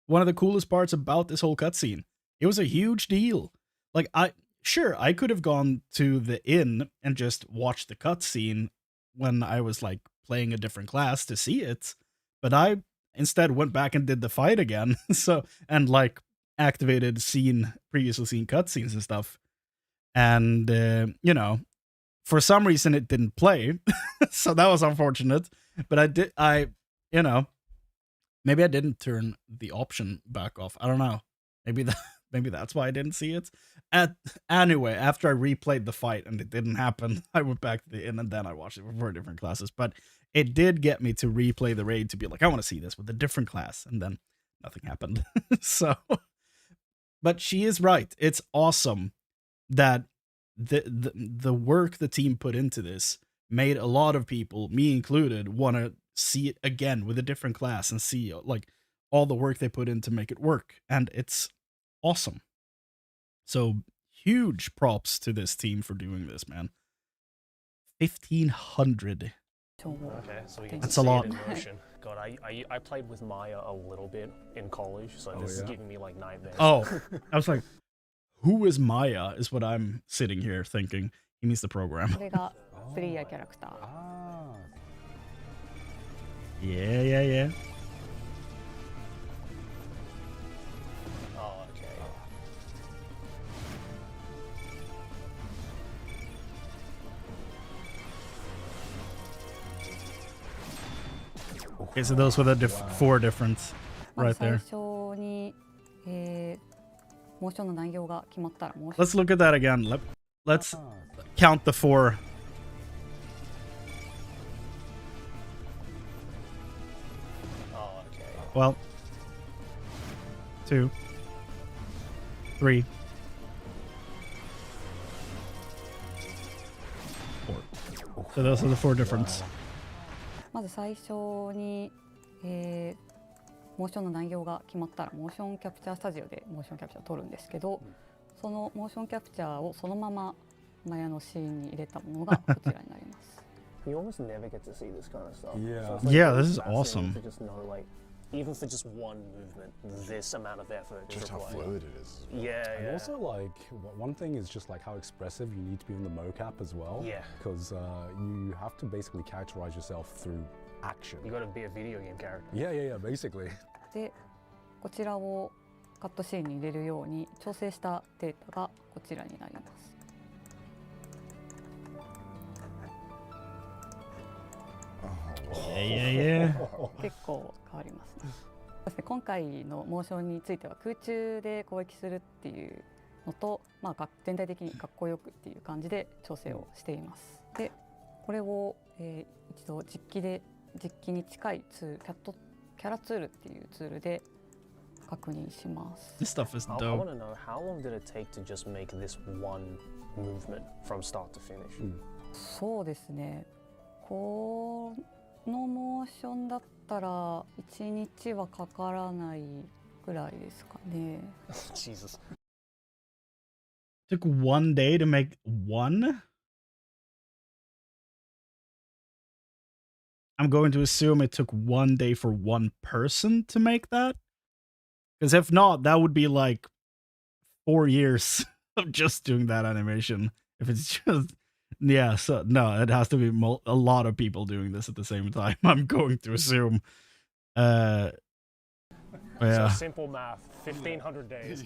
one of the coolest parts about this whole cutscene. It was a huge deal. Like, I could have gone to the inn and just watched the cutscene when I was like playing a different class to see it, but I instead went back and did the fight again. So, and like activated previously seen cutscenes and stuff. And you know, for some reason it didn't play. So that was unfortunate. But you know, maybe I didn't turn the option back off. I don't know. Maybe that's why I didn't see it. Anyway, after I replayed the fight and it didn't happen, I went back to the inn and then I watched it for 4 different classes. But it did get me to replay the raid to be like, I want to see this with a different class. And then nothing happened. So, but she is right. It's awesome that the work the team put into this made a lot of people, me included, want to see it again with a different class and see like all the work they put in to make it work. And it's awesome. So huge props to this team for doing this, man. 1,500. Okay, so we can That's see a lot. it in motion. God, I played with Maya a little bit in college, so this is giving me like nightmares. Oh, I was like, who is Maya? Is what I'm sitting here thinking. He means the program. Yeah. Oh, okay. Okay, so those were the 4 different right there. Let's look at that again. Let's count the 4. Oh, okay. Well, 2, 3, 4. So those are the 4 difference. まず最初に、モーションの内容が決まったらモーションキャプチャースタジオでモーションキャプチャーを撮るんですけど、そのモーションキャプチャーをそのままマヤのシーンに入れたものがこちらになります。You almost never get to see this kind of stuff. Yeah. So it's like Yeah, this is fascinating awesome. To just know, like, even for just one movement, this amount of effort is Just how required. fluid it is. Yeah, And yeah. also, like, one thing is just like how expressive you need to be on the mocap as well. Yeah. Because you have to basically characterize yourself through action. You gotta be a video game character. Yeah, basically. で、こちらをカットシーンに入れるように調整したデータがこちらになります。結構変わりますね。そして今回のモーションについては空中で攻撃するっていうのと、まあ、全体的にかっこよくっていう感じで調整をしています。で、これを、一度実機に近いツール、キャラツールっていうツールで確認します。This stuff is I dope. want to know, how long did it take to just make this one movement from start to finish? そうですね。このモーションだったら1日はかからないぐらいですかね。Jesus. Took 1 day to make one? I'm going to assume it took 1 day for one person to make that? Because if not, that would be like 4 years of just doing that animation. If it's just... Yeah, so no, it has to be a lot of people doing this at the same time. I'm going to assume. Yeah. So simple math, 1,500 days.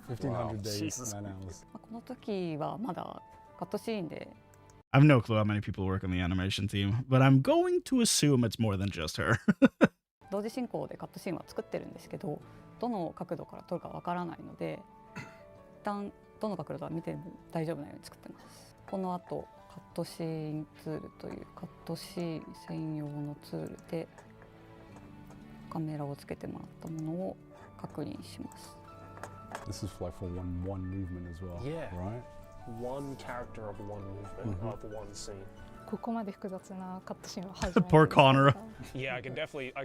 1,500 days, Jesus. 9 hours. この時はまだカットシーンで I have no clue how many people work on the animation team, but I'm going to assume it's more than just her. 同時進行でカットシーンは作ってるんですけど、どの角度から撮るかわからないので、一旦どの角度から見ても大丈夫なように作ってます。この後カットシーンツールというカットシーン専用のツールでカメラをつけてもらったものを確認します。This is like for one movement as well, Yeah. right? One character of one movement of one scene. ここまで複雑なカットシーンは初めて Poor Connor. Yeah, I can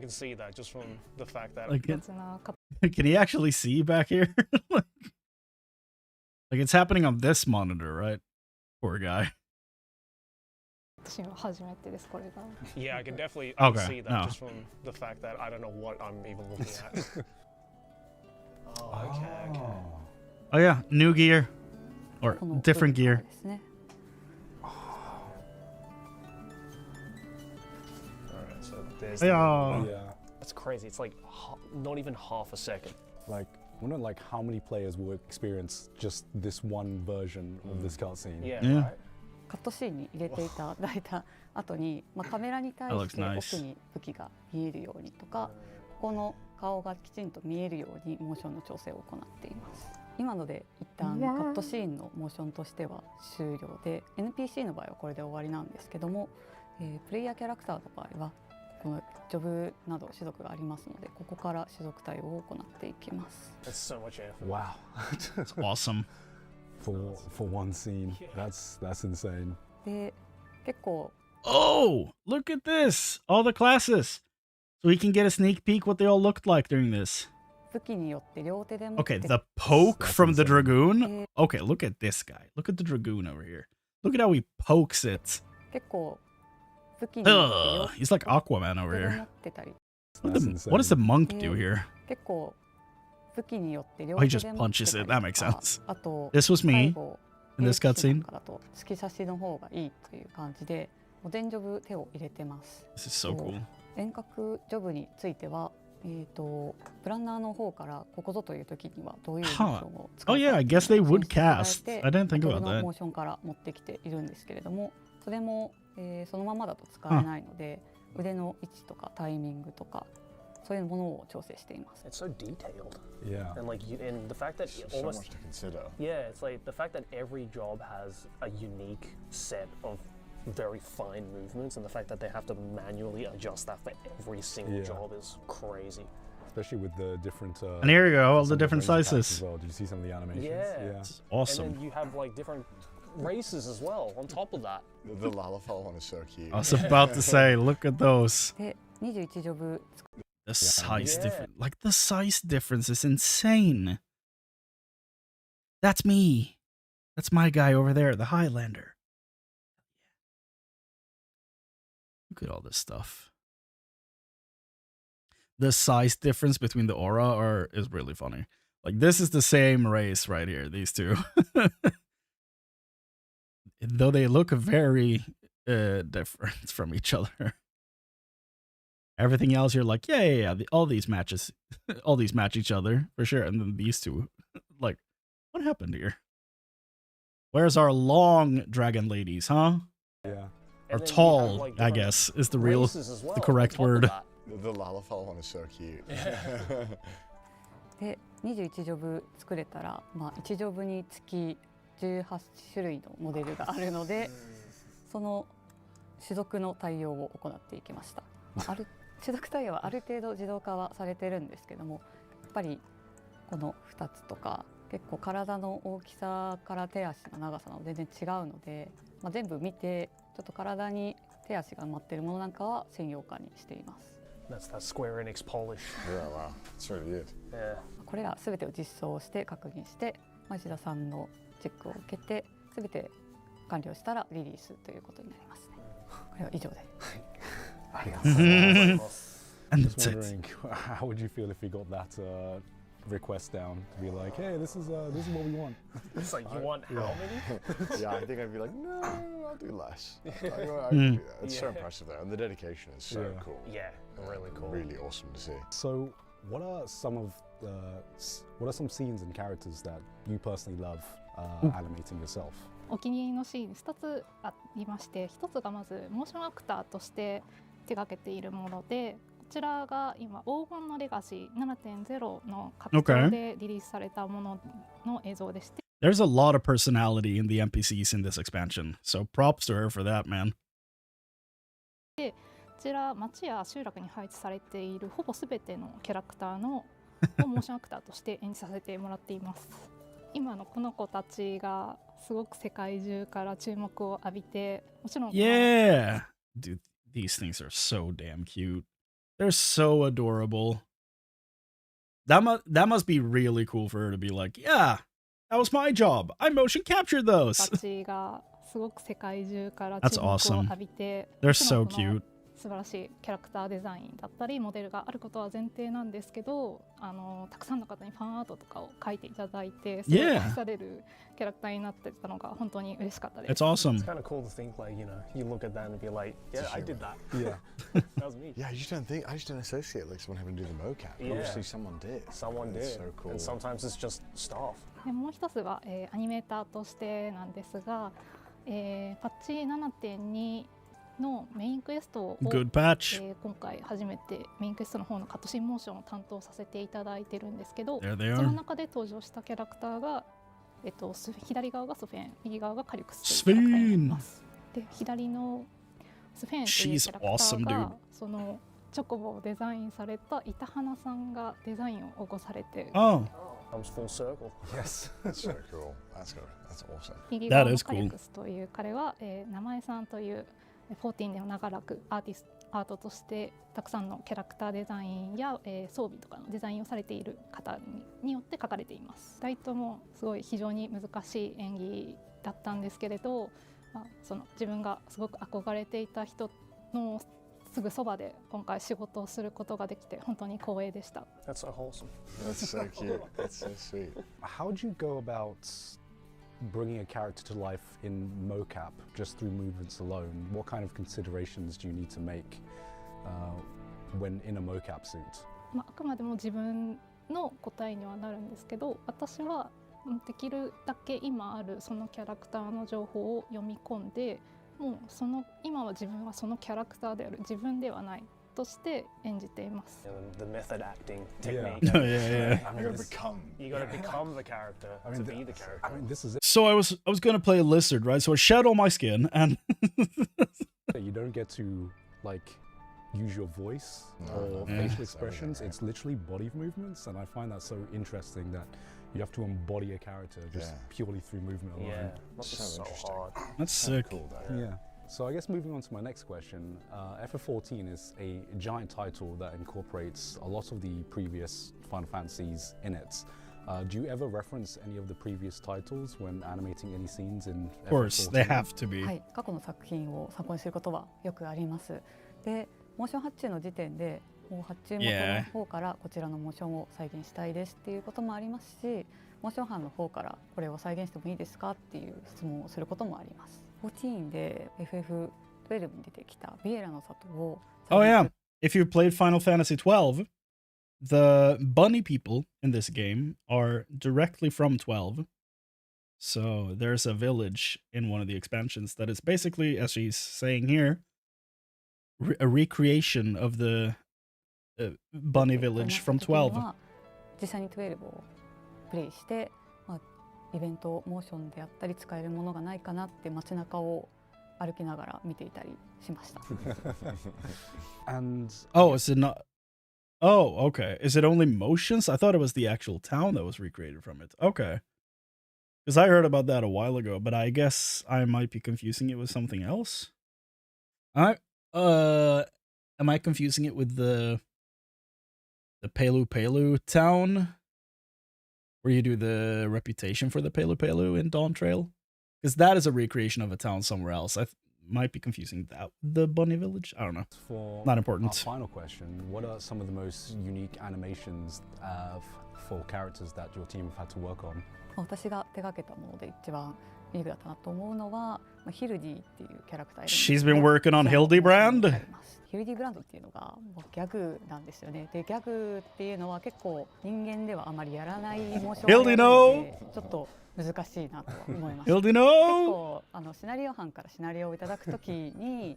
see that just from the fact that. Like, 複雑なカッ can he actually see back here? like it's happening on this monitor, right? Poor guy. トシーンは初めてですこれが。Yeah, I can see Okay, that no. just from the fact that I don't know what I'm even looking at. Oh, okay. Oh yeah, new gear. Or different gear. ですね。 Alright, so there's Yeah. That's crazy. It's like not even half a second. Like, I wonder like how many players will experience just this one version of this cutscene. Yeah. Right? カットシーンに入れていただいた後に、カメラに対して奥に武器が見えるようにとか、ここの顔がきちんと見えるようにモーションの調整を行っています。今ので一旦カットシーンのモーションとしては終了で、 NPC の場合はこれで終わりなんですけども、プレイヤーキャラクターの場合はこのジョブなど種族がありますので、ここから種族対応を行っていきます。 That's so much effort. Wow. It's awesome. For one scene. That's insane. で、結構 Oh, look at this! All the classes! So we can get a sneak peek what they all looked like during this. 武器によって両手で持って Okay, the poke from the Dragoon? Okay, look at this guy. Look at the Dragoon over here. Look at how he pokes it. 結構武器によって He's like Aquaman over 両手で持 here. ってたり What does the monk do here? 結構武器によって両 Oh, he 手 just で持ってた punches り it. That makes sense. あと This was 最 me 後 in this cutscene. だと突き刺しの方がいいという感じでおでんジョブ手を入れてます。 This is so cool. 遠隔ジョブについてはプランナーの方からここぞという時にはどういうモーションを使 Oh う yeah, か I guess they would 選手に伝え cast. て I didn't think ボー about ルの that. モーションから持ってきているんですけれども、それも、そのままだと使えないので、腕の位置とかタイミングとかそういうものを調整しています。 It's so detailed. Yeah. And like and the fact that So almost much to consider. Yeah, it's like the fact that every job has a unique set of very fine movements, and the fact that they have to manually adjust that for every single job is crazy. Especially with the different. And here you go, all some the of different range attacks sizes. As well. Did you see some of the animations? Yeah. It's awesome. And then you have like different races as well on top of that. The Lalafell one is so cute. I was about to say, look at those. で、21ジョブ The size difference. Like, the size difference is insane. That's me. That's my guy over there, the Highlander. Look at all this stuff. The size difference between the aura is really funny. Like, this is the same race right here, these two. Though they look very different from each other. Everything else, you're like, yeah. All these matches, all these match each other for sure. And then these two, like, what happened here? Where's our long dragon ladies, huh? Yeah. Or tall, I guess, is the real, the correct word. The Lalafell one is so cute. で、21ジョブ作れたら、1ジョブにつき18種類のモデルがあるので、その種族の対応を行っていきました。種族対応はある程度自動化はされてるんですけども、やっぱりこの2つとか結構体の大きさから手足の長さの全然違うので、全部見てちょっと体に手足が埋まっているものなんかは専用化にしています。 That's that Square Enix polish. Yeah, wow. It's really good. Yeah. これらすべてを実装して確認して、石田さんのチェックを受けてすべて完了したらリリースということになりますね。これは以上です。ありがとうございます。And Just wondering, how would you feel if we got that request down to be like, hey, this is what we want? It's like, you want how many? Yeah, I think I'd be like, no, I'll do less. It's so impressive though, and the dedication is so cool. Yeah, really cool. Really awesome to see. So, what are some scenes and characters that you personally love animating yourself? お気に入りのシーン2つありまして、1つがまずモーションアクターとして手掛けているもので、こちらが今黄金のレガシー 7.0 の拡張でリリースされたものの映像でして、There's a lot of personality in the NPCs in this expansion, so props to her for that, man. で、こちら町や集落に配置されているほぼすべてのキャラクターのをモーションアクターとして演じさせてもらっています。今のこの子たちがすごく世界中から注目を浴びて、もちろん Yeah, dude, these things are so damn cute. They're so adorable. That must be really cool for her to be like, yeah, that was my job. I motion captured those. たちがすごく世界中から注 That's 目を awesome. 浴びて、 They're so cute. 素晴らしいキャラクターデザインだったりモデルがあることは前提なんですけど、たくさんの方にファンアートとかを描いていただいて、それを愛されるキャラクターになってたのが本当に嬉しかったです。It's awesome. It's kind of cool to think like, you know, you look at that and be like, yeah, I did that. Yeah. That was me. Yeah, you just don't think, I just don't associate like someone having to do the mocap. Yeah. Obviously someone did. Someone did. It's so cool. And sometimes it's just staff. でもう一つは、アニメーターとしてなんですが、パッチ 7.2 のメインクエストを、Good patch. 今回初めてメインクエストの方のカットシーンモーションを担当させていただいてるんですけど、 There they are. その中で登場したキャラクターが、左側がスフェーン、右側がカリュクスというキャラクターになります。で、左のスフェーンというキャラクターが、そのチョコボをデザインされた板花さんがデザインを起こされて、Oh. Comes full circle. Yes, that's so cool. That's awesome. 右側のカリュクスという彼は、名前さんという14でも長らくアートとしてたくさんのキャラクターデザインや、装備とかのデザインをされている方によって描かれています。2人ともすごい非常に難しい演技だったんですけれど、その自分がすごく憧れていた人のすぐそばで今回仕事をすることができて本当に光栄でした。That's so wholesome. That's so cute. That's so sweet. How do you go about bringing a character to life in mocap just through movements alone? What kind of considerations do you need to make when in a mocap suit? あくまでも自分の答えにはなるんですけど、私はできるだけ今あるそのキャラクターの情報を読み込んで、もう今は自分はそのキャラクターである、自分ではないとして演じています。The method acting technique. Yeah. You gotta become the character to be the character. I mean, this is it. So I was gonna play a lizard, right? So I shed all my skin and You don't get to like use your voice or facial expressions. It's literally body movements, and I find that so interesting that you have to embody a character just purely through movement alone. Yeah, that's so hard. That's sick. Cool, Yeah. So I guess moving on to my next question, FF14 is a giant title that incorporates a lot of the previous Final Fantasies in it. Do you ever reference any of the previous titles when animating any scenes in FF14? Of course, they have to be. はい、過去の作品を参考にすることはよくあります。で、モーション発注の時点でもう発注元の方からこちらのモーションを再現したいですっていうこともありますし、モーション班の方からこれを再現してもいいですかっていう質問をすることもあります。14で FF12 に出てきたビエラの里を Oh yeah, if you played Final Fantasy XII, the bunny people in this game are directly from 12. So there's a village in one of the expansions that is basically, as she's saying here, a recreation of the bunny village from 12. 実際に12をプレイして、イベントモーションであったり使えるものがないかなって街中を歩きながら見ていたりしました。And oh, is it not? Oh, okay. Is it only motions? I thought it was the actual town that was recreated from it. Okay. Because I heard about that a while ago, but I guess I might be confusing it with something else. Am I confusing it with the Pelu Pelu town? Where you do the reputation for the Pelu Pelu in Dawn Trail? Because that is a recreation of a town somewhere else. I might be confusing that with the Bunny Village. I don't know. For Not important. Our final question, what are some of the most unique animations for characters that your team have had to work on? 私が手掛けたもので一番ユニークだったなと思うのは、ヒルディっていうキャラクター。She's been working on Hildebrand? ヒルディブランドっていうのがギャグなんですよね。で、ギャグっていうのは結構人間ではあまりやらないモーションなので、ちょっと難しいなと思います。結構シナリオ班からシナリオをいただくときに、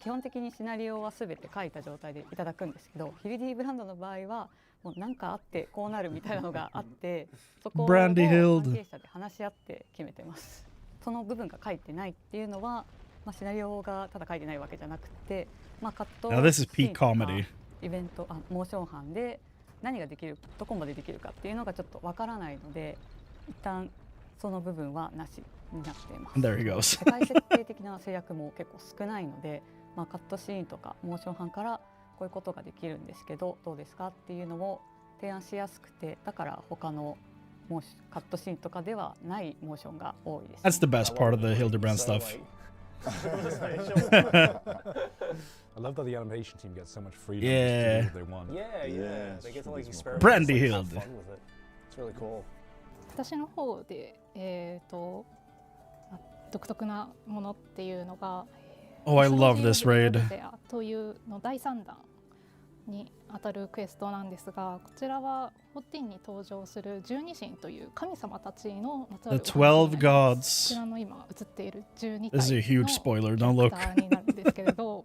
基本的にシナリオはすべて書いた状態でいただくんですけど、ヒルディブランドの場合はもう何かあってこうなるみたいなのがあって、そこを関係者で話し合って決めてます。その部分が書いてないっていうのは、シナリオがただ書いてないわけじゃなくて、カットシーンとかイベント、モーション班で何ができる、どこまでできるかっていうのがちょっとわからないので、一旦その部分はなしになっています。There he goes. 世界設定的な制約も結構少ないので、カットシーンとかモーション班からこういうことができるんですけどどうですかっていうのを提案しやすくて、だから他のカットシーンとかではないモーションが多いです。That's the best part of the Hildebrand stuff. I love that the animation team gets so much freedom Yeah. to do what they want. Yeah. They get to like experiment. Brandy like, Hill. have fun with it. It's really cool. 私の方で独特なものっていうのが Oh, I love this raid. というの第3弾に当たるクエストなんですが、こちらは14に登場する12神という神様たちのまつわる The 12 gods. こちらの今映っている12 This is a 体 huge の spoiler. キャ Don't ラ look. クターになるんですけれど、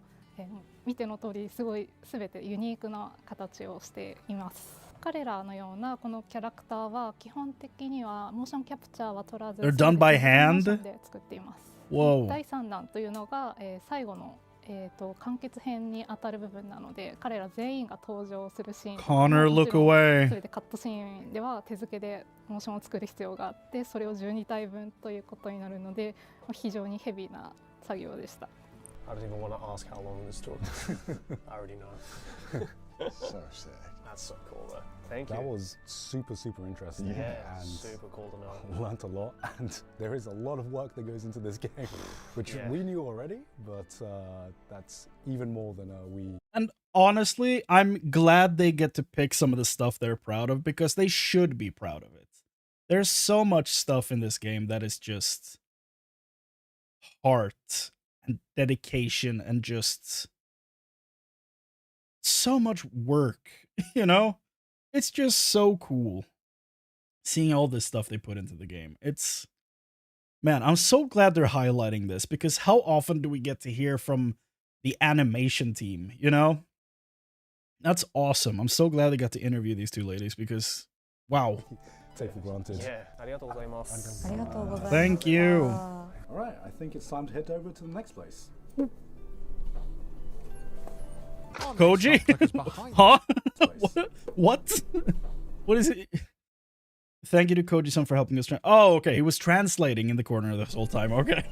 見ての通りすごい全てユニークな形をしています。彼らのようなこのキャラクターは基本的にはモーションキャプチャーは取らず They're done by hand? で作っています。 Whoa. 第3弾というのが、最後の、完結編に当たる部分なので、彼ら全員が登場するシーンとかも Connor, も look ちろん away. それでカットシーンでは手付けでモーションを作る必要があって、それを12体分ということになるので、非常にヘビーな作業でした。 I don't even want to ask how long this took. I already know. So sick. That's so cool though. Thank you. That was super interesting. Yeah, and super cool to know. Learned a lot, and there is a lot of work that goes into this game, which Yeah. we knew already, but that's even more than we. And honestly, I'm glad they get to pick some of the stuff they're proud of because they should be proud of it. There's so much stuff in this game that is just heart and dedication and just so much work, you know? It's just so cool seeing all this stuff they put into the game. It's, man, I'm so glad they're highlighting this because how often do we get to hear from the animation team, you know? That's awesome. I'm so glad they got to interview these two ladies because, wow. Take for granted. Yeah, arigatou gozaimasu. ありがとうございます。 Thank you. All right, I think it's time to head over to the next place. Koji? Huh? What? What is it? Thank you to Koji-san for helping us. Oh, okay. He was translating in the corner this whole time. Okay.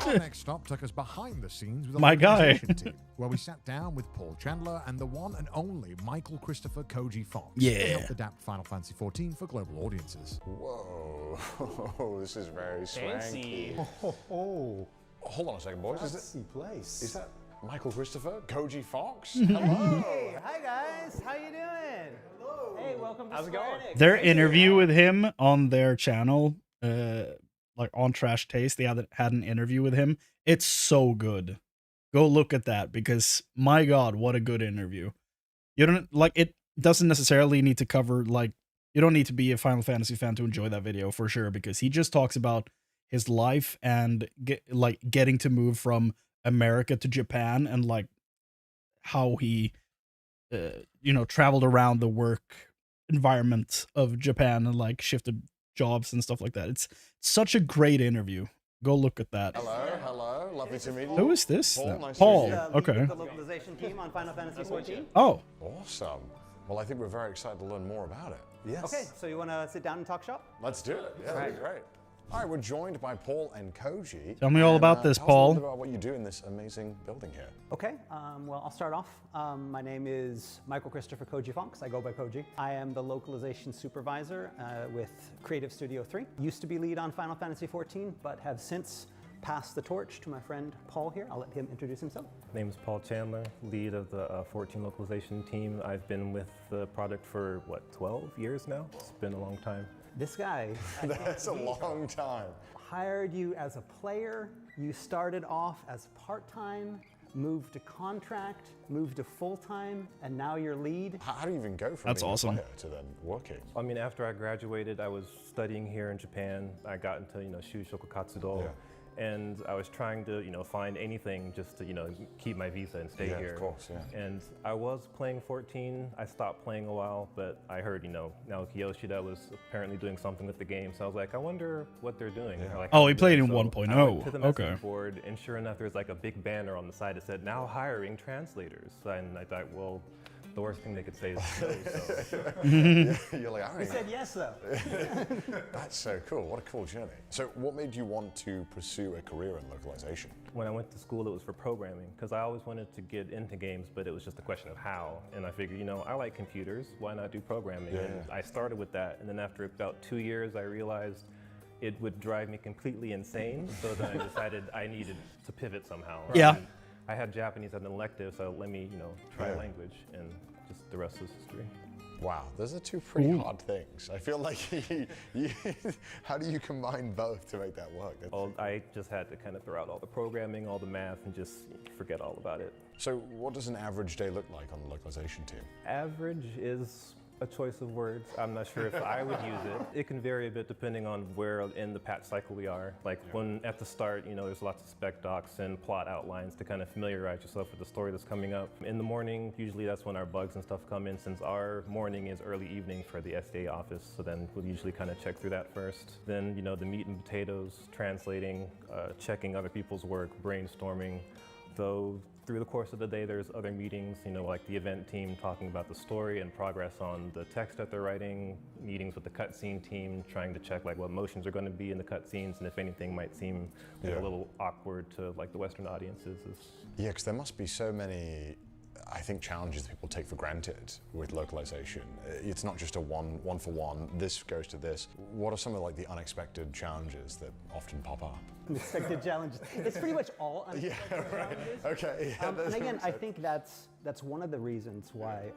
Our next stop took us behind the scenes with My guy. team, where we sat down with Paul Chandler and the one and only Michael Christopher Koji Fox. Yeah. To help adapt Final Fantasy XIV for global audiences. Whoa. This is very Fancy. swanky. Hold on a second, boys. Fancy place. Is that Michael Christopher? Koji Fox? Hey, hi guys. How you doing? Hello. Hey, welcome to How's it going? Their interview with him on their channel, like on Trash Taste, they had an interview with him. It's so good. Go look at that because my God, what a good interview. You don't like it doesn't necessarily need to cover like you don't need to be a Final Fantasy fan to enjoy that video for sure because he just talks about his life and getting to move from America to Japan and like how he traveled around the work environment of Japan and like shifted jobs and stuff like that. It's such a great interview. Go look at that. Hello. Lovely to meet you. Who is this? Paul, then? nice Paul. to meet you. Okay. The localization team on Final Fantasy XIV. Oh. Awesome. Well, I think we're very excited to learn more about it. Yes. Okay, so you want to sit down and talk shop? Let's do it. Yeah, that'd be great. All right, we're joined by Paul and Koji. Tell me all about this, tell us Paul. a little bit about what you do in this amazing building here. Okay, well, I'll start off. My name is Michael Christopher Koji Fox. I go by Koji. I am the localization supervisor with Creative Studio 3. Used to be lead on Final Fantasy XIV, but have since passed the torch to my friend Paul here. I'll let him introduce himself. My name is Paul Chandler, lead of the 14 localization team. I've been with the product for, 12 years now? It's been a long time. This guy. That's a long time. Hired you as a player. You started off as part-time, moved to contract, moved to full-time, and now you're lead. How do you even go from That's being awesome. a player to then working? I mean, after I graduated, I was studying here in Japan. I got into, Shuushoku Katsudo. Yeah. And I was trying to, find anything just to, keep my visa and stay Yeah, here. of course, yeah. And I was playing 14. I stopped playing a while, but I heard, Naoki Yoshida was apparently doing something with the game. So I was like, I wonder what they're doing. Yeah. Or, like, Oh, how he they're played doing. in So 1.0. I went to the message Okay. board, and sure enough, there's like a big banner on the side that said, now hiring translators. And I thought, well, the worst thing they could say is no. So. Yeah, you're like, I don't We even- said yes, though. That's so cool. What a cool journey. So what made you want to pursue a career in localization? When I went to school, it was for programming because I always wanted to get into games, but it was just a question of how. And I figured, I like computers. Why not do programming? Yeah. And I started with that. And then after about 2 years, I realized it would drive me completely insane. So then I decided I needed to pivot somehow. Yeah. And I had Japanese as an elective, so let me, try language, and just the rest is history. Wow, those are two pretty hard things. I feel like how do you combine both to make that work? Well, I just had to kind of throw out all the programming, all the math, and just forget all about it. So what does an average day look like on the localization team? Average is a choice of words. I'm not sure if I would use it. It can vary a bit depending on where in the patch cycle we are. Like when at the start, there's lots of spec docs and plot outlines to kind of familiarize yourself with the story that's coming up. In the morning, usually that's when our bugs and stuff come in, since our morning is early evening for the SDA office. So then we'll usually kind of check through that first. Then, the meat and potatoes, translating, checking other people's work, brainstorming. Though through the course of the day, there's other meetings, like the event team talking about the story and progress on the text that they're writing, meetings with the cutscene team, trying to check what motions are going to be in the cutscenes, and if anything might seem a little awkward to the Western audiences. Yeah, because there must be so many, I think, challenges that people take for granted with localization. It's not just a one for one, this goes to this. What are some of the unexpected challenges that often pop up? Unexpected challenges. It's pretty much all unexpected challenges. Okay. Yeah, and again, I think that's one of the reasons why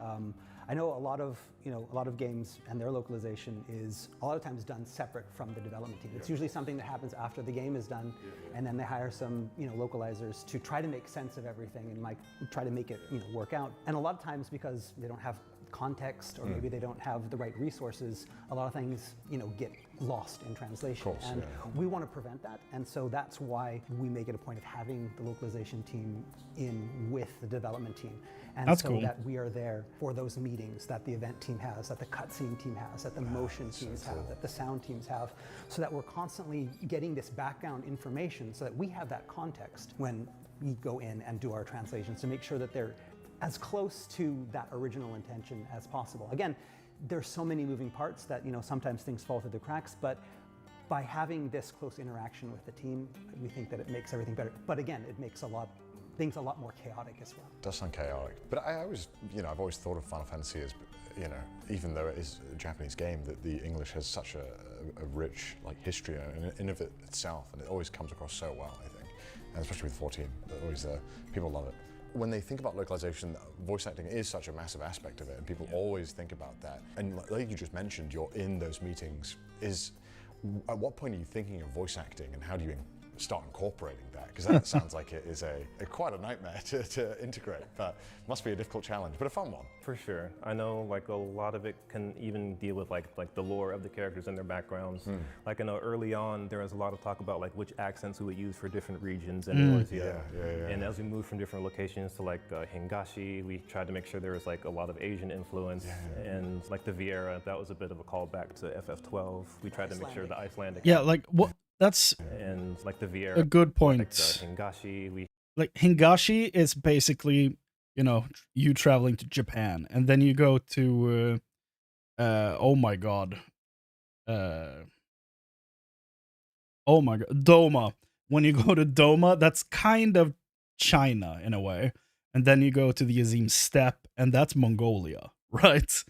I know a lot of games and their localization is a lot of times done separate from the development team. It's usually something that happens after the game is done, and then they hire some localizers to try to make sense of everything and try to make it work out. And a lot of times, because they don't have context, or maybe they don't have the right resources, a lot of things get lost in translation. And we want to prevent that, and so that's why we make it a point of having the localization team in with the development team. And that's so cool. that we are there for those meetings that the event team has, that the cutscene team has, that the motion teams have, that the sound teams have, so that we're constantly getting this background information so that we have that context when we go in and do our translations, to make sure that they're as close to that original intention as possible. Again, there's so many moving parts that sometimes things fall through the cracks, but by having this close interaction with the team, we think that it makes everything better. But again, it makes things a lot more chaotic as well. It does sound chaotic, but I always, I've always thought of Final Fantasy as, even though it is a Japanese game, that the English has such a rich history in of it itself, and it always comes across so well, I think, and especially with 14, always people love it. When they think about localization, voice acting is such a massive aspect of it, and people always think about that. And like you just mentioned, you're in those meetings. At what point are you thinking of voice acting, and how do you start incorporating that? Because that sounds like it is quite a nightmare to integrate, but must be a difficult challenge, but a fun one. For sure. I know a lot of it can even deal with like the lore of the characters and their backgrounds. I know early on there was a lot of talk about which accents we would use for different regions in Eorzea. And as we moved from different locations to Hingashi, we tried to make sure there was a lot of Asian influence. And the Viera, that was a bit of a callback to FF12. We tried to make sure the Icelandic. Yeah, what? That's and the Viera, a good point. Hingashi, Hingashi is basically, you traveling to Japan, and then you go to, oh my god, Doma. When you go to Doma, that's kind of China in a way, and then you go to the Azim Steppe, and that's Mongolia, right?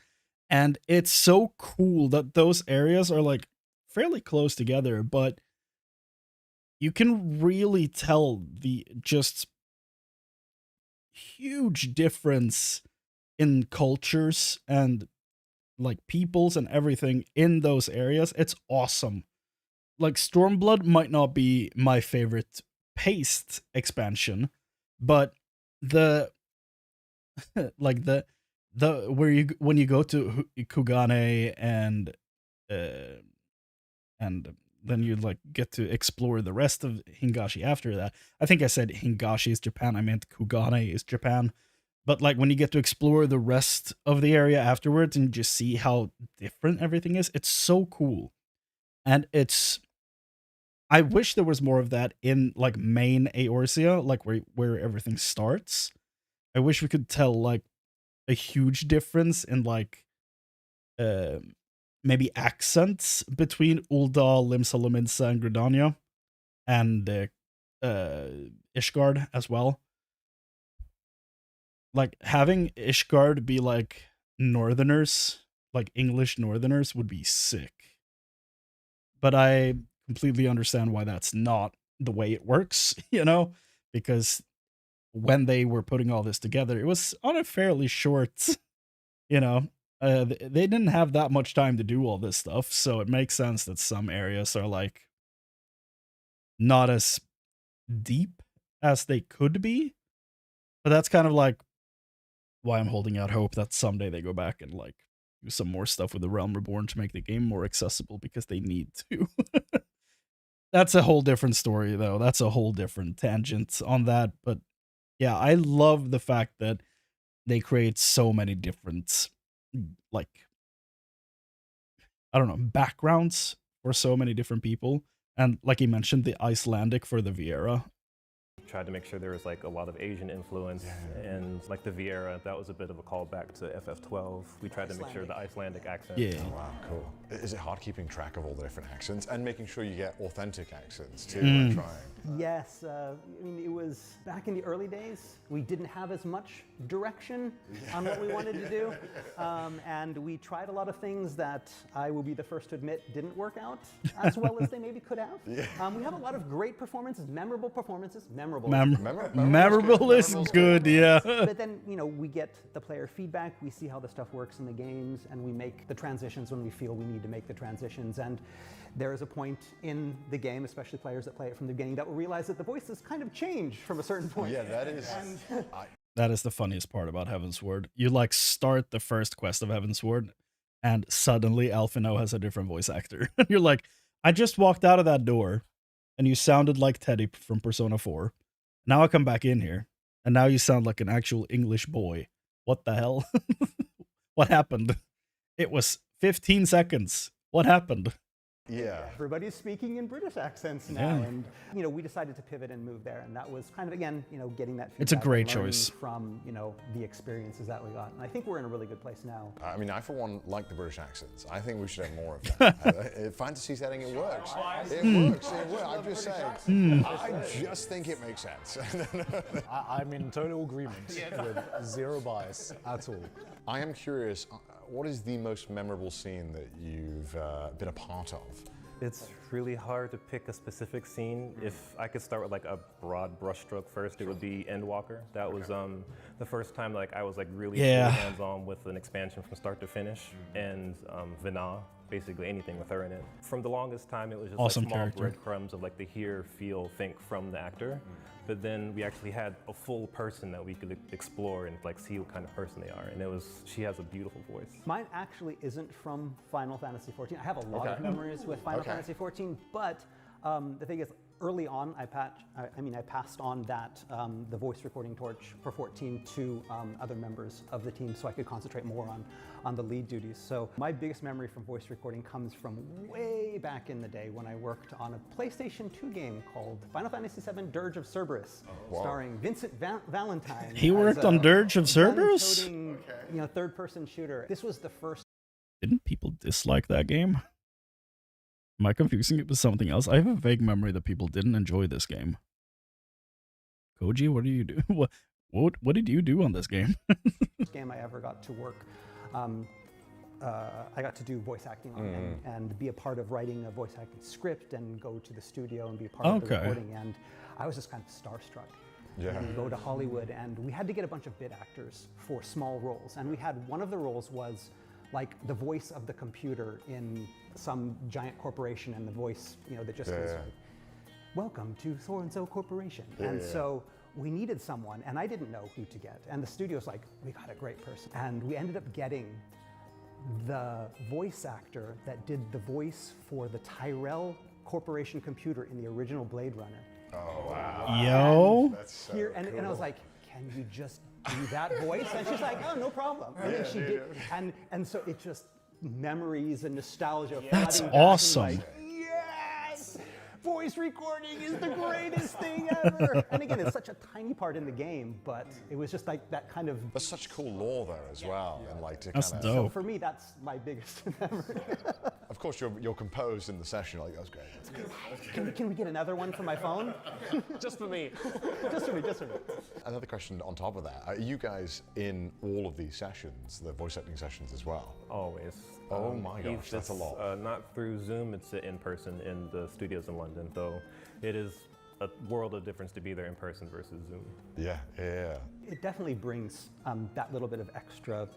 And it's so cool that those areas are fairly close together, but you can really tell the just huge difference in cultures and peoples and everything in those areas. It's awesome. Stormblood might not be my favorite paced expansion, but the when you go to Kugane and then you get to explore the rest of Hingashi after that. I think I said Hingashi is Japan. I meant Kugane is Japan. But when you get to explore the rest of the area afterwards and just see how different everything is, it's so cool. And I wish there was more of that in main Eorzea, where everything starts. I wish we could tell a huge difference in maybe accents between Uldal, Limsa Lominsa, and Gridania, and Ishgard as well. Having Ishgard be Northerners, English Northerners, would be sick. But I completely understand why that's not the way it works, because when they were putting all this together, it was on a fairly short, you know, they didn't have that much time to do all this stuff, so it makes sense that some areas are like not as deep as they could be. But that's kind of like why I'm holding out hope that someday they go back and like do some more stuff with the Realm Reborn to make the game more accessible, because they need to. That's a whole different story, though. That's a whole different tangent on that. But yeah, I love the fact that they create so many different, like, I don't know, backgrounds for so many different people. And like you mentioned, the Icelandic for the Viera. Tried to make sure there was like a lot of Asian influence, and like the Viera, that was a bit of a callback to FF12. We tried to make sure the Icelandic accent. Yeah. Oh, wow, cool. Is it hard keeping track of all the different accents and making sure you get authentic accents too when trying? Yes, I mean, it was back in the early days. We didn't have as much direction on what we wanted to do, and we tried a lot of things that I will be the first to admit didn't work out as well as they maybe could have. We have a lot of great performances, memorable performances. Memorable is good, yeah. But then, you know, we get the player feedback, we see how the stuff works in the games, and we make the transitions when we feel we need to make the transitions. And there is a point in the game, especially players that play it from the beginning, that will realize that the voices kind of change from a certain point. Yeah, that is. That is the funniest part about Heavensward. You like start the first quest of Heavensward, and suddenly Alphino has a different voice actor. You're like, I just walked out of that door, and you sounded like Teddy from Persona 4. Now I come back in here, and now you sound like an actual English boy. What the hell? What happened? It was 15 seconds. What happened? Yeah. Everybody's speaking in British accents now, and you know, we decided to pivot and move there, and that was kind of, again, you know, getting that feedback. It's a great and learning choice from, you know, the experiences that we got, and I think we're in a really good place now. I mean, I for one like the British accents. I think we should have more of that. Fantasy setting, it works. It works. It works. I'm just saying. I just think it makes sense. I'm in total agreement with zero bias at all. I am curious. What is the most memorable scene that you've been a part of? It's really hard to pick a specific scene. If I could start with like a broad brushstroke first, it would be Endwalker. That was the first time like I was like really hands-on with an expansion from start to finish, and Vina, basically anything with her in it. From the longest time, it was just awesome like small character. breadcrumbs of like the hear, feel, think from the actor. But then we actually had a full person that we could explore and like see what kind of person they are. And she has a beautiful voice. Mine actually isn't from Final Fantasy XIV. I have a lot of memories with Final Fantasy XIV, but the thing is, early on, I passed on that the voice recording torch for 14 to other members of the team, so I could concentrate more on the lead duties. So my biggest memory from voice recording comes from way back in the day when I worked on a PlayStation 2 game called Final Fantasy VII: Dirge of Cerberus, starring Vincent Valentine. He worked on Dirge of Cerberus? You know, third-person shooter. This was the first. Didn't people dislike that game? Am I confusing it with something else? I have a vague memory that people didn't enjoy this game. Koji, what do you do? What did you do on this game? First game I ever got to work. I got to do voice acting on and be a part of writing a voice acting script and go to the studio and be a part of the recording. And I was just kind of starstruck. Yeah. And go to Hollywood, and we had to get a bunch of bit actors for small roles. And we had one of the roles was like the voice of the computer in some giant corporation, and the voice, you know, that just goes like, welcome to so-and-so corporation. And so we needed someone, and I didn't know who to get. And the studio's like, we got a great person. And we ended up getting the voice actor that did the voice for the Tyrell Corporation computer in the original Blade Runner. Oh, wow. Yo. That's so cool. And I was like, can you just do that voice? And she's like, oh, no problem. And then she did. And so it just, memories and nostalgia. That's awesome. Like, yes! Voice recording is the greatest thing ever. And again, it's such a tiny part in the game, but it was just like that kind of. There's such cool lore there as well, and like to that's kind dope. So for me, that's my biggest memory. Of course, you're composed in the session. Like that's great. Can we get another one for my phone? Just for me. Just for me. Just for me. Another question on top of that: are you guys in all of these sessions, the voice acting sessions as well? Always. Oh my gosh, that's a lot. Not through Zoom, it's in person in the studios in London, though it is a world of difference to be there in person versus Zoom. Yeah. It definitely brings that little bit of extra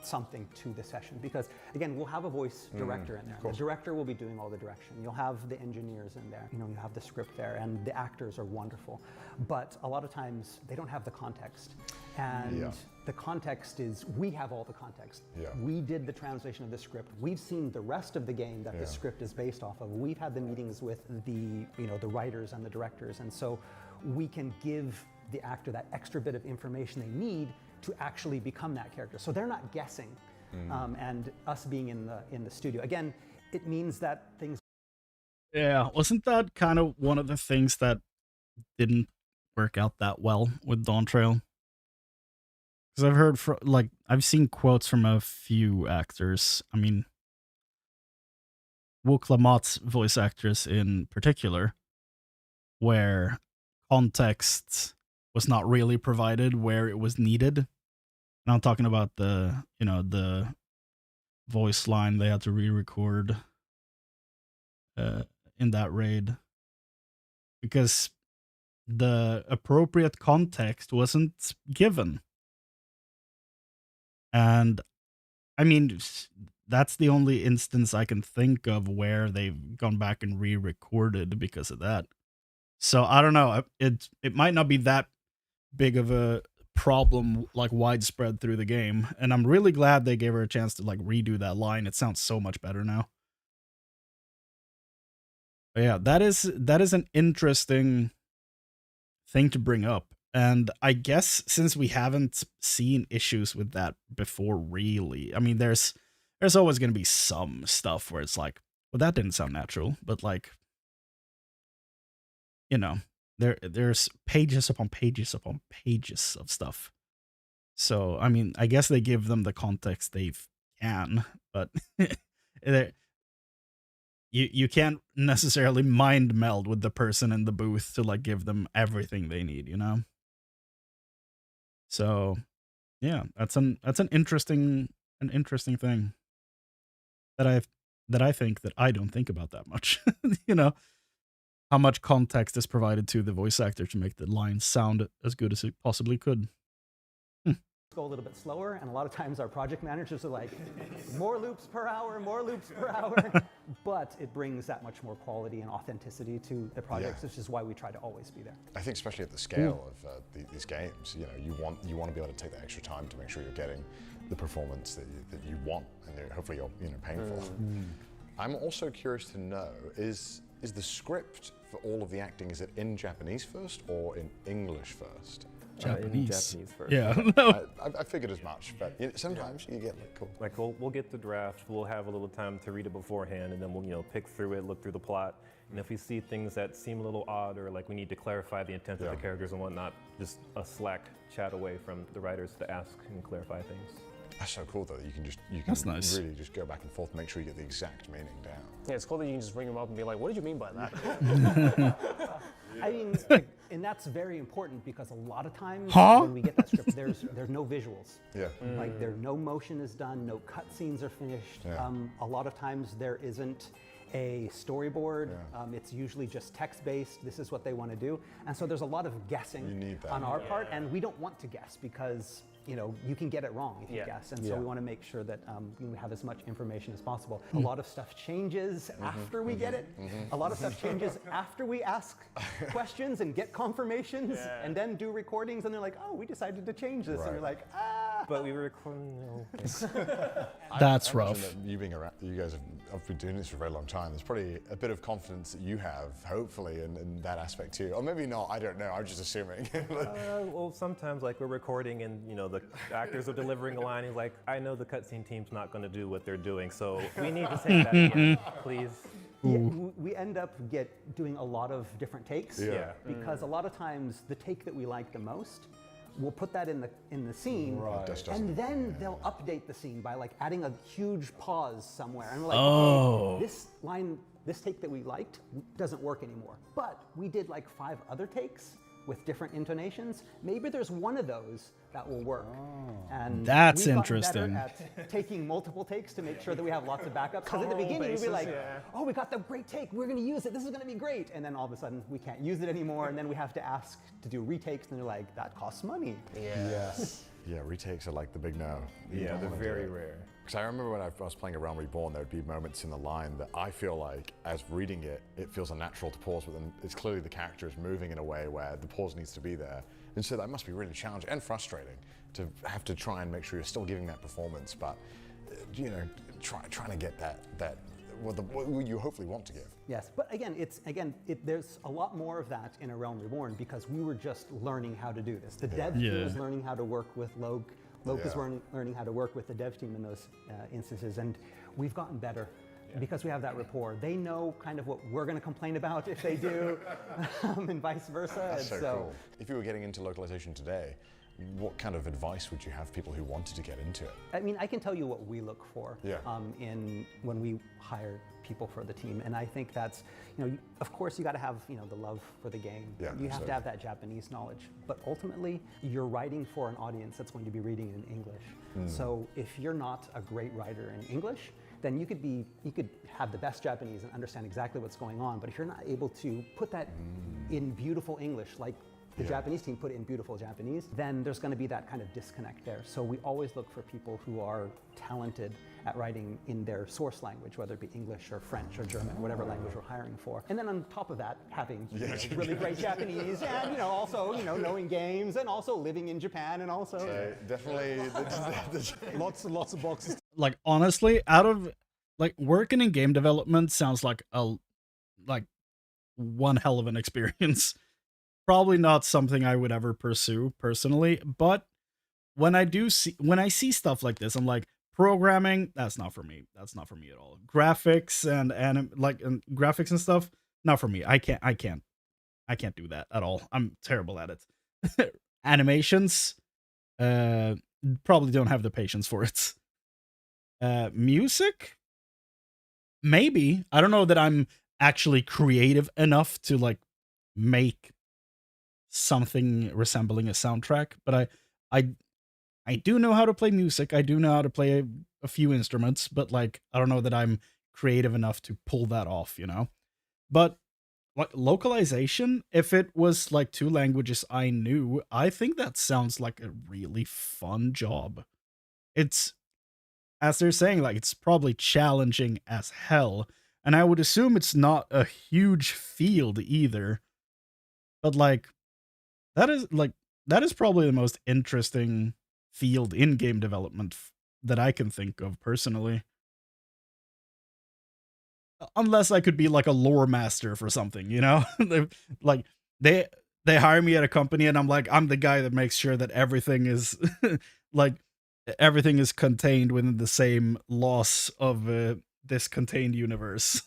something to the session, because again, we'll have a voice director in there. The director will be doing all the direction. You'll have the engineers in there. You have the script there, and the actors are wonderful. But a lot of times they don't have the context, and the context is we have all the context. We did the translation of the script. We've seen the rest of the game that the script is based off of. We've had the meetings with the the writers and the directors, and so we can give the actor that extra bit of information they need to actually become that character. So they're not guessing, and us being in the studio. Again, it means that things... Yeah, wasn't that kind of one of the things that didn't work out that well with Dawn Trail? Because I've heard, I've seen quotes from a few actors. I mean, Wook Lamott's voice actress in particular, where context was not really provided where it was needed. And I'm talking about the voice line they had to re-record in that raid, because the appropriate context wasn't given. And I mean, that's the only instance I can think of where they've gone back and re-recorded because of that. So I don't know. It might not be that big of a problem widespread through the game, and I'm really glad they gave her a chance to redo that line. It sounds so much better now. But yeah, that is an interesting thing to bring up, and I guess since we haven't seen issues with that before, really, I mean, there's always going to be some stuff where it's well, that didn't sound natural, but there's pages upon pages upon pages of stuff. So, I mean, I guess they give them the context they can, but you can't necessarily mind meld with the person in the booth to give them everything they need, So, yeah, that's an interesting thing that I think that I don't think about that much, how much context is provided to the voice actor to make the lines sound as good as it possibly could. Go a little bit slower, and a lot of times our project managers are like, more loops per hour, but it brings that much more quality and authenticity to the projects, which is why we try to always be there. I think especially at the scale of these games, you want to be able to take that extra time to make sure you're getting the performance that you want, and hopefully you're paying for. I'm also curious to know, is the script for all of the acting, is it in Japanese first or in English first? Japanese. In Japanese first. Yeah. I figured as much, but sometimes you get cool. We'll get the draft, we'll have a little time to read it beforehand, and then we'll pick through it, look through the plot, and if we see things that seem a little odd or we need to clarify the intent of the characters and whatnot, just a Slack chat away from the writers to ask and clarify things. That's so cool though. You can That's nice. Really just go back and forth, make sure you get the exact meaning down. Yeah, it's cool that you can just ring them up and be like, "What did you mean by that?" I mean, and that's very important because a lot of times when we get that script, there's no visuals. Yeah. No motion is done, no cutscenes are finished. Yeah. A lot of times there isn't a storyboard. It's usually just text-based. This is what they want to do, and so there's a lot of guessing on our part, and we don't want to guess because you can get it wrong if you guess, and so we want to make sure that we have as much information as possible. A lot of stuff changes after we get it. A lot of stuff changes after we ask questions and get confirmations, and then do recordings, and they're like, "Oh, we decided to change this," and you're like, "Ah." But we were recording. That's I rough. That you guys have been doing this for a very long time. There's probably a bit of confidence that you have, hopefully, in that aspect too, or maybe not. I don't know. I'm just assuming. Well, sometimes we're recording and the actors are delivering a line. He's like, "I know the cutscene team's not going to do what they're doing, so we need to take that again, please." Yeah, we end up doing a lot of different takes because a lot of times the take that we like the most, we'll put that in the scene, and then they'll update the scene by adding a huge pause somewhere, and we're like, "Oh, this line, this take that we liked doesn't work anymore." But we did 5 other takes with different intonations. Maybe there's one of those that will work. And That's we've gotten interesting. better at taking multiple takes to make sure that we have lots of backups. Because at the beginning we'd be like, oh, we got the great take, we're going to use it, this is going to be great. And then all of a sudden we can't use it anymore, and then we have to ask to do retakes, and they're like, that costs money. Yes. Yeah, retakes are like the big no. Yeah, they're very rare. Because I remember when I was playing A Realm Reborn, there would be moments in the line that I feel like, as reading it, it feels unnatural to pause, but then it's clearly the character is moving in a way where the pause needs to be there. And so that must be really challenging and frustrating to have to try and make sure you're still giving that performance, but trying to get what you hopefully want to give. Yes, but again, there's a lot more of that in A Realm Reborn because we were just learning how to do this. The dev team was learning how to work with Loke. Loke is learning how to work with the dev team in those instances, and we've gotten better because we have that rapport. They know kind of what we're going to complain about if they do, and vice versa. That's so cool. If you were getting into localization today, what kind of advice would you have people who wanted to get into it? I mean, I can tell you what we look for when we hire people for the team, and I think that's, of course you got to have, the love for the game. Yeah, you have to have that Japanese knowledge, but ultimately you're writing for an audience that's going to be reading in English. So if you're not a great writer in English, then you could have the best Japanese and understand exactly what's going on, but if you're not able to put that in beautiful English, like the Japanese team put it in beautiful Japanese, then there's going to be that kind of disconnect there. So we always look for people who are talented at writing in their source language, whether it be English or French or German, whatever language we're hiring for. And then on top of that, having really great Japanese, and also knowing games, and also living in Japan, and also definitely lots and lots of boxes. Like honestly, out of working in game development sounds like one hell of an experience. Probably not something I would ever pursue personally, but when I see stuff like this, I'm like, programming, that's not for me. That's not for me at all. Graphics and graphics and stuff, not for me. I can't do that at all. I'm terrible at it. Animations, probably don't have the patience for it. Music, maybe. I don't know that I'm actually creative enough to make something resembling a soundtrack, but I do know how to play music. I do know how to play a few instruments, but I don't know that I'm creative enough to pull that off, But localization, if it was 2 languages I knew, I think that sounds like a really fun job. It's, as they're saying, it's probably challenging as hell, and I would assume it's not a huge field either. But that is probably the most interesting field in game development that I can think of personally. Unless I could be a lore master for something, they hire me at a company and I'm the guy that makes sure that everything is everything is contained within the same laws of this contained universe.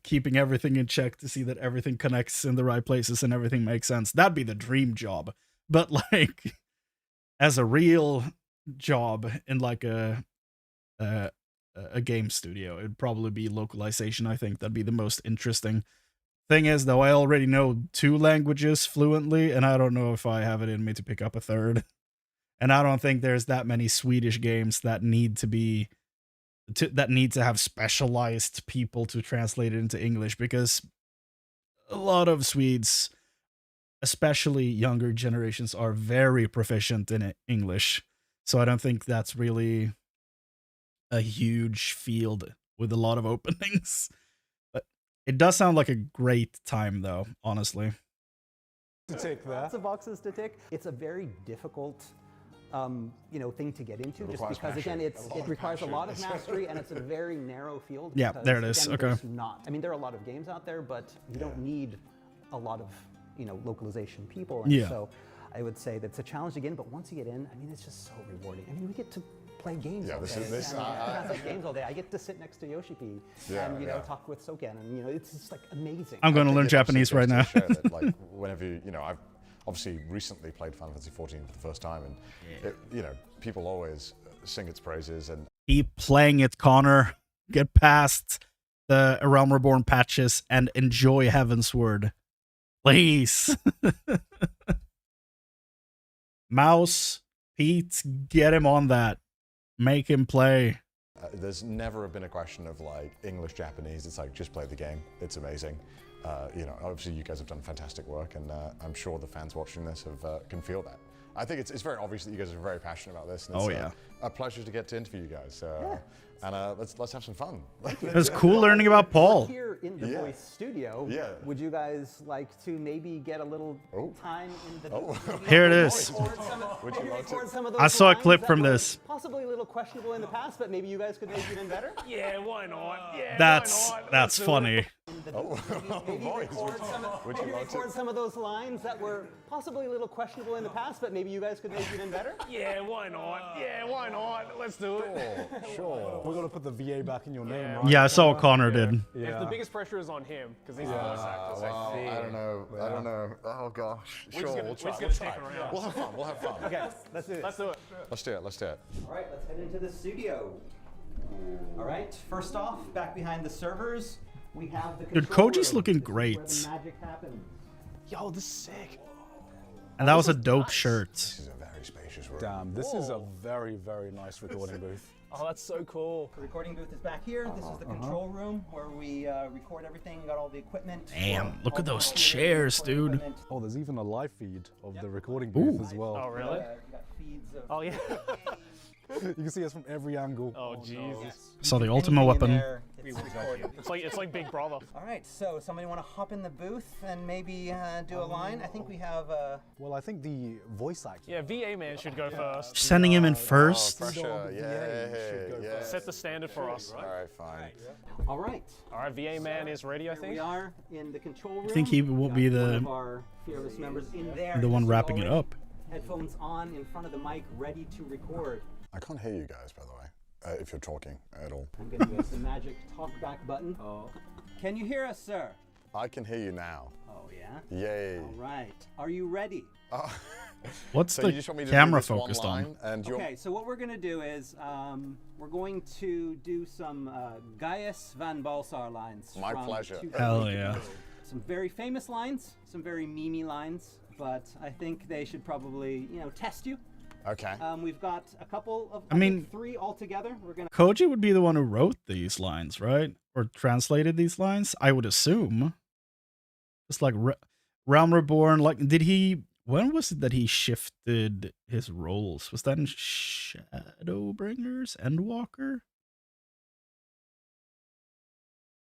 Keeping everything in check to see that everything connects in the right places and everything makes sense. That'd be the dream job. But as a real job in a game studio, it'd probably be localization. I think that'd be the most interesting. Thing is, though, I already know 2 languages fluently, and I don't know if I have it in me to pick up a 3rd. And I don't think there's that many Swedish games that need to have specialized people to translate it into English, because a lot of Swedes, especially younger generations, are very proficient in English. So I don't think that's really a huge field with a lot of openings. But it does sound like a great time, though, honestly. Lots of boxes to tick. It's a very difficult thing to get into, just because passion. again it requires a lot of mastery, and it's a very narrow field. Yeah, because, there it is. again, Okay. There are a lot of games out there, but you don't need a lot of localization people, and so I would say that's a challenge again. But once you get in, it's just so rewarding. We get to play games all day. Games all day. I get to sit next to Yoshipi and talk with Soken, and it's just amazing. I'm going to learn Japanese right now. Whenever I've obviously recently played Final Fantasy XIV for the first time, and people always sing its praises. And keep playing it, Connor. Get past the A Realm Reborn patches and enjoy Heavensward, please. Mouse, Pete, get him on that. Make him play. There's never been a question of like English, Japanese. It's like, just play the game. It's amazing. You know, obviously you guys have done fantastic work, and I'm sure the fans watching this can feel that. I think it's very obvious that you guys are very passionate about this. And it's, a pleasure to get to interview you guys. And let's have some fun. It was cool learning about Paul. Here in the voice studio, would you guys like to maybe get a little time in the Here it is. I saw a clip from this. Possibly a little questionable in the past, but maybe you guys could make it even better? Yeah, why not? Yeah, That's funny. Maybe record some of those lines that were possibly a little questionable in the past, but maybe you guys could make it even better? Yeah, why not? Yeah, why not? Let's do it. Sure. We're gonna put the VA back in your name, right? Yeah, I saw what Connor did. Yeah. If the biggest pressure is on him, because he's the voice actor. Well, I don't know. Oh gosh. We're Sure, just we'll gonna try. stick around. We'll have fun. We'll have fun. Okay, let's do this. Let's do it. Let's do it. Let's do it. All right, let's head into the studio. All right, first off, back behind the servers, we have the Dude, control Koji's room. looking This is great. where the magic happens. Yo, this is sick. And that was a dope shirt. This is a very spacious room. Damn, this is a very, very nice recording booth. Oh, that's so cool. The recording booth is back here. This is the control room where we record everything, got all the equipment. Damn, look at those chairs, dude. Oh, there's even a live feed of the recording booth Ooh. as well. Oh, really? You got feeds of Oh, yeah. You can see us from every angle. Oh, Jesus. Saw the ultimate weapon. It's like Big Brother. All right, so somebody want to hop in the booth and maybe do a line? I think we have. Well, I think the voice actor. Yeah, VA man should go first. Sending him in first. Pressure. Yeah. Set the standard for us. All right, fine. All right. All right, VA man is ready, I Here think. we are in the control room. I think he will be One the of our fearless members in there. the one This is wrapping it already up. Headphones on in front of the mic, ready to record. I can't hear you guys, by the way, if you're talking at all. I'm going to use the magic talkback button. Oh. Can you hear us, sir? I can hear you now. Oh, yeah? Yay. All right. Are you ready? What's So the you just want me to do camera this one focused line, on? And you're- Okay, so what we're going to do is we're going to do some Gaius van Balsar lines. My from pleasure. 2000. Hell yeah. Some very famous lines, some very memey lines, but I think they should probably, test you. Okay. We've got a couple of, I mean, think 3 altogether. We're going to Koji would be the one who wrote these lines, right? Or translated these lines, I would assume. Just like Realm Reborn, like, when was it that he shifted his roles? Was that in Shadowbringers, Endwalker?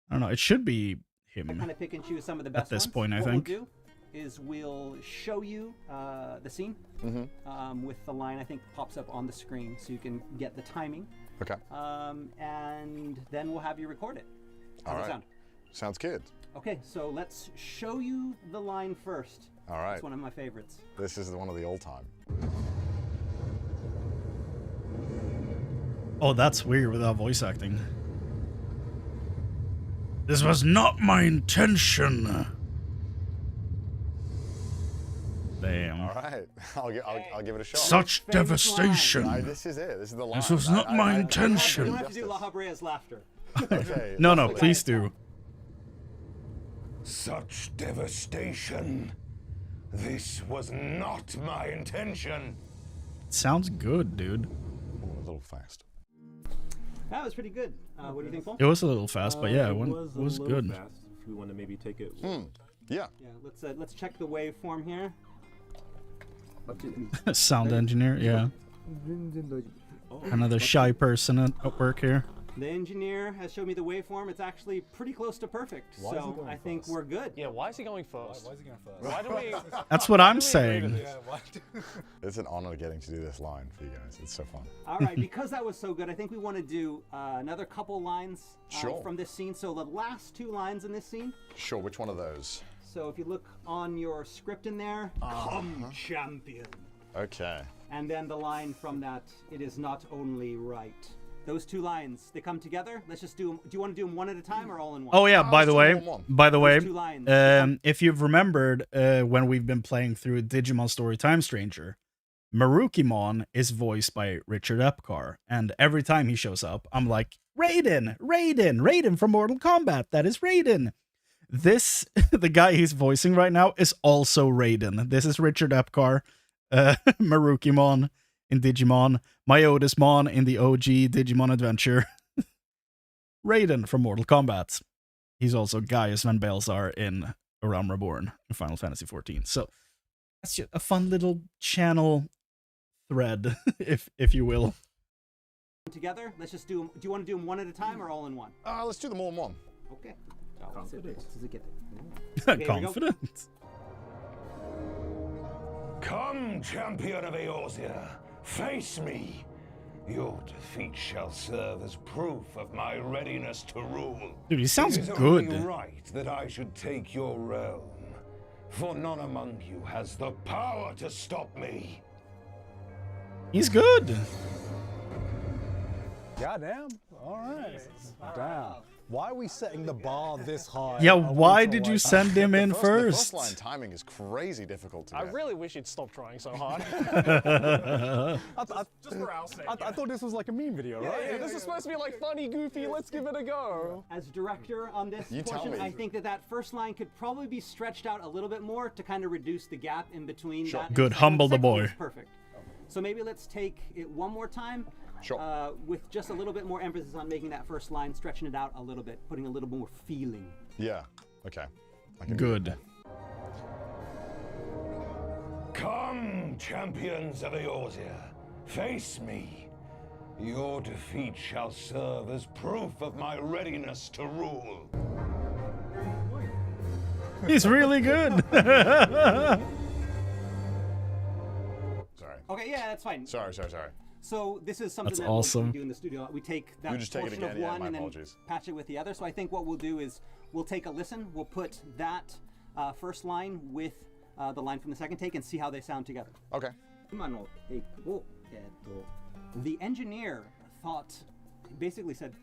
I don't know, it should be him. kind of pick and choose some of the best At this ones. point, I What think. We'll do is we'll show you the scene with the line I think pops up on the screen so you can get the timing. Okay. And then we'll have you record it. How All does right. it sound? Sounds good. Okay, so let's show you the line first. All right. It's one of my favorites. This is one of the old time. Oh, that's weird without voice acting. This was not my intention. Damn. All right. I'll give it a shot. Such devastation. This is it. This is the line. This was not my intention. You don't have to do La Habrea's laughter. Okay. No, please do. Such devastation. This was not my intention. Sounds good, dude. A little fast. That was pretty good. What do you think, Paul? It was a little fast, but yeah, it was a good. Fast, if we want to maybe take it. Yeah. Yeah. Let's check the waveform here. Sound engineer, yeah. Another shy person at work here. The engineer has showed me the waveform. It's actually pretty close to perfect. Why is he So going I think first? we're good. Yeah, why is he going first? Why is he going first? Why do we... That's what I'm saying. It's an honor getting to do this line for you guys. It's so fun. All right, because that was so good, I think we want to do another couple lines Sure. from this scene. So the last 2 lines in this scene. Sure. Which one of those? So if you look on your script in there, come champion. Okay. And then the line from that, it is not only right. Those 2 lines, they come together. Let's just do them. Do you want to do them one at a time or all in one? Oh yeah, by the way, Those 2 lines. if you've remembered when we've been playing through Digimon Story Time Stranger, Marukimon is voiced by Richard Epcar, and every time he shows up, I'm like, Raiden from Mortal Kombat. That is Raiden. This, the guy he's voicing right now, is also Raiden. This is Richard Epcar. Marukimon in Digimon, Myotismon in the OG Digimon Adventure, Raiden from Mortal Kombat. He's also Gaius Van Balthazar in A Realm Reborn in Final Fantasy XIV. So that's just a fun little channel thread, if you will. Together, let's just do them. Do you want to do them one at a time or all in one? Let's do them all in one. Okay. Confident. Come, champion of Eorzea, face me. Your defeat shall serve as proof of my readiness to rule. Dude, he sounds it is good. Only right that I should take your realm, for none among you has the power to stop me. He's good. Goddamn. All right. Damn. Why are we setting the bar this high? Yeah, why did you send him in The first? first line timing is crazy difficult to I get. really wish you'd stop trying so hard. Just for our sake. I thought this was like a meme video, right? Yeah, this is supposed to be like funny, goofy. Let's give it a go. As director on this You tell portion, me. I think that first line could probably be stretched out a little bit more to kind of reduce the gap in between. Sure. That and Good, the humble the second one boy. is perfect. So maybe let's take it one more time. Sure. With just a little bit more emphasis on making that first line, stretching it out a little bit, putting a little more feeling. Yeah. Okay. I can do Good. that. Come, champions of Eorzea, face me. Your defeat shall serve as proof of my readiness to rule. He's really good. Sorry. Okay, yeah, that's fine. Sorry. So this is something That's that awesome. we do in the studio. We take that You just take it portion again, of yeah, one my and then apologies. patch it with the other. So I think what we'll do is we'll take a listen. We'll put that first line with the line from the second take and see how they sound together. Okay. The engineer basically said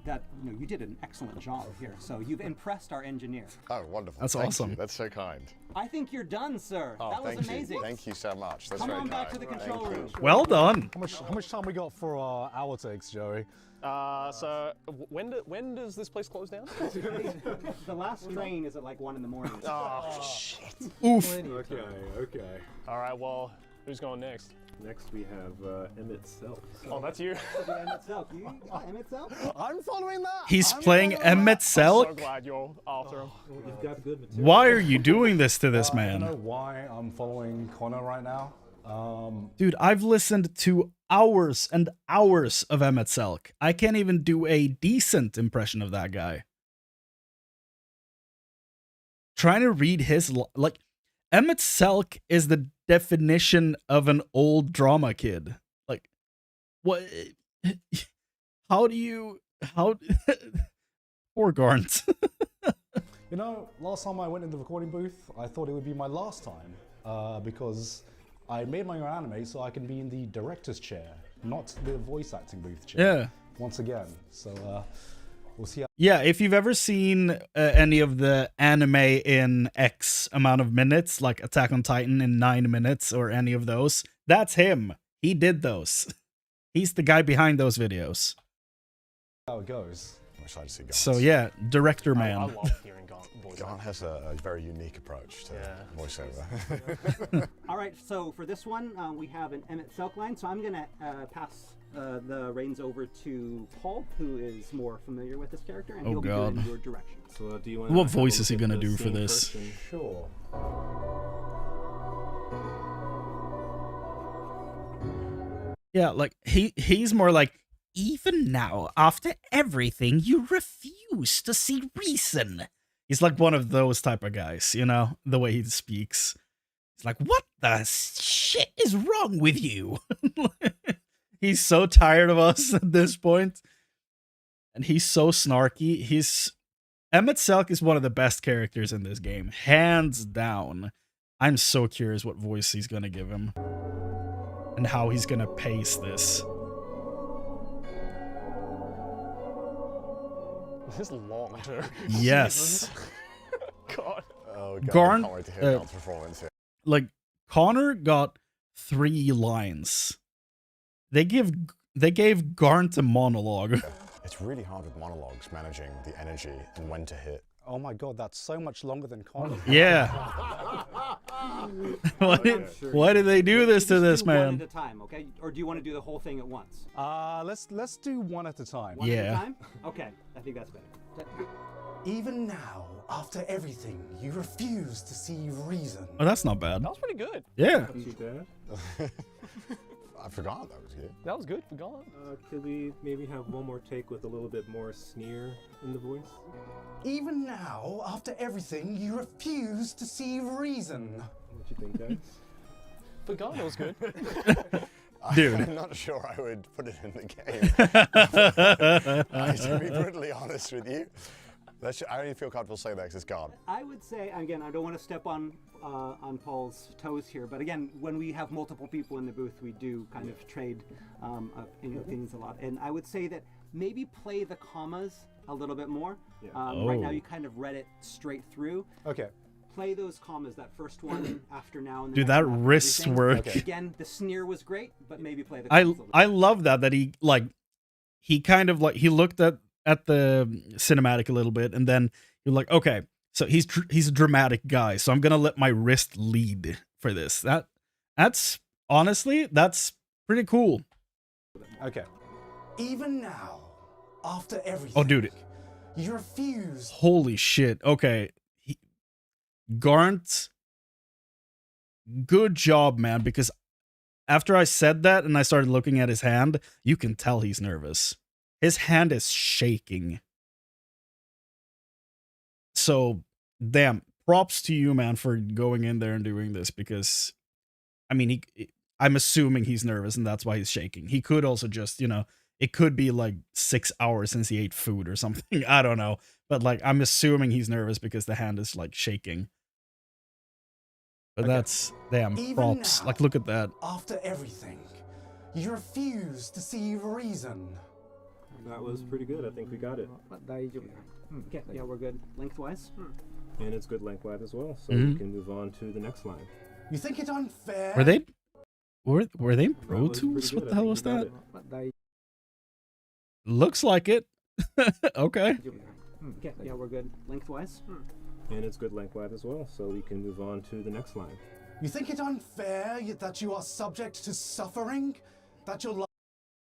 that you did an excellent job here. So you've impressed our engineer. Oh, wonderful. That's Thank awesome. You. That's so kind. I think you're done, sir. Oh, that was thank amazing. You. Thank you so much. That's Come very on back kind. to the control Thank room. you. Well done. How much time we got for our hour takes, Joey? When does this place close down? The last train is at like 1 in the morning. Oh, shit. Oof. Okay. All right, well, who's going next? Next we have Emmett Self. Oh, that's you. Emmett Selk. You Emmett Selk? I'm following that. He's playing Emmett I'm so Selk? glad you're after him. You've got good material. Why are you doing this to this I don't know man? why I'm following Connor right now. Dude, I've listened to hours and hours of Emmett Selk. I can't even do a decent impression of that guy. Trying to read his Emmett Selk is the definition of an old drama kid. Like, what? How? Poor Garnt. You know, last time I went in the recording booth, I thought it would be my last time because I made my own anime so I can be in the director's chair, not the voice acting booth chair. Yeah. Once again. So we'll see how. Yeah, if you've ever seen any of the anime in X amount of minutes, like Attack on Titan in 9 minutes or any of those, that's him. He did those. He's the guy behind those videos. How it goes. I'm excited to see Garnt. So yeah, director man. I love hearing voice. Garnt has a very unique approach to voiceover. All right, so for this one, we have an Emmett Selk line. So I'm going to pass the reins over to Paul, who is more familiar with this character, and Oh, he'll be God. doing your direction. So do you want What voice is he gonna do for this? Sure. Yeah, like he's more like, even now, after everything, you refuse to see reason. He's like one of those type of guys, you know, the way he speaks. It's like, what the shit is wrong with you? He's so tired of us at this point. And he's so snarky. Emmett Selk is one of the best characters in this game, hands down. I'm so curious what voice he's gonna give him. And how he's gonna pace this. This is long too. Yes. God. Oh god, Garnt, I can't wait to hear Garnt's performance here. Like, Connor got 3 lines. They gave Garnt a monologue. It's really hard with monologues, managing the energy and when to hit. Oh my god, that's so much longer than Connor. Yeah. Why did they do this to this do one man? at a time, okay? Or do you want to do the whole thing at once? Let's do one at a time. One at a time? Okay, I think that's better. Even now, after everything, you refuse to see reason. Oh, that's not bad. That was pretty good. Yeah. Not too bad. I forgot that was good. That was good. Forgot. Could we maybe have one more take with a little bit more sneer in the voice? Even now, after everything, you refuse to see reason. What you think, guys? Forgot that was good. Dude. I'm not sure I would put it in the game. To be brutally honest with you, I only feel comfortable saying that because it's God. I would say, again, I don't want to step on Paul's toes here, but again, when we have multiple people in the booth, we do kind of trade opinions a lot. And I would say that maybe play the commas a little bit more. Right now, you kind of read it straight through. Okay. Play those commas, that first one after now. And Dude, that wrist work. Okay. Again, the sneer was great, but maybe play the commas a little bit. I love that he kind of he looked at the cinematic a little bit, and then you're like, okay, so he's a dramatic guy, so I'm gonna let my wrist lead for this. That's honestly, that's pretty cool. Okay. Even now, after everything, Oh, dude. you refuse. Holy shit. Okay. Garnt, good job, man, because after I said that and I started looking at his hand, you can tell he's nervous. His hand is shaking. So, damn, props to you, man, for going in there and doing this, because, I mean, I'm assuming he's nervous and that's why he's shaking. He could also just, it could be like 6 hours since he ate food or something. I don't know. But I'm assuming he's nervous because the hand is shaking. But that's, damn, Even props. now, Look at that. After everything, you refuse to see reason. That was pretty good. I think we got it. Okay, yeah, we're good. Lengthwise? And it's good lengthwise as well, so Mhm. we can move on to the next line. You think it unfair? Were they in Pro was Tools? pretty What good. the I hell think was we got that? it. Looks like it. Okay. Okay, yeah, we're good. Lengthwise? And it's good lengthwise as well, so we can move on to the next line. You think it unfair that you are subject to suffering? That your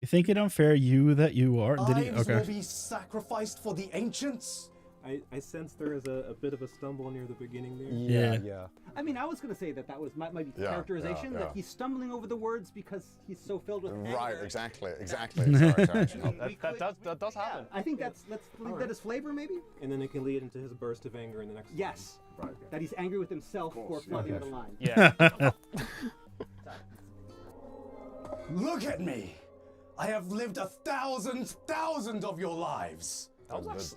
You think it unfair that you are? Did he? lives will Okay. be sacrificed for the ancients? I sense there is a bit of a stumble near the beginning there. Yeah. I mean, I was going to say that was might be Yeah, characterization, yeah. that he's stumbling over the words because he's so filled with Right, anger. exactly. Sorry. That does happen. I think let's leave that as flavor, maybe? And then it can lead into his burst of anger in the next Yes. line. Right. That he's angry with himself for flooding the line. Yeah. Look at me! I have lived 1,000 of your lives.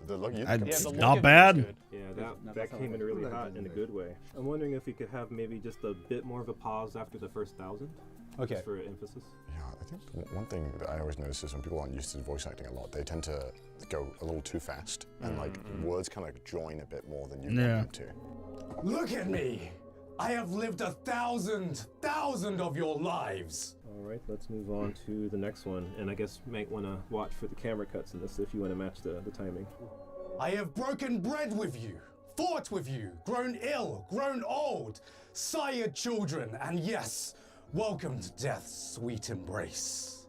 The look you That's not bad. Yeah, that came in really hot in a good way. I'm wondering if we could have maybe just a bit more of a pause after the first 1,000. Okay. Just for emphasis. Yeah, I think one thing that I always notice is when people aren't used to voice acting a lot, they tend to go a little too fast, and words kind of join a bit more than you want them to. Look at me! I have lived 1,000 of your lives. All right, let's move on to the next one. And I guess you might want to watch for the camera cuts in this if you want to match the timing. I have broken bread with you, fought with you, grown ill, grown old, sired children, and yes, welcomed death's sweet embrace.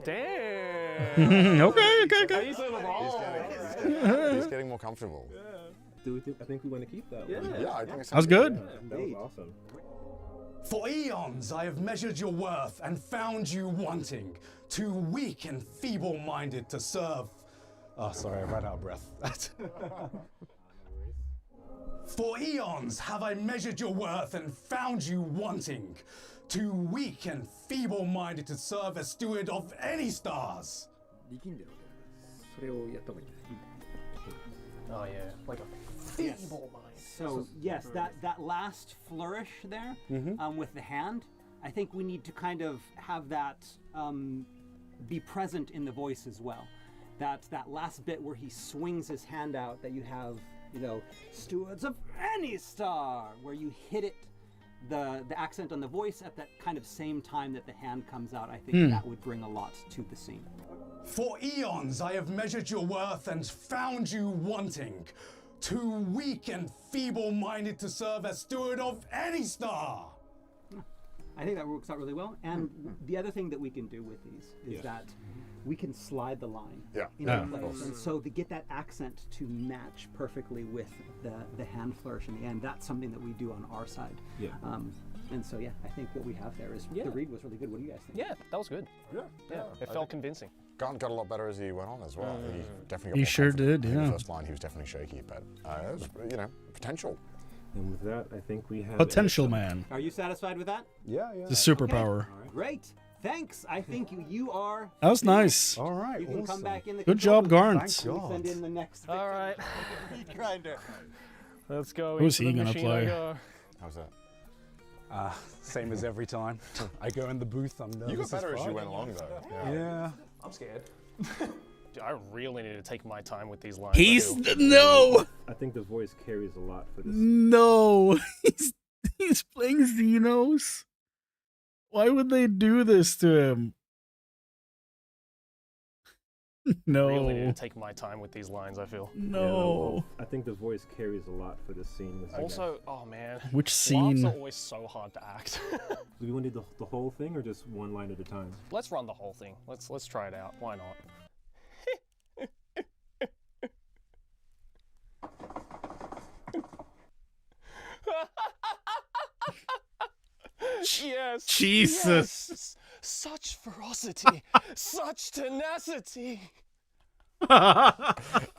Damn. Okay. He's getting more comfortable. I think we want to keep that one. Yeah, I think it That was good. That was awesome. For eons I have measured your worth and found you wanting, too weak and feeble-minded to serve. Oh, sorry, I ran out of breath. For eons have I measured your worth and found you wanting, too weak and feeble-minded to serve as steward of any stars. Oh yeah, like a feeble mind. So yes, that last flourish there with the hand, I think we need to kind of have that be present in the voice as well. That last bit where he swings his hand out, that you have, stewards of any star, where you hit it, the accent on the voice at that kind of same time that the hand comes out. I think that would bring a lot to the scene. For eons I have measured your worth and found you wanting, Too weak and feeble-minded to serve as steward of any star. I think that works out really well. And the other thing that we can do with these is that we can slide the line into place. And so to get that accent to match perfectly with the hand flourish in the end, that's something that we do on our side. Yeah. And so, yeah, I think what we have there is the read was really good. What do you guys think? Yeah, that was good. Yeah. It felt convincing. Got a lot better as he went on as well. He definitely got He more sure confident. did, I think yeah. The first line he was definitely shaky, but it was, potential. And with that, I think we have Potential man. Are you satisfied with that? Yeah. It's a superpower. Okay. Great. Thanks. I think you are. That was nice. All right. You can come back in the Good job, control room. Garnt. We'll send in the next. All right. Grinder. Let's go. Who's into he the gonna machine play? I go. How's that? Same as every time. I go in the booth, I'm nervous. You got better as you went along, though. Yeah. I'm scared. I really need to take my time with these lines. No. I think the voice carries a lot for this. No. He's playing Xenos. Why would they do this to him? No. Really need to take my time with these lines, I feel. No. I think the voice carries a lot for this scene. With Also, oh man. Which Laughs scene? are always so hard to act. Do we want to do the whole thing or just one line at a time? Let's run the whole thing. Let's try it out. Why not? Yes. Jesus. Yes. Such ferocity. Such tenacity. I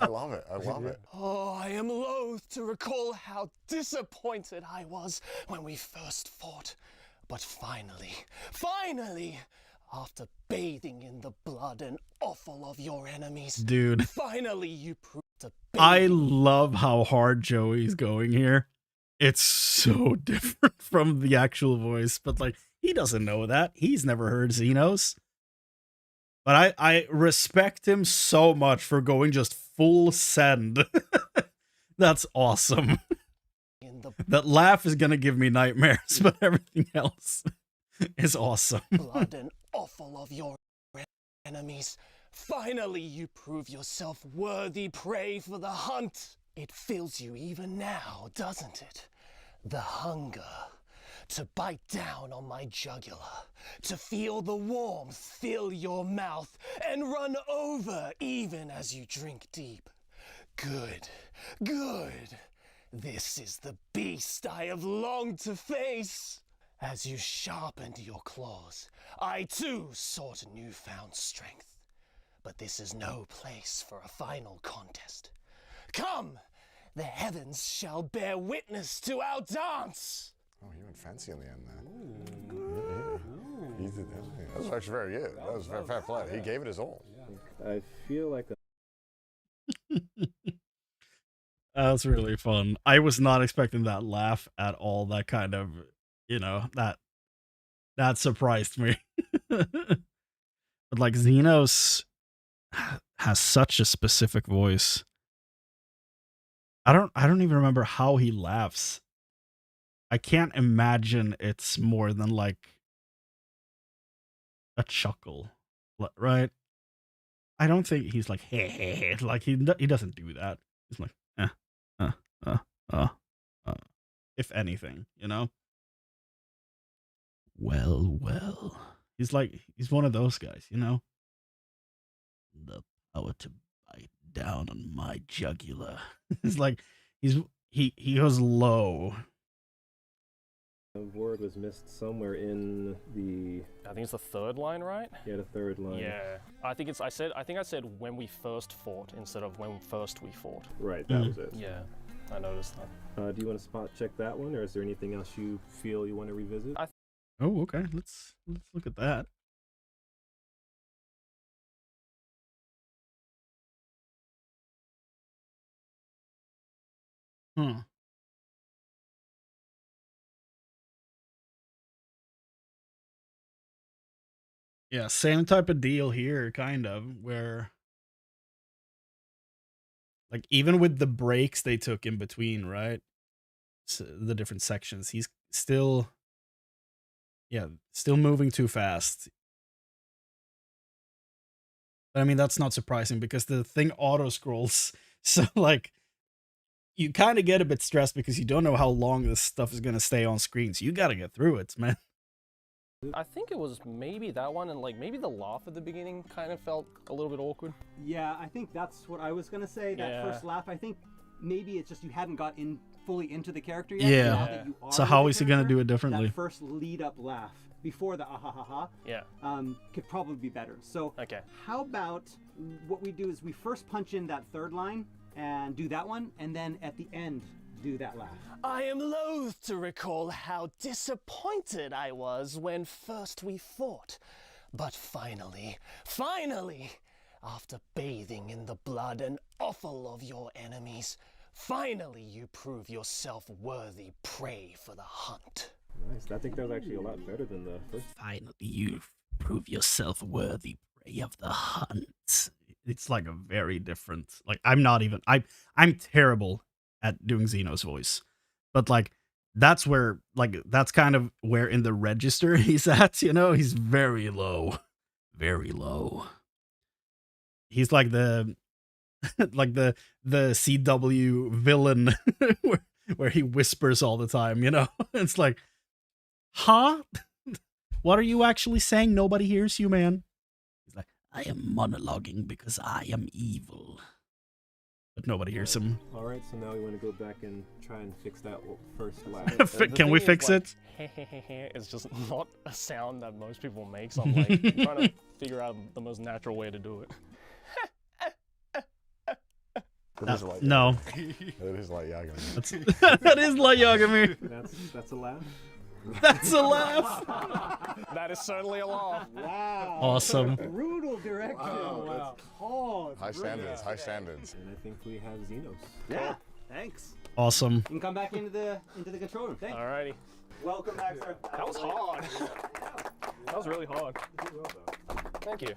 love it. I love it. Oh, I am loath to recall how disappointed I was when we first fought. But finally, after bathing in the blood and offal of your enemies, Dude. finally you proved to I love how hard Joey's going here. It's so different from the actual voice, but like he doesn't know that. He's never heard Xenos. But I respect him so much for going just full send. That's awesome. That laugh is gonna give me nightmares, but everything else is awesome. blood and offal of your enemies. Finally, you prove yourself worthy prey for the hunt. It fills you even now, doesn't it? The hunger to bite down on my jugular, to feel the warmth fill your mouth and run over even as you drink deep. Good, good. This is the beast I have longed to face. As you sharpened your claws, I too sought newfound strength. But this is no place for a final contest. Come, the heavens shall bear witness to our dance. Oh, he went fancy in the end there. Yeah. He did that. That was actually very good. That was fair play. He gave it his all. I feel like That's really fun. I was not expecting that laugh at all. That kind of, that surprised me. But like Xenos has such a specific voice. I don't even remember how he laughs. I can't imagine it's more than like a chuckle, right? I don't think he's like hey, like he doesn't do that. He's like if anything, Well. He's one of those guys, The power to bite down on my jugular. It's like he goes low. the word was missed somewhere in the. I think it's the third line, right? Yeah, the third line. Yeah, I think I said when we first fought instead of when first we fought. Right, that was it. Yeah, I noticed that. Do you want to spot check that one, or is there anything else you feel you want to revisit? Oh, okay. Let's look at that. Huh. Yeah, same type of deal here, kind of, where like even with the breaks they took in between, right? So the different sections, he's still moving too fast. But I mean, that's not surprising because the thing auto scrolls. So like you kind of get a bit stressed because you don't know how long this stuff is going to stay on screen. So you got to get through it, man. I think it was maybe that one, and like maybe the laugh at the beginning kind of felt a little bit awkward. Yeah, I think that's what I was gonna say. That first laugh, I think maybe it's just you hadn't got in fully into the character yet. Yeah. Now that you are So in how the is he gonna character, do it differently? That first lead up laugh before the ah ha ha ha. Yeah. Could probably be better. So okay. How about what we do is we first punch in that third line and do that one, and then at the end do that laugh. I am loath to recall how disappointed I was when first we fought. But finally, after bathing in the blood and offal of your enemies, finally you prove yourself worthy prey for the hunt. Nice. I think that was actually a lot better than the first. Finally, you prove yourself worthy prey of the hunt. It's like a very different. Like I'm terrible at doing Xeno's voice, but like that's kind of where in the register he's at. You know, he's very low, very low. He's like the the CW villain where he whispers all the time. You know, it's like, huh? What are you actually saying? Nobody hears you, man. He's like, I am monologuing because I am evil. But nobody hears him. Alright, so now we want to go back and try and fix that first laugh. Can we fix it? It's just not a sound that most people make, so I'm like trying to figure out the most natural way to do it. No. That is like Yagami. That is like Yagami. That's a laugh? That's a laugh. That is certainly a laugh. Wow. Awesome. Brutal direction. Wow. Oh, High standards, high standards. And I think we have Xenos. Yeah. Thanks. Awesome. You can come back into the control room. Thanks. Alrighty. Welcome back, sir. That was hard. That was really hard. Thank you.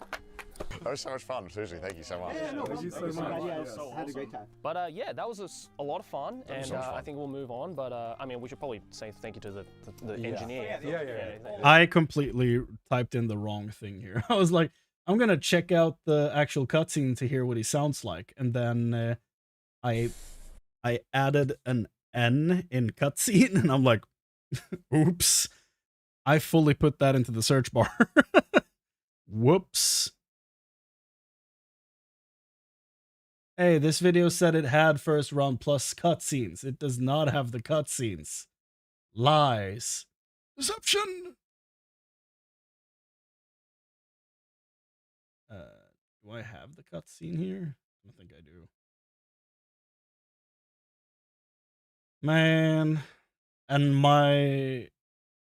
That was so much fun, seriously. Thank you so much. Yeah, no, thank you so much. Yeah, had a great time. But yeah, that was a lot of fun, and so much fun. I think we'll move on. But I mean, we should probably say thank you to the engineer. Yeah. I completely typed in the wrong thing here. I was like, I'm gonna check out the actual cutscene to hear what he sounds like, and then I added an N in cutscene, and I'm like, oops. I fully put that into the search bar. Whoops. Hey, this video said it had first round plus cutscenes. It does not have the cutscenes. Lies. Deception. Do I have the cutscene here? I don't think I do. Man. And my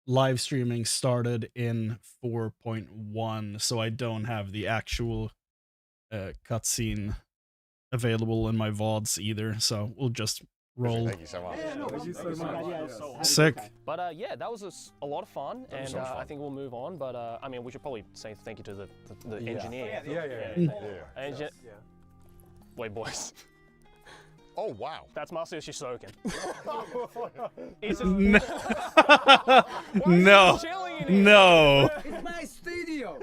live streaming started in 4.1, so I don't have the actual cutscene available in my VODs either, so we'll just roll. Thank you so much. Yeah, no, thank you so much. Yeah, Sick. But yeah, that was a lot of fun, and I think we'll move on. But I mean, we should probably say thank you to the engineer. Yeah. Wait, boys. Oh wow. That's Masayoshi Soken. No. No. It's my studio.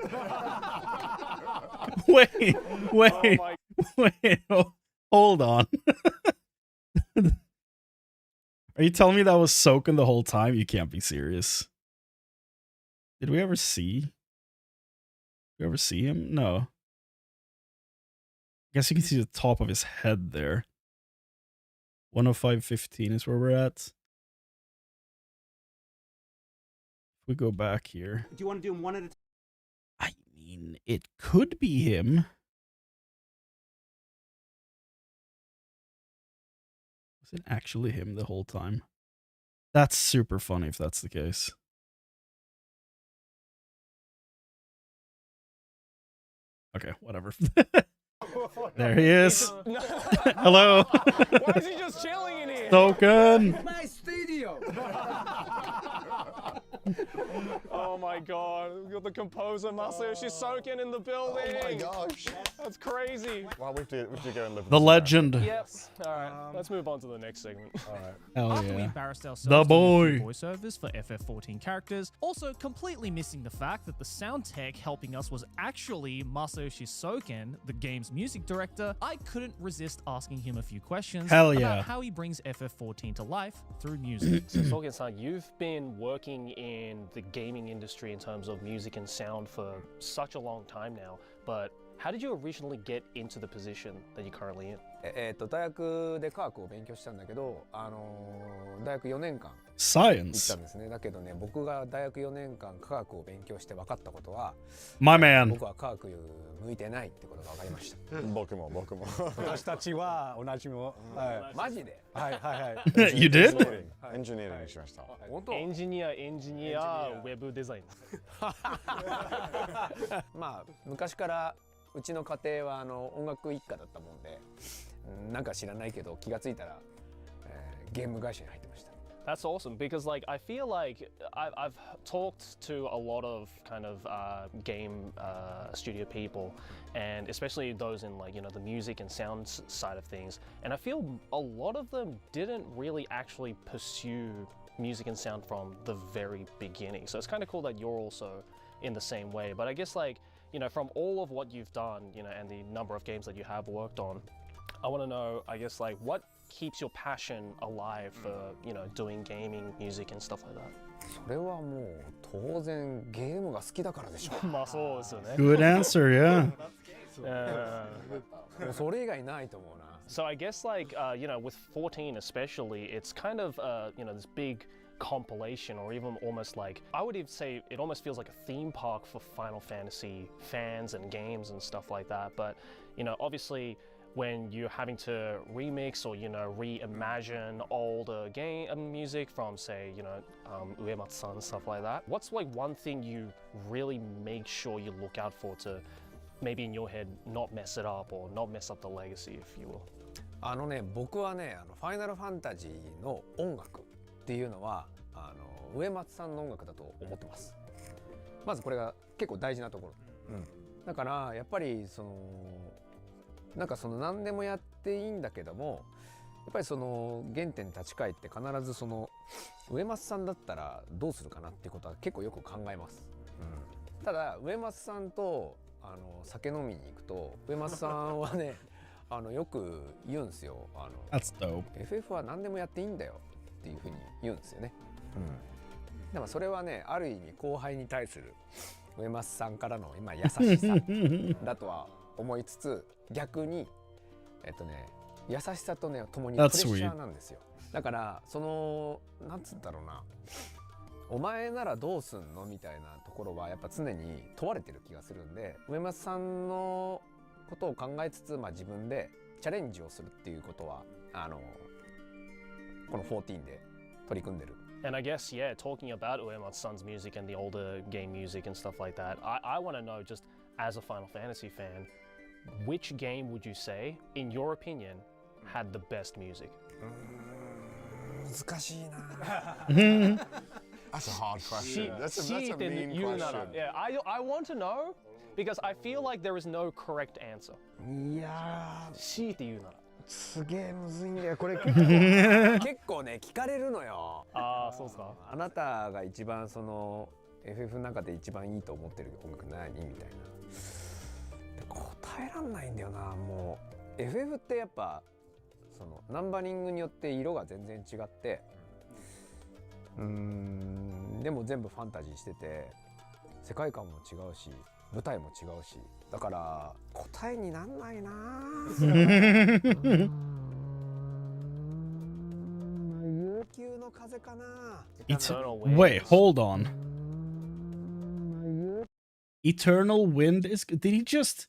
Wait. Hold on. Are you telling me that was Soken the whole time? You can't be serious. Did we ever see him? No. I guess you can see the top of his head there. 105.15 is where we're at. If we go back here. Do you want to do them one at a time? I mean, it could be him. Was it actually him the whole time? That's super funny if that's the case. Okay, whatever. There he is. Hello. Why is he just chilling in here? Token. It's my studio. Oh my god, we got the composer Masayoshi Soken in the building. Oh my gosh. That's crazy. Well, we have to go and live with The this legend. Yep. All right, let's move on to the next segment. All right. Hell After we yeah. embarrassed ourselves The doing boy. voiceovers for FF14 characters, also completely missing the fact that the sound tech helping us was actually Masayoshi Soken, the game's music director, I couldn't resist asking him a few questions Hell yeah. about how he brings FF14 to life through music. So Soken-san, you've been working in the gaming industry in terms of music and sound for such a long time now, but how did you originally get into the position that you're currently in? 大学で科学を勉強したんだけど、大学4年間 Science 行ったんですね。だけどね、僕が大学4年間科学を勉強して分かったことは、 My man 僕は科学向いてないってことが分かりました。僕も。私たちは同じも。はい。マジで？はいはいはい。You did? エンジニアリングしました。本当？エンジニア、ウェブデザイン。まあ昔からうちの家庭は音楽一家だったもんで、なんか知らないけど気がついたら、ゲーム会社に入ってました。That's awesome because I feel like I've talked to a lot of kind of game studio people, and especially those in the music and sound side of things, and I feel a lot of them didn't really actually pursue music and sound from the very beginning. So it's kind of cool that you're also in the same way. But I guess from all of what you've done, and the number of games that you have worked on, I want to know, I guess, what keeps your passion alive for, doing gaming, music and stuff like that? それはもう当然ゲームが好きだからでしょ。まあそうですよね。Good answer, yeah. それ以外ないと思うな。So I guess with 14 especially, it's kind of this big compilation, or even almost I would even say it almost feels like a theme park for Final Fantasy fans and games and stuff like that. But obviously when you're having to remix or reimagine older game music from say Uematsu-san, stuff like that, what's one thing you really make sure you look out for to maybe in your head not mess it up or not mess up the legacy, if you will? 僕はね、ファイナルファンタジーの音楽っていうのは植松さんの音楽だと思ってます。まずこれが結構大事なところ。だからやっぱり何でもやっていいんだけども、やっぱり原点に立ち返って必ず植松さんだったらどうするかなっていうことは結構よく考えます。ただ植松さんと酒飲みに行くと植松さんはねよく言うんですよ。That's dope. FF は何でもやっていいんだよっていうふうに言うんですよね。でもそれはね、ある意味後輩に対する植松さんからの優しさだとは思いつつ、逆に優しさとね共にプレッシャーなんですよ。だからなんつったろうな、お前ならどうすんのみたいなところはやっぱ常に問われてる気がするんで、植松さんのことを考えつつ、自分でチャレンジをするっていうことはこの14で取り組んでる。And I guess, yeah, talking about Uematsu-san's music and the older game music and stuff like that, I want to know, just as a Final Fantasy fan, which game would you say, in your opinion, had the best music? 難しいな。That's a hard question. That's a mean question. Yeah, I want to know because I feel like there is no correct answer. いやー、強いて言うなら。すげえむずいんだよ。これ結構ね聞かれるのよ。ああ、そうですか。あなたが一番FF の中で一番いいと思ってる音楽何みたいな。答えらんないんだよな。もう FF ってやっぱナンバリングによって色が全然違って、でも全部ファンタジーしてて世界観も違うし舞台も違うし、だから答えになんないな。悠久の風かな。Wait, hold on. Eternal Wind is. Did he just,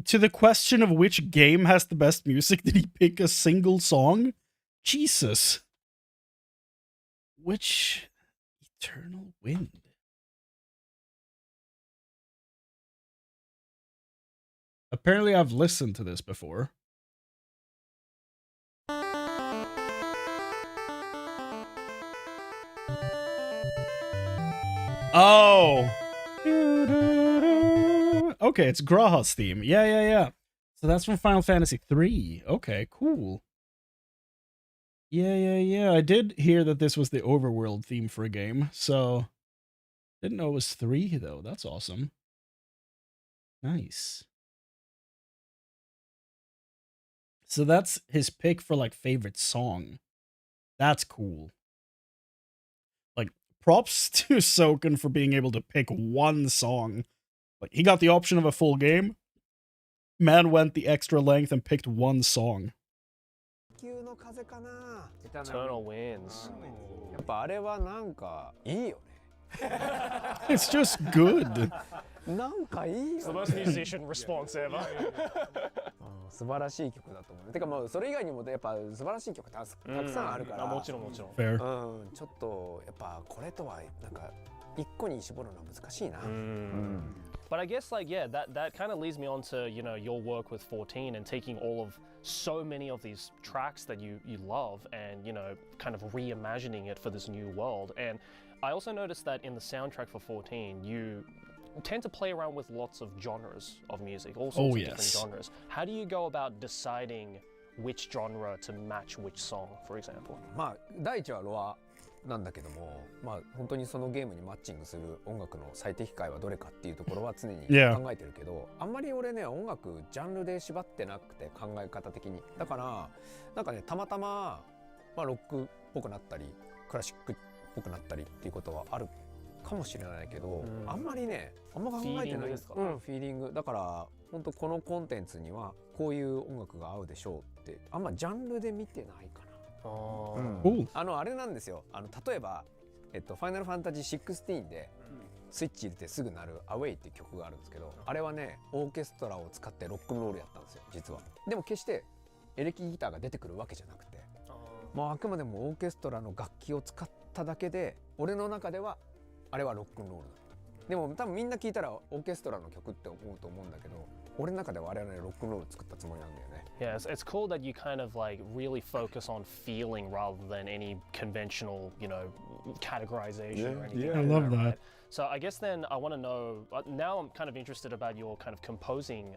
to the question of which game has the best music, did he pick a single song? Jesus. Which Eternal Wind? Apparently I've listened to this before. Oh. Okay, it's Graha's theme. Yeah. So that's from Final Fantasy 3. Okay, cool. Yeah. I did hear that this was the overworld theme for a game, so didn't know it was 3 though. That's awesome. Nice. So that's his pick for like favorite song. That's cool. Like props to Soken for being able to pick one song. Like he got the option of a full game. Man went the extra length and picked one song. Eternal Winds. やっぱあれはなんかいいよね。It's just good. なんかいいよね。 It's the most musician response ever. 素晴らしい曲だと思う。てかもうそれ以外にもやっぱ素晴らしい曲たくさんあるから。もちろんもちろん。Fair. ちょっとやっぱこれとはなんか一個に絞るのは難しいな。But I guess like yeah, that kind of leads me on to your work with 14 and taking all of so many of these tracks that you love and kind of reimagining it for this new world. And I also noticed that in the soundtrack for 14, you tend to play around with lots of genres of music, all sorts of different genres. How do you go about deciding which genre to match which song, for example? まあ第一はロアなんだけども、まあ本当にそのゲームにマッチングする音楽の最適解はどれかっていうところは常に考えてるけど、あんまり俺ね音楽ジャンルで縛ってなくて考え方的に。だからなんかねたまたまロックっぽくなったりクラシックっぽくなったりっていうことはあるかもしれないけど、あんまりねあんま考えてないですか。フィーリングだから本当このコンテンツにはこういう音楽が合うでしょうってあんまジャンルで見てないかな。あれなんですよ。例えばファイナルファンタジー16でスイッチ入れてすぐ鳴るアウェイっていう曲があるんですけど、あれはねオーケストラを使ってロックンロールやったんですよ実は。でも決してエレキギターが出てくるわけじゃなくて、もうあくまでもオーケストラの楽器を使っただけで俺の中ではあれはロックンロールだった。でも多分みんな聞いたらオーケストラの曲って思うと思うんだけど、俺の中ではあれはねロックンロール作ったつもりなんだよね。Yeah, it's cool that you kind of like really focus on feeling rather than any conventional, categorization or anything. Yeah, I love that. Right? So I guess then I want to know, now I'm kind of interested about your kind of composing,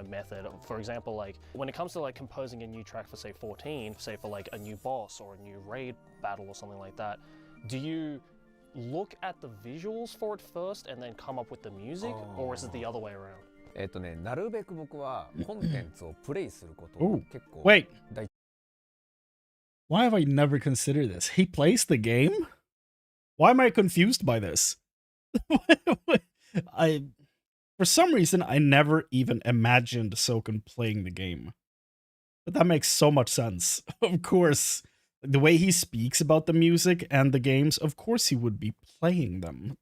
method. For example, like when it comes to like composing a new track for say 14, say for like a new boss or a new raid battle or something like that, do you look at the visuals for it first and then come up with the music, or is it the other way around? なるべく僕はコンテンツをプレイすることを結構 Wait. Why have I never considered this? He plays the game? Why am I confused by this? For some reason, I never even imagined Soken playing the game. But that makes so much sense. Of course, the way he speaks about the music and the games, of course he would be playing them.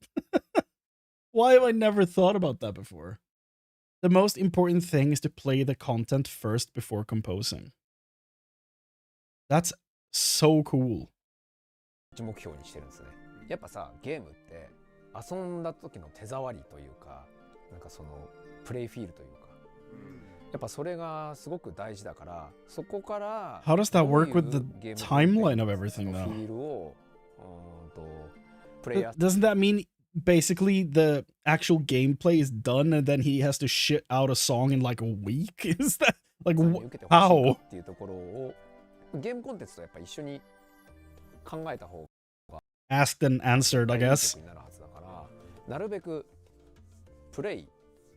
Why have I never thought about that before? The most important thing is to play the content first before composing. That's so cool. 目標にしてるんですね。やっぱさ、ゲームって遊んだ時の手触りというか、なんかそのプレイフィールというか、やっぱそれがすごく大事だから、そこから How does that work with the timeline of everything though? フィールをプレイヤー Doesn't that mean basically the actual gameplay is done and then he has to shit out a song in like a week? Is that like how? っていうところをゲームコンテンツとやっぱ一緒に考えた方が Asked and answered, I guess. になるはずだから、なるべくプレイ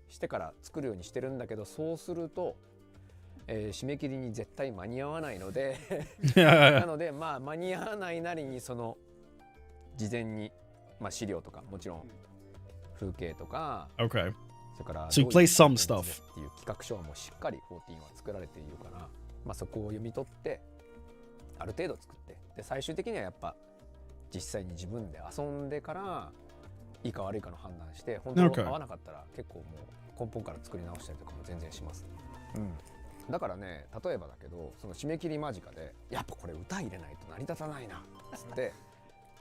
してから作るようにしてるんだけど、そうすると、締め切りに絶対間に合わないのでなのでまあ間に合わないなりにその事前に資料とかもちろん風景とか、Okay. それから So you play some stuff. っていう企画書はもうしっかり14は作られているから、そこを読み取ってある程度作って、で最終的にはやっぱ実際に自分で遊んでからいいか悪いかの判断して、本当合わなかったら結構もう根本から作り直したりとかも全然します。だからね、例えばだけどその締め切り間近でやっぱこれ歌入れないと成り立たないなっつって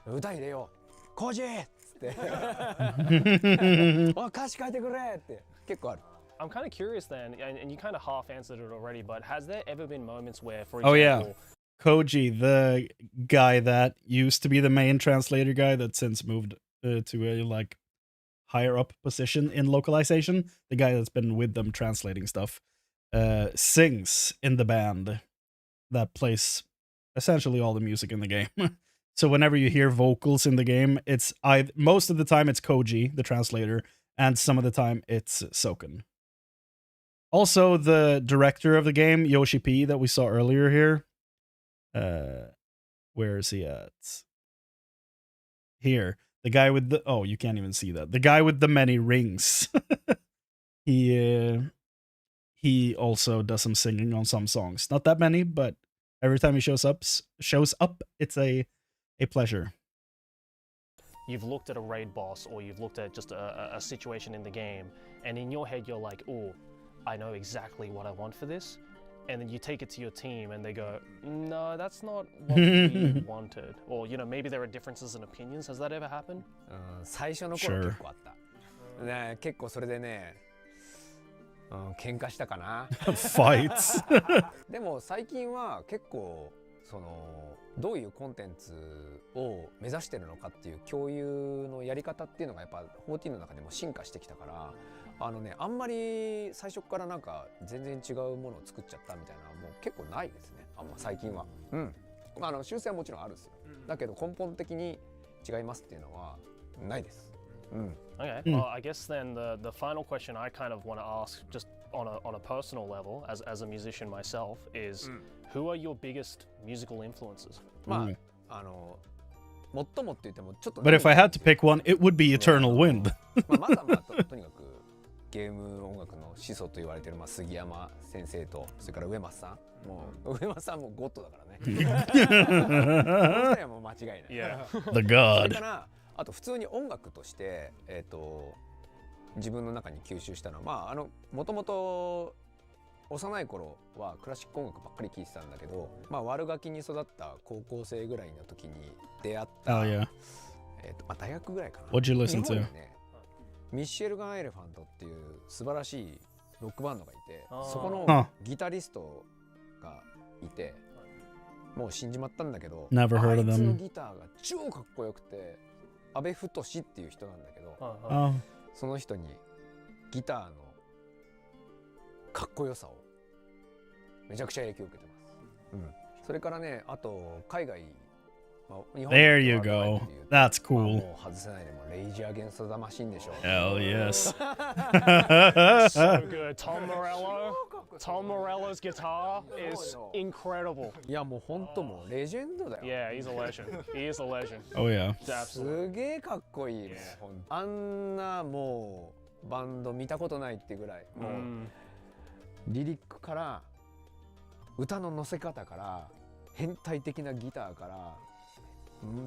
歌入れようコージーっつってお歌詞書いてくれって結構ある。I'm kind of curious then, and you kind of half answered it already, but has there ever been moments where, for Oh example, yeah, Koji, the guy that used to be the main translator guy that since moved to a like higher up position in localization, the guy that's been with them translating stuff, sings in the band that plays essentially all the music in the game. So whenever you hear vocals in the game, it's most of the time it's Koji, the translator, and some of the time it's Soken. Also, the director of the game, Yoshi P, that we saw earlier here. Where is he at? Here. The guy with the... Oh, you can't even see that. The guy with the many rings. He also does some singing on some songs. Not that many, but every time he shows up, it's a pleasure. You've looked at a raid boss, or you've looked at just a situation in the game, and in your head you're like, oh, I know exactly what I want for this. And then you take it to your team and they go, no, that's not what we wanted. Or, you know, maybe there are differences in opinions. Has that ever happened? 最初の頃結構あった。ね、結構それでね、喧嘩したかな。Fights. でも最近は結構そのどういうコンテンツを目指してるのかっていう共有のやり方っていうのがやっぱ14の中でも進化してきたから。あんまり最初からなんか全然違うものを作っちゃったみたいなのはもう結構ないですね。最近は。うん。修正はもちろんあるんですよ。だけど根本的に違いますっていうのはないです。うん。Okay. Well, I guess then the final question I kind of want to ask, just on a personal level, as a musician myself, is who are your biggest musical influences? まあ最もって言ってもちょっと。But if I had to pick one, it would be Eternal Wind. まずはとにかく。ゲーム音楽の始祖と言われている杉山先生とそれから上松さんもう上松さんもゴッドだからね。この人はもう間違いない。The God. それからあと普通に音楽として自分の中に吸収したのはもともと幼い頃はクラシック音楽ばっかり聴いてたんだけど、悪ガキに育った高校生ぐらいの時に出会った。大学ぐらいかな。What'd you listen to? ミッシェルガン・エレファントっていう素晴らしいロックバンドがいて、そこのギタリストがいて、もう死んじまったんだけど、あいつのギターが超かっこよくて、阿部太っていう人なんだけど、その人にギターのかっこよさをめちゃくちゃ影響を受けてます。それからね、あと海外。There you go. That's cool. Hell yes. So good. Tom Morello's guitar is incredible. いやもう本当もうレジェンドだよ。Yeah, he's a legend. He is a legend. Oh yeah. すげえかっこいい。あんなもうバンド見たことないってぐらい。もうリリックから歌の乗せ方から変態的なギターから。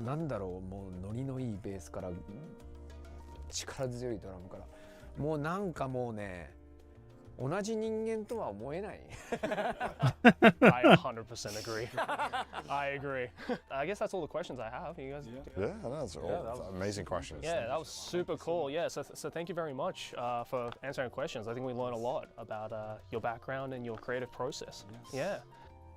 なんだろう、もうノリのいいベースから力強いドラムからもうなんかもうね同じ人間とは思えない。I 100% agree. I agree. I guess that's all the questions I have. You guys? Yeah, that's all amazing questions. Yeah, that was super cool. Yeah, so thank you very much for answering questions. I think we learned a lot about your background and your creative process. Yeah.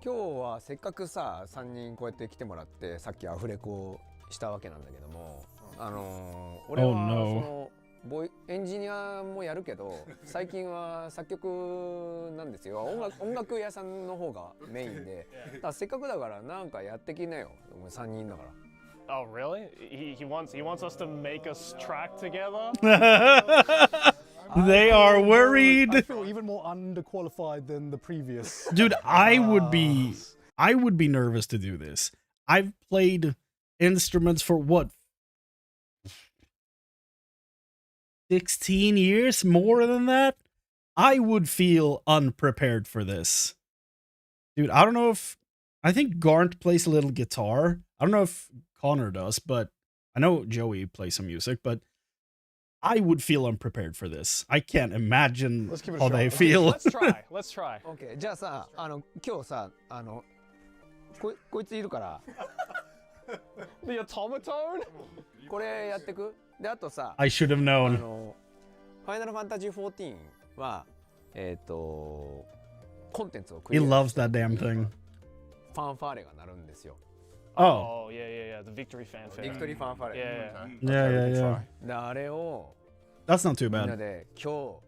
今日はせっかくさ3人こうやって来てもらってさっきアフレコしたわけなんだけども俺はそのエンジニアもやるけど最近は作曲なんですよ。音楽屋さんの方がメインでだからせっかくだからなんかやってきなよ3人だから。Oh really? He wants us to make us track together? They are worried. I feel even more underqualified than the previous. Dude, I would be nervous to do this. I've played instruments for what? 16 years? More than that? I would feel unprepared for this. Dude, I don't know if... I think Garnt plays a little guitar. I don't know if Connor does, but I know Joey plays some music, but I would feel unprepared for this. I can't imagine how they feel. Let's try. Okay, じゃあさ、今日さ、こいついるから。The automaton? これやってく？で、あとさ、I should have known. ファイナルファンタジー14は、コンテンツをク He リア loves that damn thing. ファンファーレが鳴るんですよ。Oh, yeah. The victory fanfare. Victory fanfare. Yeah. であれを That's not too みん bad. なで今日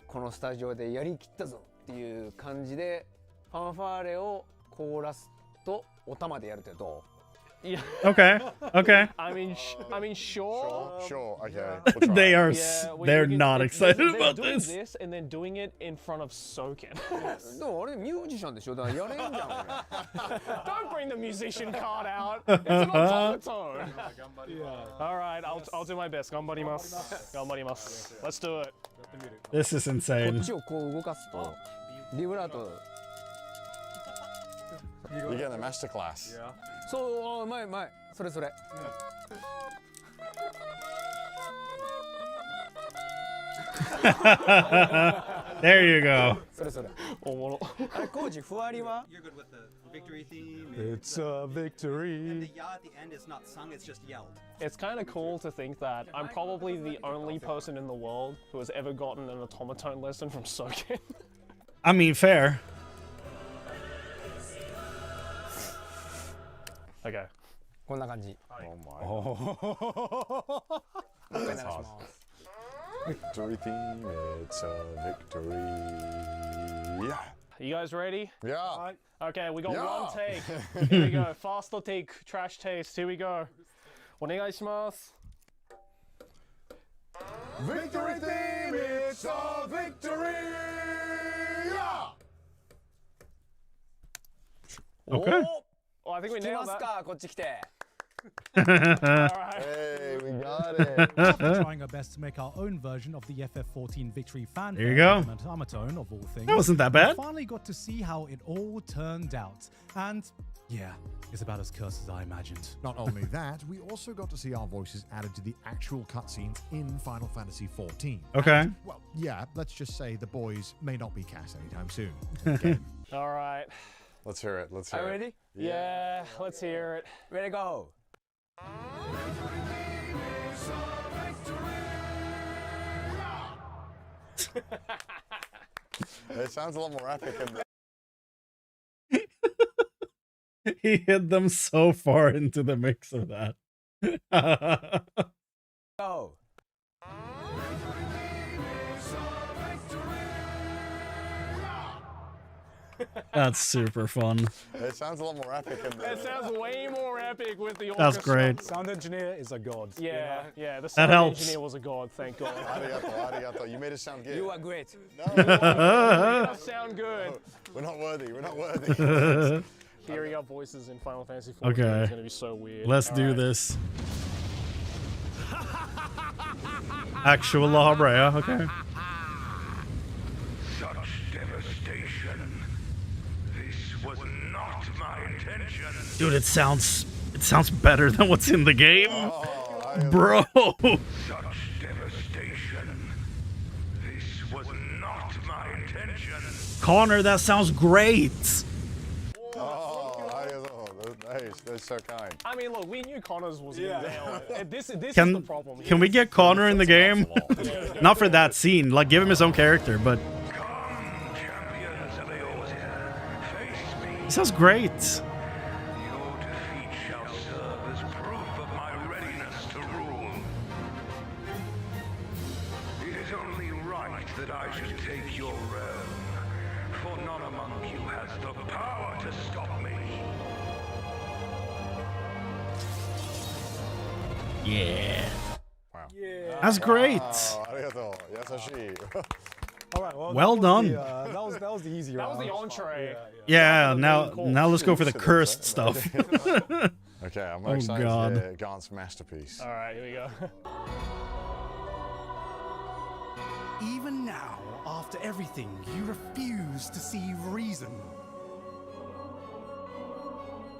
このスタジオでやりきったぞっていう感じでファンファーレをコーラスとお玉でやるってどう？ Yeah. Okay. I mean, sure. Sure. Okay. They are. Yeah, They're not excited they're about doing this. and then doing it in front of Soken. でもあれミュージシャンでしょだからやれんじゃん Don't bring the musician card out. It's an automaton. All right, I'll do my best. 頑張ります. Let's do it. This is こ insane. っちをこう動かすとビブラート You're getting a masterclass. そう前それ There you go. それおもろあれコージふわりは You're good with the victory theme. It's a victory. And the ya at the end is not sung, it's just yelled. It's kind of cool to think that I'm probably the only person in the world who has ever gotten an automaton lesson from Soken. I mean, fair. Okay. こんな感じ That's hard. Victory theme, it's a victory. Yeah. You guys ready? Yeah. Okay, we got Yeah. one take. Here we go. Faster take, trash taste. Here we go. お願いします. Victory theme, it's a victory. Yeah. Okay. Oh, I think we 聞き nailed ます that. かこっち来て Hey, we got it. After trying our best to make our own version of the FF14 victory fan There you go. automaton of all things. That wasn't that bad. We finally got to see how it all turned out. And yeah, it's about as cursed as I imagined. Not only that, we also got to see our voices added to the actual cutscenes in Final Fantasy XIV. Okay. And, well, yeah, let's just say the boys may not be cast anytime soon. Okay. All right. Let's hear it. Let's Are hear you it. ready? Yeah, let's hear it. Ready go It sounds a lot more epic in the He hit them so far into the mix of that. go That's super fun. It sounds a lot more epic in the It sounds way more epic with the That's orchestra. great. Sound engineer is a god. Yeah, the That sound helps. engineer was a god, thank God. Arigato. You made us sound good. You are great That sound good. We're not worthy. Hearing our voices in Final Fantasy XIV Okay. is going to be so weird. Let's All do right. this. Actual La Habrea, okay. Such devastation. This was not my intention. Dude, it sounds better than what's in the game. Bro. Such devastation. This was not my intention. Connor, that sounds great. Oh, arigato. That's so kind. I mean, look, we knew Connors was going to nail it. This is the problem. Can we get Connor in the game? Not for that scene. Like, give him his own character, but Champions of Eorzea, face me. it sounds great. Your defeat shall serve as proof of my readiness to rule. It is only right that I should take your realm, for none among you has the power to stop me. Yeah. Wow. That's great. Wow, arigato. Yasashii. All right, Well that was done. That was the easy That round. was the entree. Yeah, now let's go for the cursed stuff. Okay, I'm Oh, excited God. to hear Gaunt's masterpiece. All right, here we go. Even now, after everything, you refuse to see reason.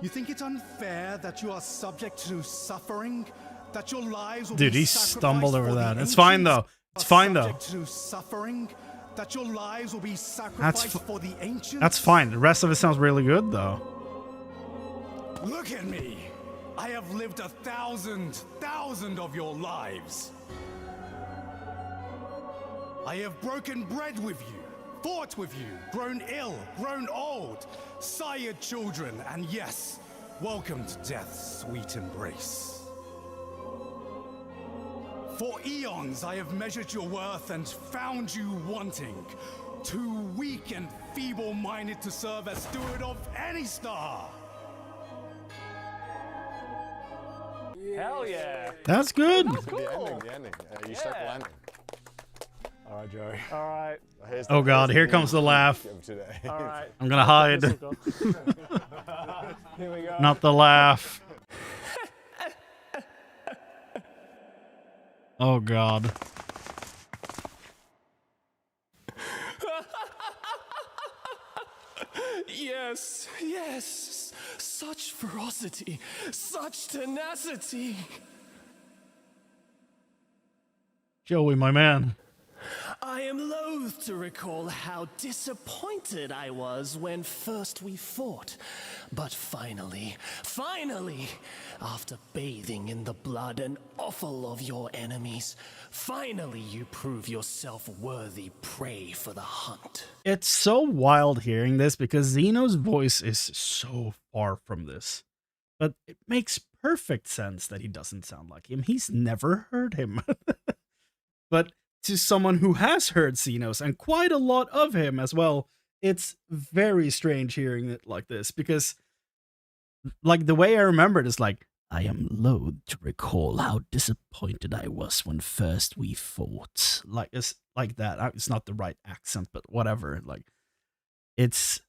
You think it's unfair that you are subject to suffering? That your lives will Dude, be he sacrificed stumbled for over the that. It's fine though. It's fine though. Subject to suffering? That your lives will be sacrificed for the ancients? That's fine. The rest of it sounds really good though. Look at me! I have lived 1,000 of your lives. I have broken bread with you, fought with you, grown ill, grown old, sired children, and yes, welcome to death's sweet embrace. For eons I have measured your worth and found you wanting, too weak and feeble-minded to serve as steward of any star. Hell yeah. That's good. That was cool. The ending. You stuck the landing. All right, Joey. All right. Oh God, here comes the laugh. All right. I'm gonna hide. Here we go. Not the laugh. Oh God. Yes, yes. Such ferocity, such tenacity. Joey, my man. I am loath to recall how disappointed I was when first we fought. But finally, after bathing in the blood and offal of your enemies, finally you prove yourself worthy prey for the hunt. It's so wild hearing this because Zeno's voice is so far from this. But it makes perfect sense that he doesn't sound like him. He's never heard him. But to someone who has heard Xenos, and quite a lot of him as well, it's very strange hearing it like this, because like the way I remember it is like, I am loath to recall how disappointed I was when first we fought. Like, it's like that. It's not the right accent, but whatever. Like, it's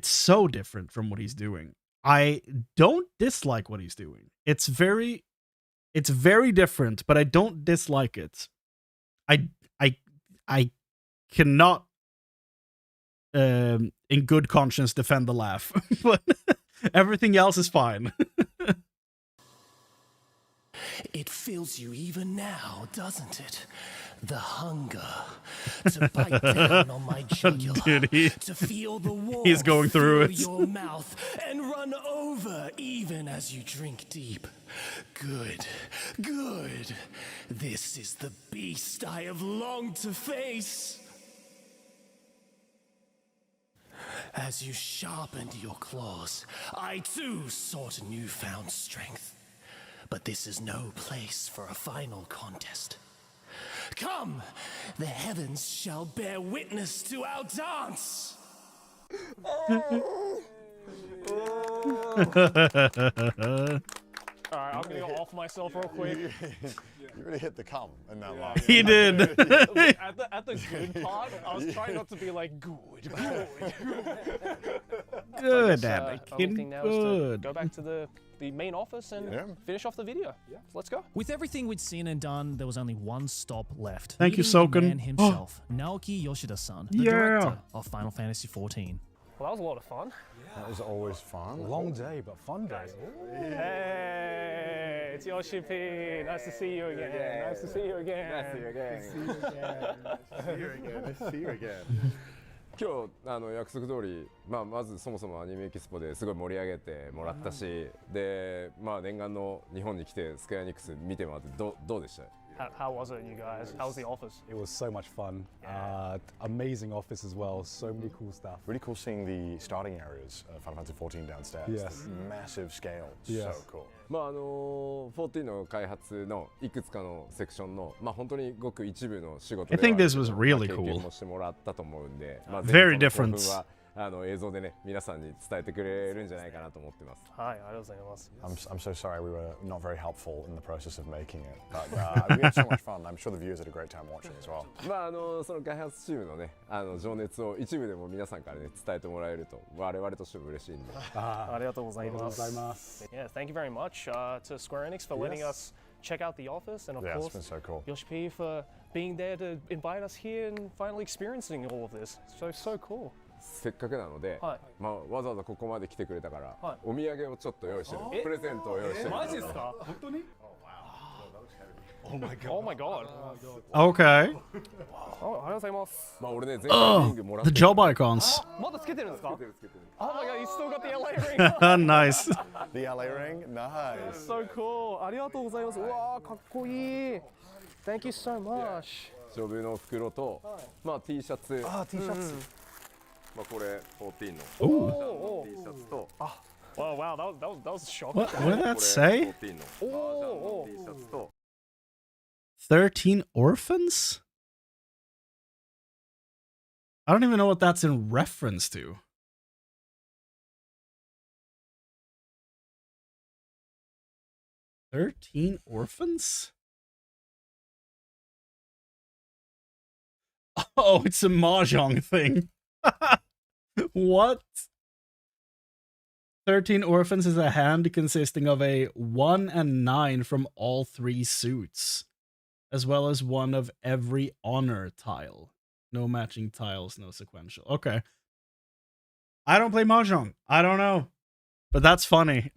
so different from what he's doing. I don't dislike what he's doing. It's very different, but I don't dislike it. I cannot in good conscience defend the laugh, but everything else is fine. It fills you even now, doesn't it? The hunger to bite down on my jugular, Dude, to feel the warmth he's going through it. your mouth and run over even as you drink deep. Good, good. This is the beast I have longed to face. As you sharpened your claws, I too sought newfound strength. But this is no place for a final contest. Come, the heavens shall bear witness to our dance. Alright, I'm gonna go off myself real quick. You really hit the cum in that line. He did. At the good part, I was trying not to be like, good. Good, So only thing now is to good. go back to the main office and finish off the video. Yeah. Let's go. With everything we'd seen and done, there was only one stop left. Thank you, Meeting the Soken. man himself, Naoki Yoshida-san, the Yeah. director of Final Fantasy XIV. Well, that was a lot of fun. That was always fun. Long day, but fun day. Hey, it's Yoshi P. Nice to see you again. Yeah. Nice to see you again. Nice to see you again. Nice to see you again. Nice to see you again. Nice to see you again. 今日約束通り、まずそもそもアニメエキスポですごい盛り上げてもらったし、で念願の日本に来てスクエアエニックス見てもらってどうでした？ How was it, you guys? How was the office? It was so much fun. Amazing office as well. So many cool stuff. Really cool seeing the starting areas of Final Fantasy XIV downstairs. Yes. The massive scale. Yes. So cool. 14の開発のいくつかのセクションの本当にごく一部の仕事 I で think は this was really 経 cool. 験もしてもらったと思うんで、 Very ぜひこの興 different. 奮は映像でね皆さんに伝えてくれるんじゃないかなと思ってます。はい、ありがとうございます。 I'm so sorry we were not very helpful in the process of making it, but we had so much fun. I'm sure the viewers had a great time watching as well. その開発チームのね情熱を一部でも皆さんからね伝えてもらえると我々としても嬉しいんで。ありがとうございます。Yes, thank you very much to Square Enix for letting us check out the office, and of Yeah, it's course, been so cool. Yoshi P for being there to invite us here and finally experiencing all of this. So cool. せっかくなので、わざわざここまで来てくれたから、お土産をちょっと用意してる。プレゼントを用意してる。マジですか？本当に？ Oh my god. Oh my god. Okay. ありがとうございます。俺ね、前回リングもらっ The て job icons. まだつけてるんですか？つけてる。Oh my god, you still got the LA ring. Nice. The LA ring? Nice. So cool. ありがとうございます。うわー、かっこいい。Thank you so much. ジョブの袋と、T シャツ。T シャツ。これ14の T シャツと、Oh wow, that was shocking. What did that say? 13 orphans? I don't even know what that's in reference to. "13 orphans?" Oh, it's a mahjong thing. What? 13 orphans is a hand consisting of a 1 and 9 from all 3 suits, as well as one of every honor tile. No matching tiles, no sequential. Okay. I don't play mahjong. I don't know. But that's funny.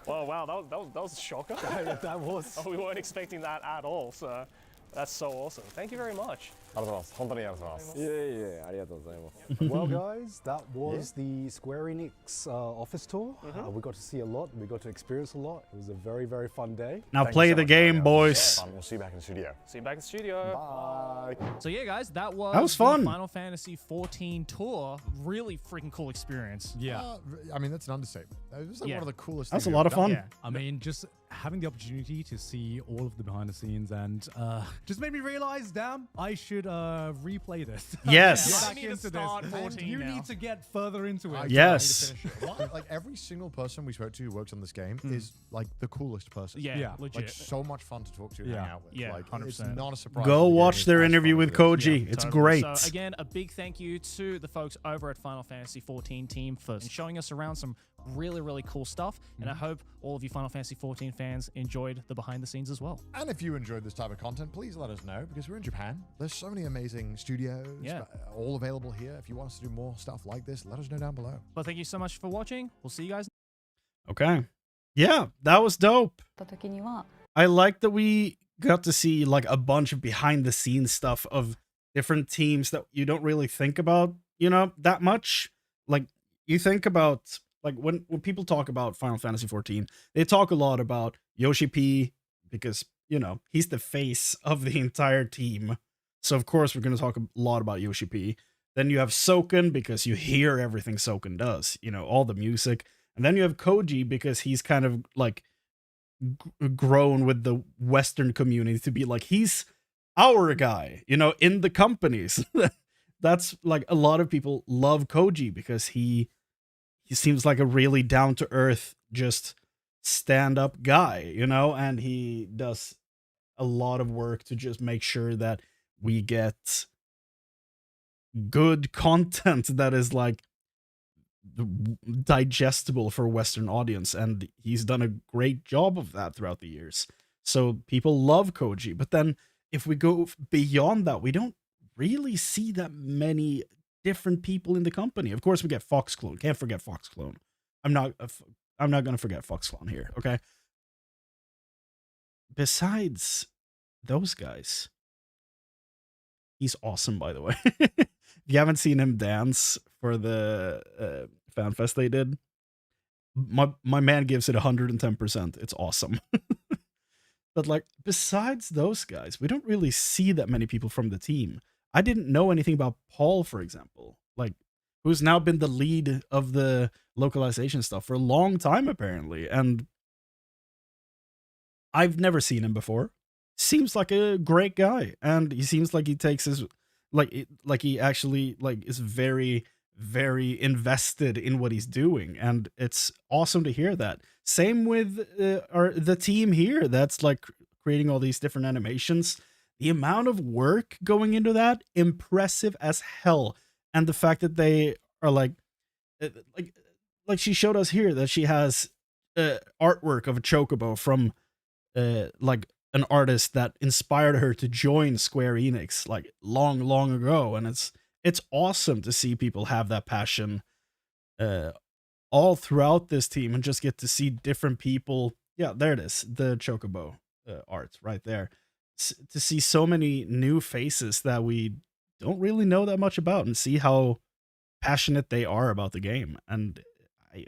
Well, wow, that was a shocker. that was. Oh, we weren't expecting that at all. So that's so awesome. Thank you very much. ありがとうございます。本当にありがとうございます。いえいえ、ありがとうございます。Well, guys, that was the Square Enix office tour. We got to see a lot. We got to experience a lot. It was a very, very fun day. Now play the game, boys. We'll see you back in the studio. See you back in the studio. Bye. So yeah, guys, that was fun. the Final Fantasy 14 tour. Really freaking cool experience. Yeah. I mean, that's an understatement. It was like one of the coolest That's things a lot of we've done. fun. Yeah. I mean, just having the opportunity to see all of the behind the scenes and just made me realize, damn, I should replay this. Yes. Get back into this. And you need to get further into it. Yes. Like every single person we spoke to who works on this game is like the coolest person. Yeah, legit. Like so much fun to talk to and hang out with. Yeah, like 100%. it's not a surprise. Go the game watch is their as interview fun with as it is. Koji. It's great. So again, a big thank you to the folks over at Final Fantasy 14 team for showing us around some really, really cool stuff. And I hope all of you Final Fantasy 14 fans enjoyed the behind the scenes as well. And if you enjoyed this type of content, please let us know because we're in Japan. There's so many amazing studios, all available here. If you want us to do more stuff like this, let us know down below. But thank you so much for watching. We'll see you guys. Okay. Yeah, that was dope. た時には I like that we got to see like a bunch of behind the scenes stuff of different teams that you don't really think about, that much. Like you think about like when people talk about Final Fantasy 14, they talk a lot about Yoshi P because, he's the face of the entire team. So of course we're going to talk a lot about Yoshi P. Then you have Soken because you hear everything Soken does, all the music. And then you have Koji because he's kind of like grown with the Western community to be like, he's our guy, in the companies. That's like a lot of people love Koji because he seems like a really down to earth, just stand up guy, and he does a lot of work to just make sure that we get good content that is like digestible for a Western audience, and he's done a great job of that throughout the years. So people love Koji, but then if we go beyond that, we don't really see that many different people in the company. Of course, we get Foxclone. Can't forget Foxclone. I'm not going to forget Foxclone here, okay? Besides those guys, he's awesome, by the way. If you haven't seen him dance for the fan fest they did, my man gives it 110%. It's awesome. But like, besides those guys, we don't really see that many people from the team. I didn't know anything about Paul, for example, like who's now been the lead of the localization stuff for a long time, apparently. And I've never seen him before. Seems like a great guy. And he seems like he takes his, like he actually like is very, very invested in what he's doing. And it's awesome to hear that. Same with the team here that's like creating all these different animations. The amount of work going into that, impressive as hell. And the fact that they are like she showed us here that she has artwork of a chocobo from like an artist that inspired her to join Square Enix like long ago. And it's awesome to see people have that passion all throughout this team and just get to see different people. Yeah, there it is. The chocobo art right there. To see so many new faces that we don't really know that much about and see how passionate they are about the game. And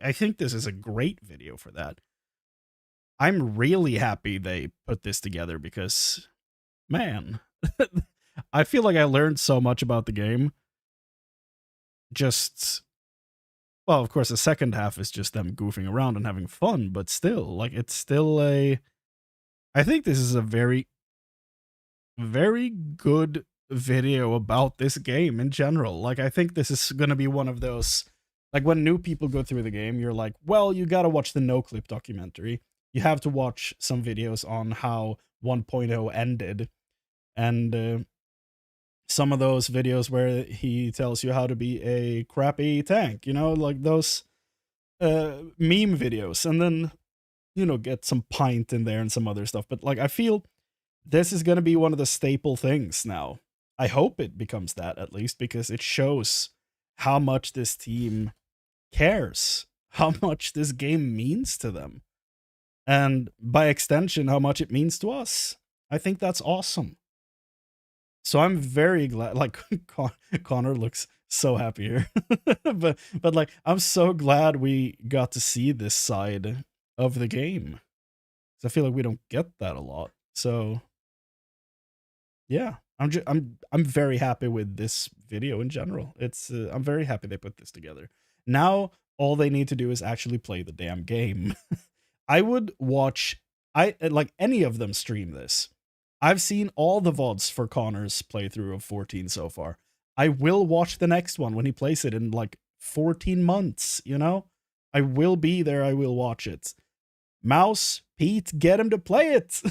I think this is a great video for that. I'm really happy they put this together because, man, I feel like I learned so much about the game just well, of course, the second half is just them goofing around and having fun, but still, like, it's still a... I think this is a very, very good video about this game in general. Like, I think this is going to be one of those... Like, when new people go through the game, you're like, well, you gotta watch the no-clip documentary. You have to watch some videos on how 1.0 ended. And some of those videos where he tells you how to be a crappy tank, you know? Like, those meme videos. And then, you know, get some pint in there and some other stuff. But, like, I feel this is gonna be one of the staple things now. I hope it becomes that, at least, because it shows how much this team cares, how much this game means to them, and by extension how much it means to us. I think that's awesome. So I'm very glad, like, Connor looks so happy here. but like, I'm so glad we got to see this side of the game, 'cause I feel like we don't get that a lot. So yeah, I'm very happy with this video in general. It's I'm very happy they put this together. Now, all they need to do is actually play the damn game. I would watch, like, any of them stream this. I've seen all the VODs for Connor's playthrough of 14 so far. I will watch the next one when he plays it in, like, 14 months, you know? I will be there, I will watch it. Mouse, Pete, get him to play it!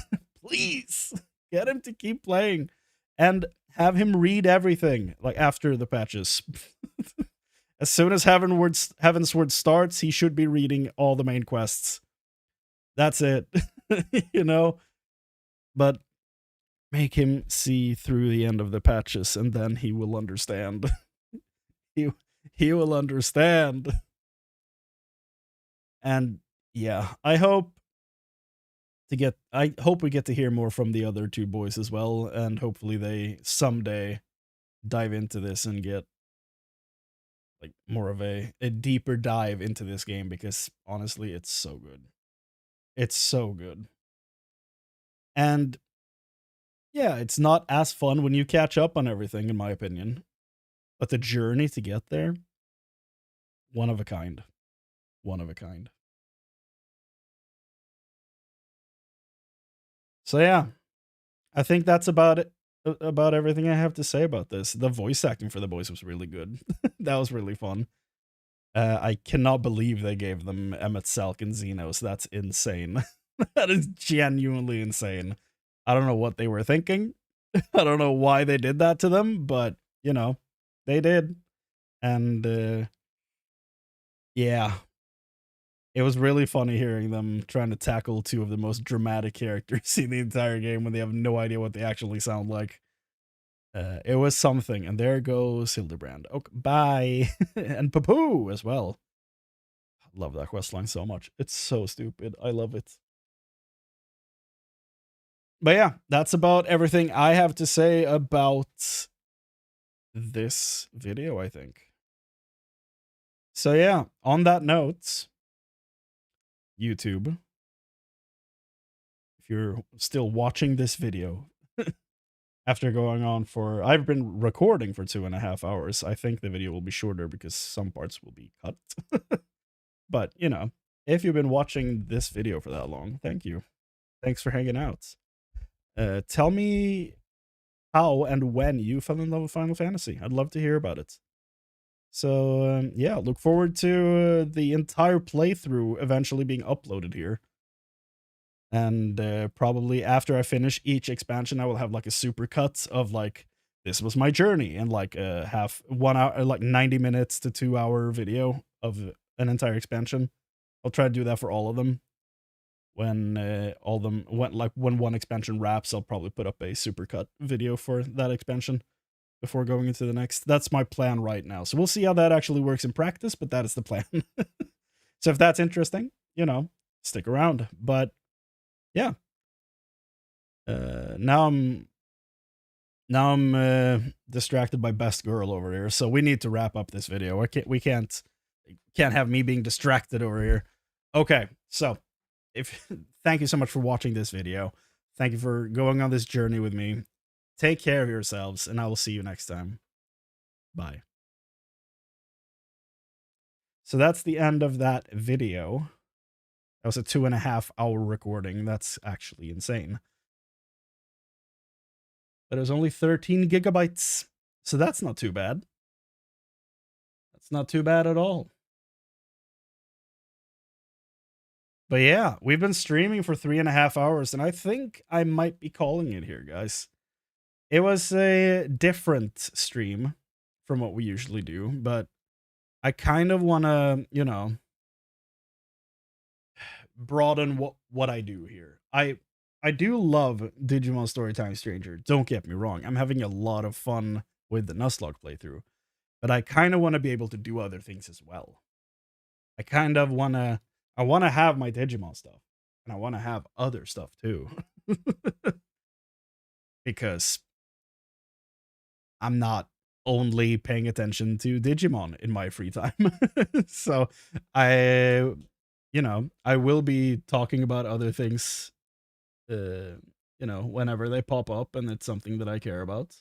Please! Get him to keep playing. And have him read everything, like, after the patches. As soon as Heavensward starts, he should be reading all the main quests. That's it. You know? But make him see through the end of the patches, and then he will understand. he will understand. And yeah, I hope we get to hear more from the other two boys as well, and hopefully they someday dive into this and get, like, more of a deeper dive into this game, because honestly, it's so good. It's so good. And yeah, it's not as fun when you catch up on everything, in my opinion. But the journey to get there, one of a kind. One of a kind. So yeah, I think that's about it. About everything I have to say about this. The voice acting for the boys was really good. That was really fun. I cannot believe they gave them Emmett Salk and Xenos. That's insane. That is genuinely insane. I don't know what they were thinking. I don't know why they did that to them, but, you know, they did. And yeah, it was really funny hearing them trying to tackle two of the most dramatic characters in the entire game when they have no idea what they actually sound like. It was something. And there goes Hildebrand. Okay, bye. And Papoo as well. I love that questline so much. It's so stupid. I love it. But yeah, that's about everything I have to say about this video, I think. So yeah, on that note, YouTube, if you're still watching this video after going on for, I've been recording for 2.5 hours. I think the video will be shorter because some parts will be cut. But, you know, if you've been watching this video for that long, thank you. Thanks for hanging out. Tell me how and when you fell in love with Final Fantasy. I'd love to hear about it. So, yeah, look forward to the entire playthrough eventually being uploaded here. And probably after I finish each expansion, I will have, like, a super cut of, like, this was my journey, and, like, a 1 hour, like, 90 minutes to 2 hour video of an entire expansion. I'll try to do that for all of them. When when one expansion wraps, I'll probably put up a supercut video for that expansion before going into the next. That's my plan right now. So we'll see how that actually works in practice, but that is the plan. So if that's interesting, you know, stick around. But yeah, now I'm distracted by Best Girl over here, so we need to wrap up this video. We can't have me being distracted over here. Okay, so thank you so much for watching this video. Thank you for going on this journey with me. Take care of yourselves, and I will see you next time. Bye. So that's the end of that video. That was a 2.5-hour recording. That's actually insane. But it was only 13 gigabytes. So that's not too bad. That's not too bad at all. But yeah, we've been streaming for 3.5 hours, and I think I might be calling it here, guys. It was a different stream from what we usually do, but I kind of want to, you know, broaden what I do here. I do love Digimon Storytime Stranger. Don't get me wrong. I'm having a lot of fun with the Nuzlocke playthrough, but I kind of want to be able to do other things as well. I kind of want to have my Digimon stuff, and I want to have other stuff too. Because I'm not only paying attention to Digimon in my free time. So I will be talking about other things, whenever they pop up and it's something that I care about.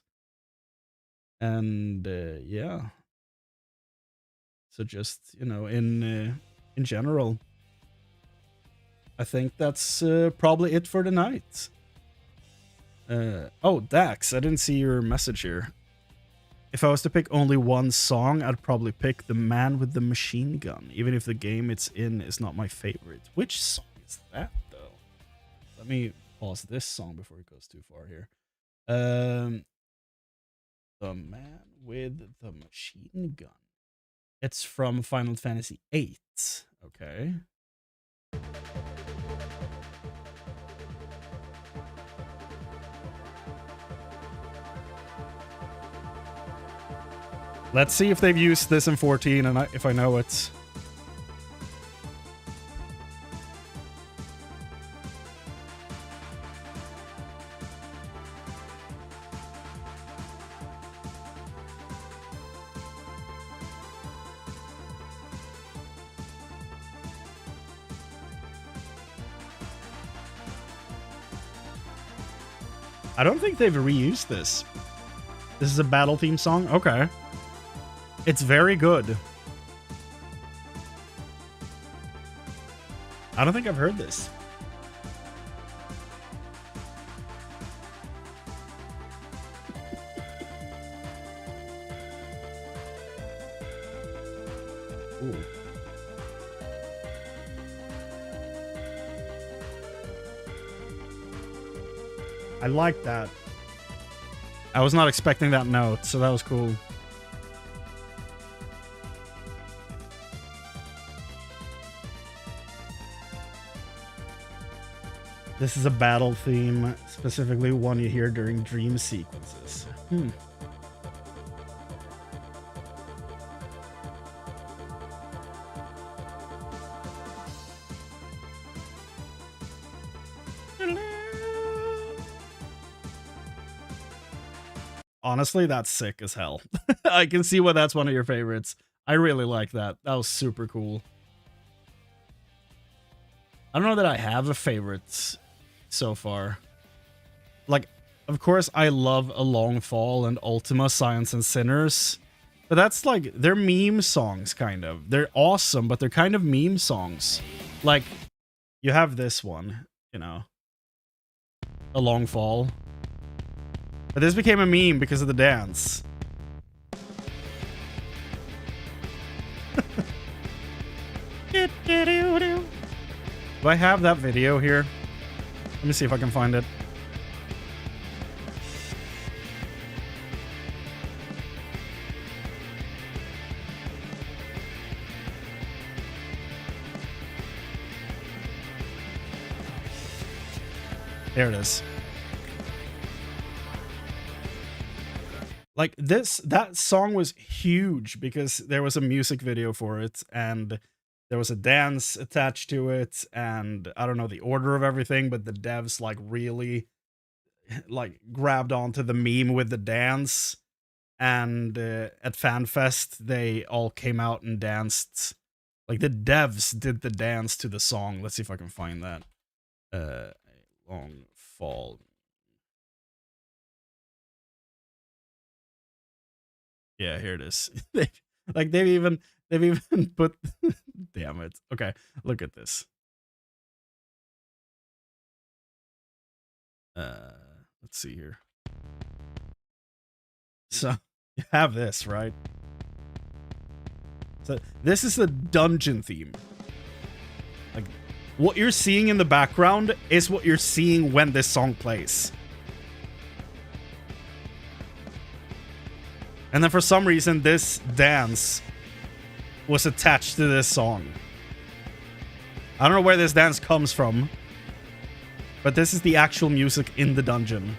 And yeah. So just, in general, I think that's probably it for the night. Oh, Dax, I didn't see your message here. If I was to pick only one song, I'd probably pick The Man with the Machine Gun, even if the game it's in is not my favorite. Which song is that, though? Let me pause this song before it goes too far here. The Man with the Machine Gun. It's from Final Fantasy VIII. Okay. Let's see if they've used this in 14 and if I know it. I don't think they've reused this. This is a battle theme song? Okay. It's very good. I don't think I've heard this. Ooh. I like that. I was not expecting that note, so that was cool. This is a battle theme, specifically one you hear during dream sequences. Honestly, that's sick as hell. I can see why that's one of your favorites. I really like that. That was super cool. I don't know that I have a favorite so far. Like, of course, I love A Long Fall and Ultima Science and Sinners. But that's like, they're meme songs, kind of. They're awesome, but they're kind of meme songs. Like, you have this one, A Long Fall. But this became a meme because of the dance. Do I have that video here? Let me see if I can find it. There it is. Like that song was huge because there was a music video for it and there was a dance attached to it, and I don't know the order of everything, but the devs like really like grabbed onto the meme with the dance, and at FanFest they all came out and danced. Like the devs did the dance to the song. Let's see if I can find that. Long Fall. Yeah, here it is. They've They've even put... Damn it. Okay, look at this. Let's see here. So, you have this, right? So, this is the dungeon theme. Like, what you're seeing in the background is what you're seeing when this song plays. And then for some reason, this dance was attached to this song. I don't know where this dance comes from, but this is the actual music in the dungeon.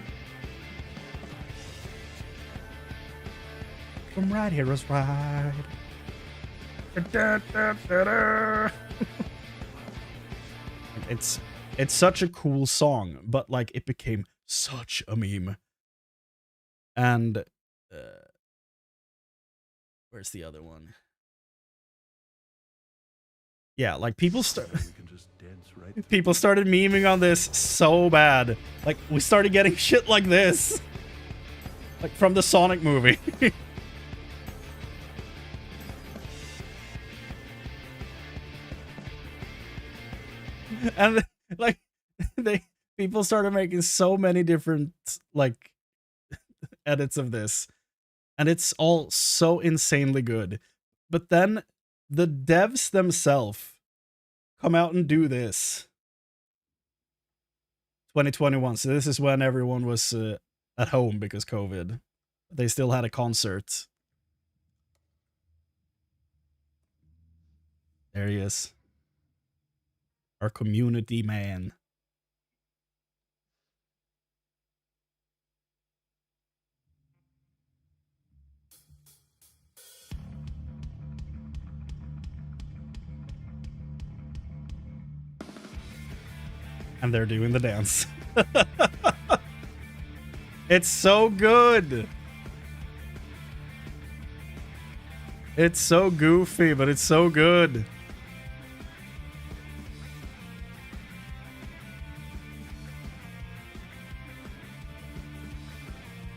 From Right Heroes Ride. It's such a cool song, but like it became such a meme. And where's the other one? Yeah, like people started memeing on this so bad. Like we started getting shit like this. Like from the Sonic movie. And like people started making so many different like edits of this. And it's all so insanely good. But then the devs themselves come out and do this. 2021. So this is when everyone was at home because COVID. They still had a concert. There he is. Our community man. And they're doing the dance. It's so good. It's so goofy, but it's so good.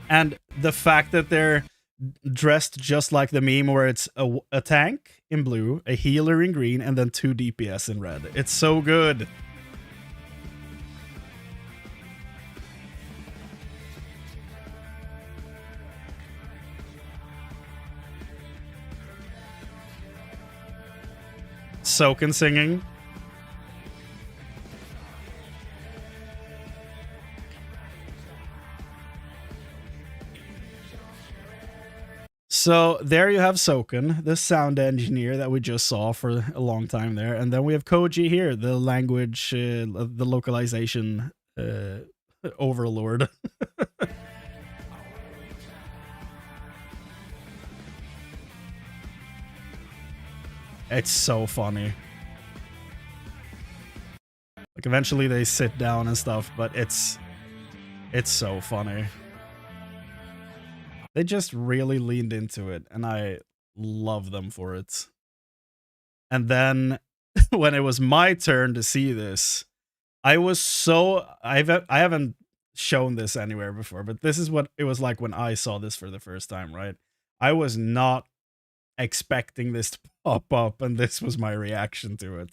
And the fact that they're dressed just like the meme where it's a tank in blue, a healer in green, and then 2 DPS in red. It's so good. Soken singing. So there you have Soken, the sound engineer that we just saw for a long time there. And then we have Koji here, the language, the localization overlord. It's so funny. Like eventually they sit down and stuff, but it's so funny. They just really leaned into it, and I love them for it. And then when it was my turn to see this, I was so... I haven't shown this anywhere before, but this is what it was like when I saw this for the first time, right? I was not expecting this to pop up, and this was my reaction to it.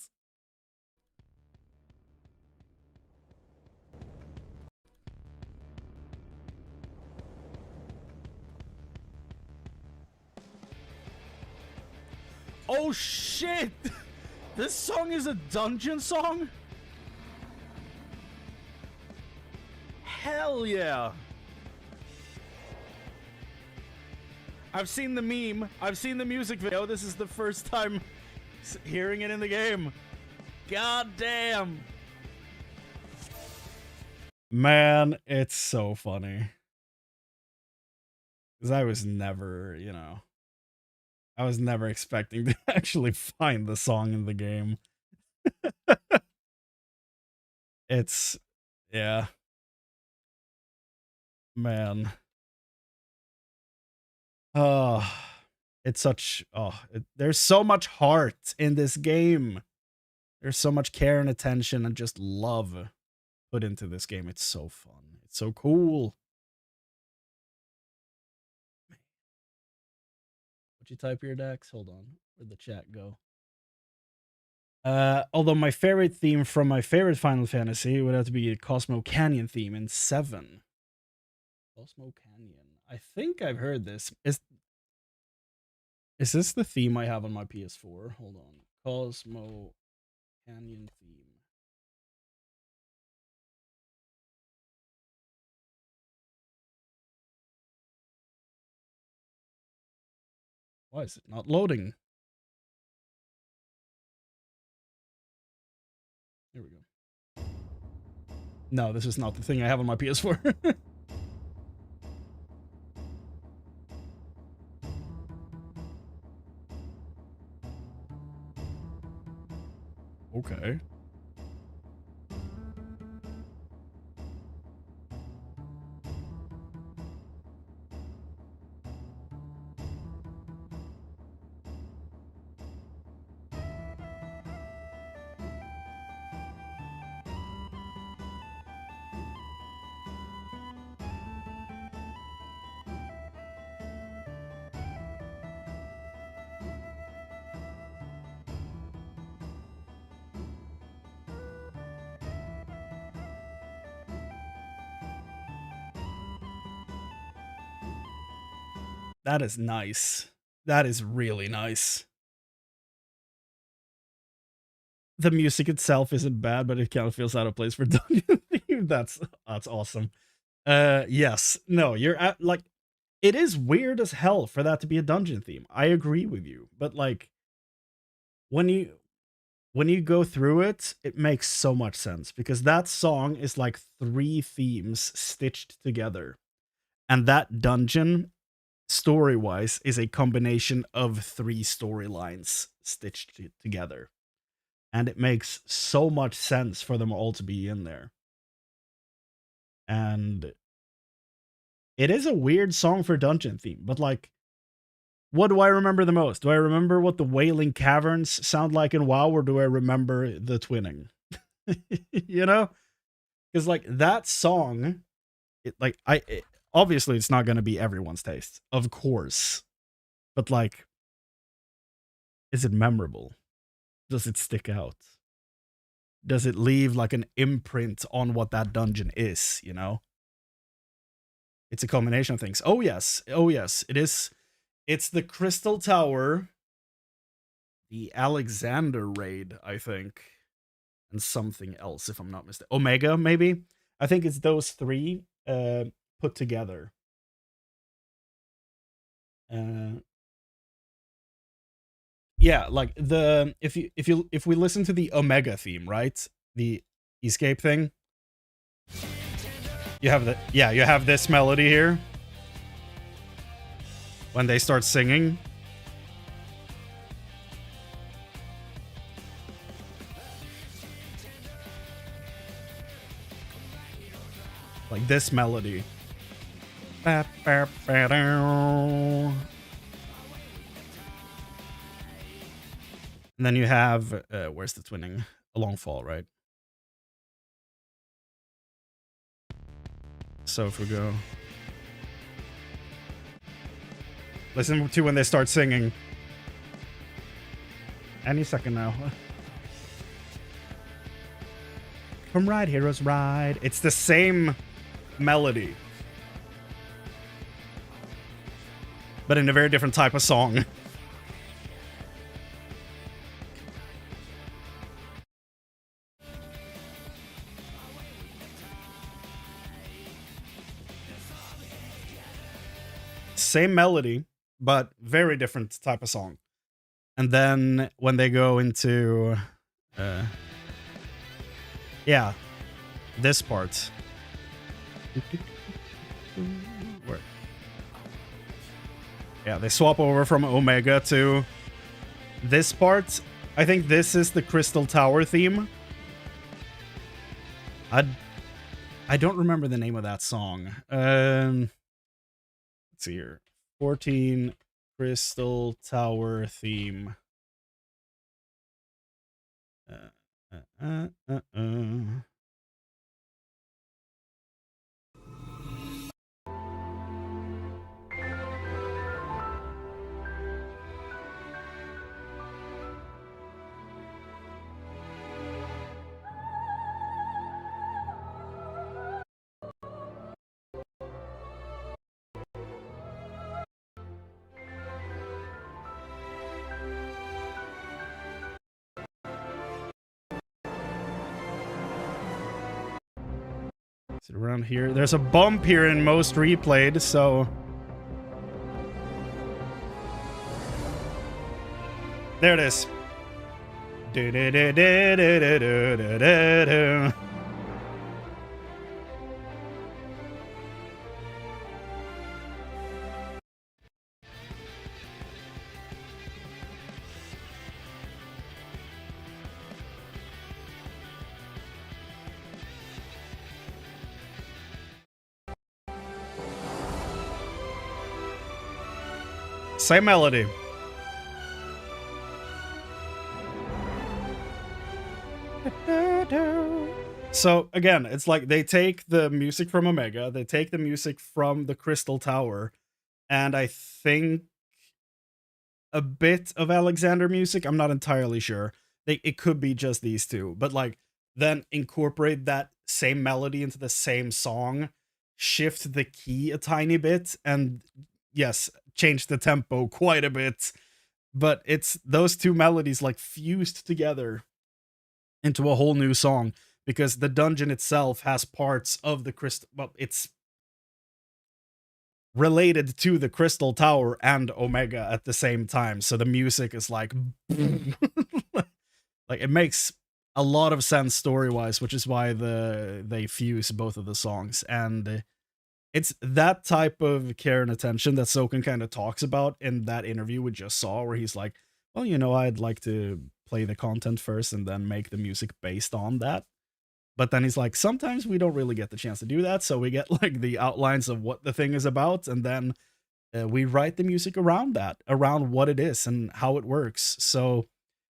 Oh shit! This song is a dungeon song? Hell yeah! I've seen the meme, I've seen the music video, this is the first time hearing it in the game. God damn! Man, it's so funny. Because I was never, you know... I was never expecting to actually find the song in the game. It's... yeah. Man. Oh, it's such... oh, there's so much heart in this game. There's so much care and attention and just love put into this game. It's so fun. It's so cool. Would you type your decks? Hold on. Where'd the chat go? Although my favorite theme from my favorite Final Fantasy would have to be a Cosmo Canyon theme in 7. Cosmo Canyon. I think I've heard this. Is this the theme I have on my PS4? Hold on. Cosmo Canyon theme. Why is it not loading? Here we go. No, this is not the thing I have on my PS4. Okay. That is nice. That is really nice. The music itself isn't bad, but it kind of feels out of place for dungeon theme. That's awesome. Yes. No, you're at, like, it is weird as hell for that to be a dungeon theme. I agree with you. But like when you go through it, it makes so much sense because that song is like 3 themes stitched together. And that dungeon, story-wise, is a combination of 3 storylines stitched together. And it makes so much sense for them all to be in there. And it is a weird song for dungeon theme, but like, what do I remember the most? Do I remember what the Wailing Caverns sound like in WoW, or do I remember the twinning? You know? Because like that song, obviously it's not going to be everyone's taste, of course. But like, is it memorable? Does it stick out? Does it leave like an imprint on what that dungeon is, you know? It's a combination of things. Oh yes, it is. It's the Crystal Tower, the Alexander raid, I think, and something else, if I'm not mistaken. Omega, maybe? I think it's those 3 put together. Yeah, like the if we listen to the Omega theme, right? The escape thing. You have this melody here. When they start singing. Like this melody. And then you have, where's the twinning? A long fall, right? So if we go... Listen to when they start singing. Any second now. From Ride Heroes Ride. It's the same melody. But in a very different type of song. Same melody, but very different type of song. And then when they go into yeah, this part. Where? Yeah, they swap over from Omega to this part. I think this is the Crystal Tower theme. I don't remember the name of that song. Let's see here. 14 Crystal Tower theme. Is it around here? There's a bump here in most replayed, so... There it is. Do-do-do-do-do-do-do-do-do. Same melody. So again, it's like they take the music from Omega, they take the music from the Crystal Tower, and I think a bit of Alexander music. I'm not entirely sure. It could be just these two, but like then incorporate that same melody into the same song, shift the key a tiny bit, and yes, change the tempo quite a bit. But it's those two melodies like fused together into a whole new song, because the dungeon itself has parts of the crystal. Well, it's related to the Crystal Tower and Omega at the same time. So the music is like, like it makes a lot of sense story-wise, which is why they fuse both of the songs. And it's that type of care and attention that Soken kind of talks about in that interview we just saw, where he's like, well, you know, I'd like to play the content first and then make the music based on that. But then he's like, sometimes we don't really get the chance to do that, so we get like the outlines of what the thing is about, and then we write the music around that, around what it is and how it works. So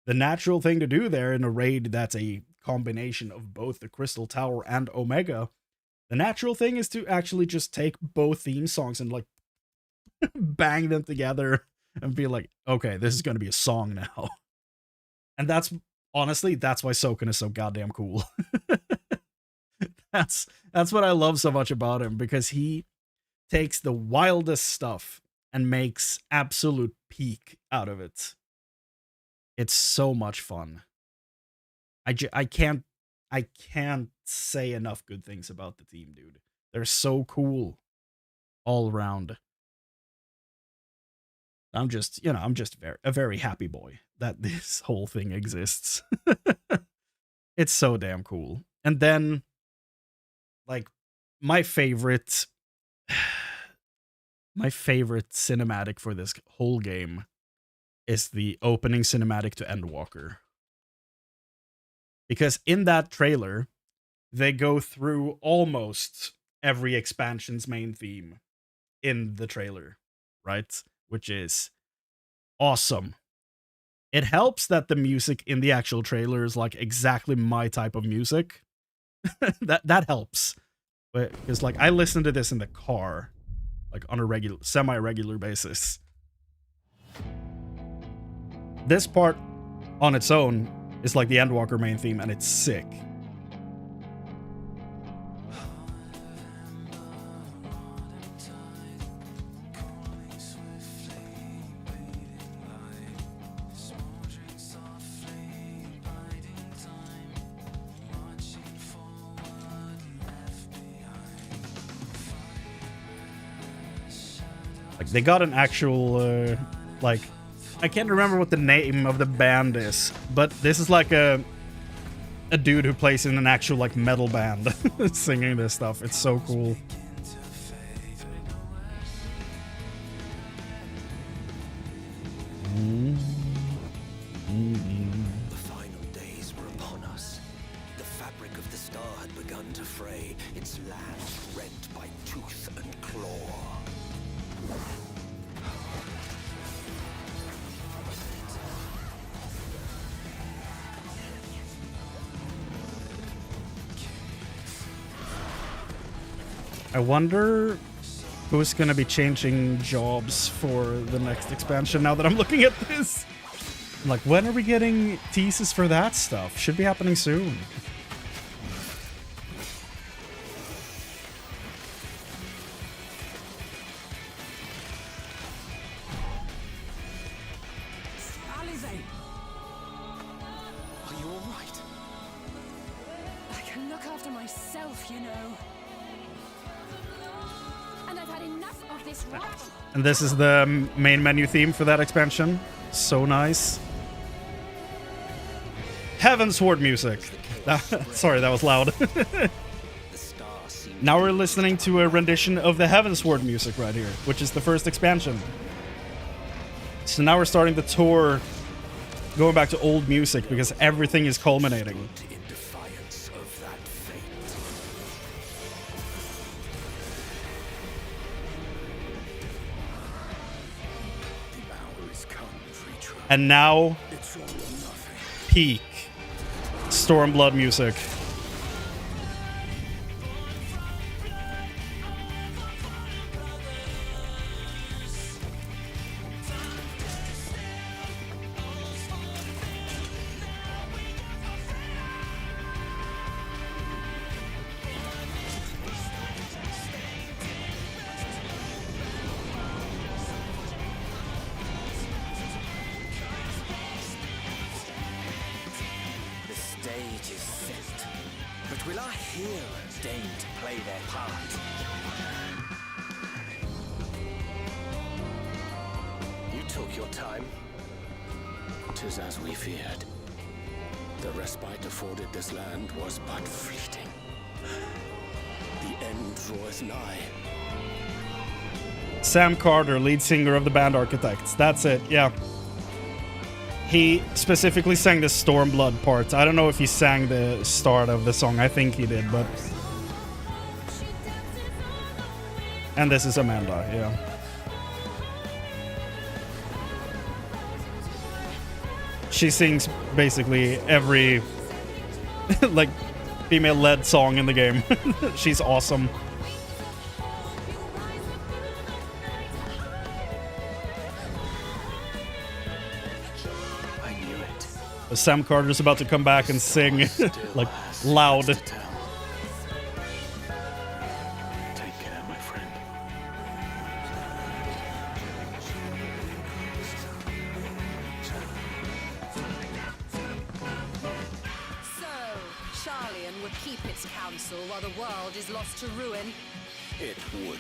the natural thing to do there in a raid that's a combination of both the Crystal Tower and Omega, the natural thing is to actually just take both theme songs and like bang them together and be like, okay, this is going to be a song now. And that's honestly, that's why Soken is so goddamn cool. That's what I love so much about him, because he takes the wildest stuff and makes absolute peak out of it. It's so much fun. I can't say enough good things about the team, dude. They're so cool all around. I'm just a very happy boy that this whole thing exists. It's so damn cool. And then, like, my favorite cinematic for this whole game is the opening cinematic to Endwalker. Because in that trailer, they go through almost every expansion's main theme in the trailer, right? Which is awesome. It helps that the music in the actual trailer is like exactly my type of music. that helps. But it's like I listen to this in the car, like on a semi-regular basis. This part on its own is like the Endwalker main theme, and it's sick. Like they got an actual like, I can't remember what the name of the band is, but this is like a dude who plays in an actual like metal band singing this stuff. It's so cool. The final days were upon us. The fabric of the star had begun to fray, its land rent by tooth and claw. I wonder who's gonna be changing jobs for the next expansion now that I'm looking at this. I'm like, when are we getting teases for that stuff? Should be happening soon. Alize! Are you alright? I can look after myself, you know. And this is the main menu theme for that expansion. So nice. Heavensward music. Sorry, that was loud. Now we're listening to a rendition of the Heavensward music right here, which is the first expansion. So now we're starting the tour going back to old music because everything is culminating. And now, peak Stormblood music. Sam Carter, lead singer of the band Architects. That's it, yeah. He specifically sang the Stormblood part. I don't know if he sang the start of the song. I think he did, but... And this is Amanda, yeah. She sings basically every, like, female-led song in the game. She's awesome. Sam Carter's about to come back and sing, like, loud. Take care, my friend. So, Charlian would keep its counsel while the world is lost to ruin? It would.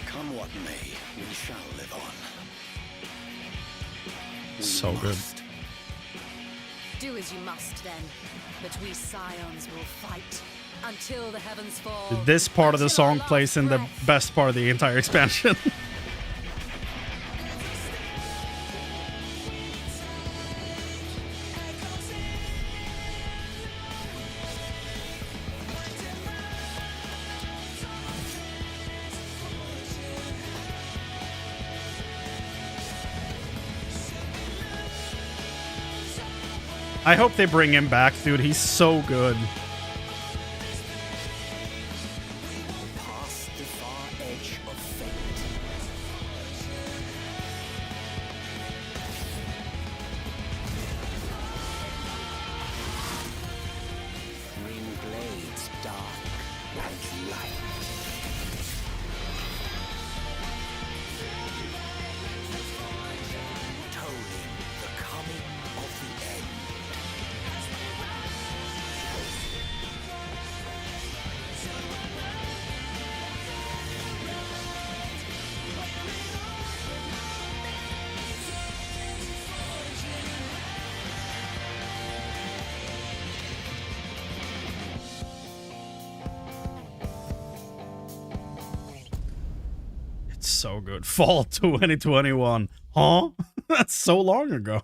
Come what may, we shall live on. So good. Do as you must then, but we scions will fight until the heavens fall. This part of the song plays in the best part of the entire expansion. I hope they bring him back, dude. He's so good. Past the far edge of fate. Green blades dark and light. Tolling the coming of the end. It's so good. Fall 2021. Huh? That's so long ago.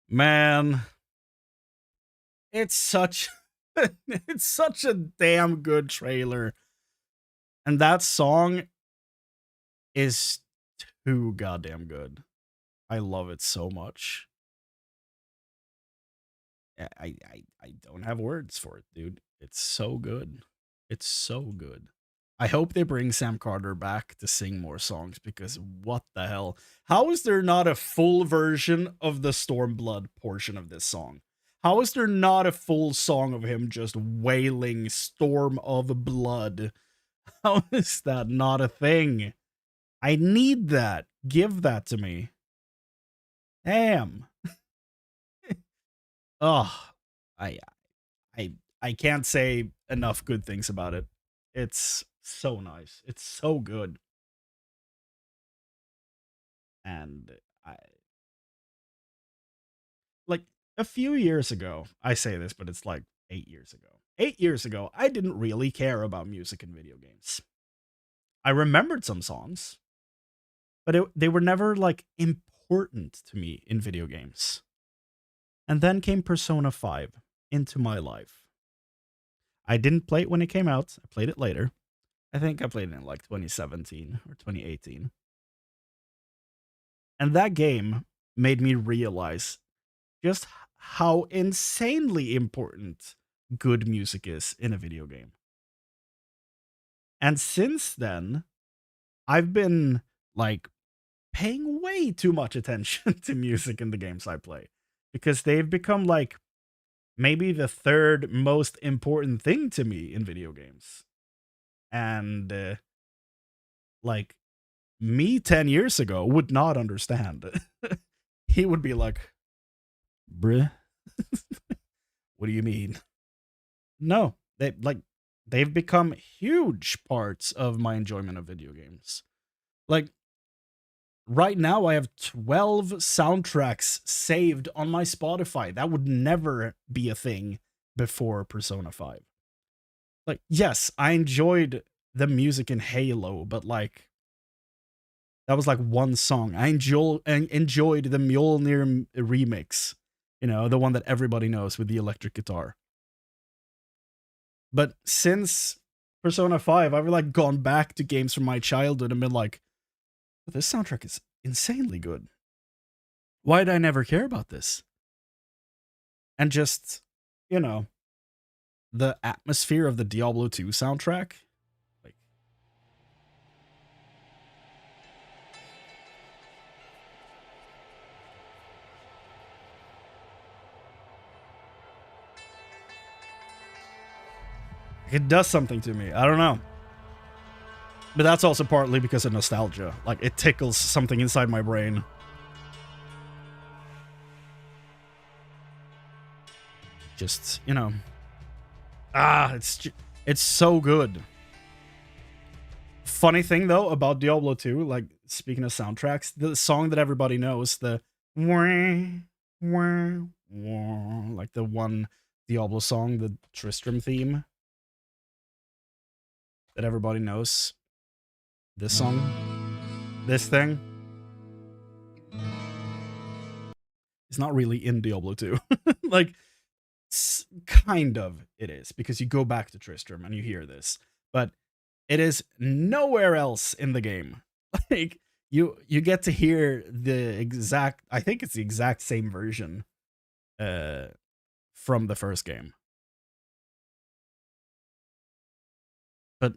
Man. It's such it's such a damn good trailer. And that song is too goddamn good. I love it so much. I don't have words for it, dude. It's so good. It's so good. I hope they bring Sam Carter back to sing more songs because what the hell? How is there not a full version of the Stormblood portion of this song? How is there not a full song of him just wailing Storm of Blood? How is that not a thing? I need that. Give that to me. Damn. Oh, I can't say enough good things about it. It's So nice. It's so good. And I like a few years ago, I say this, but it's like 8 years ago. 8 years ago, I didn't really care about music in video games. I remembered some songs, but they were never like important to me in video games. And then came Persona 5 into my life. I didn't play it when it came out. I played it later. I think I played it in like 2017 or 2018. And that game made me realize just how insanely important good music is in a video game. And since then, I've been like paying way too much attention to music in the games I play, because they've become like maybe the third most important thing to me in video games. And like me 10 years ago would not understand. He would be like, bruh, what do you mean? No, they've become huge parts of my enjoyment of video games. Like right now I have 12 soundtracks saved on my Spotify. That would never be a thing before Persona 5. Like, yes, I enjoyed the music in Halo, but like that was like one song. I enjoyed the Mjolnir remix, you know, the one that everybody knows with the electric guitar. But since Persona 5, I've like gone back to games from my childhood and been like, this soundtrack is insanely good. Why did I never care about this? And just, you know, the atmosphere of the Diablo 2 soundtrack. Like, it does something to me. I don't know. But that's also partly because of nostalgia. Like, it tickles something inside my brain. Just, you know. It's so good. Funny thing, though, about Diablo 2, like, speaking of soundtracks, the song that everybody knows, the like the one Diablo song, the Tristram theme that everybody knows. This song, this thing, it's not really in Diablo 2. Like, kind of it is, because you go back to Tristram and you hear this, but it is nowhere else in the game. Like, you get to hear the exact, I think it's the exact same version from the first game. But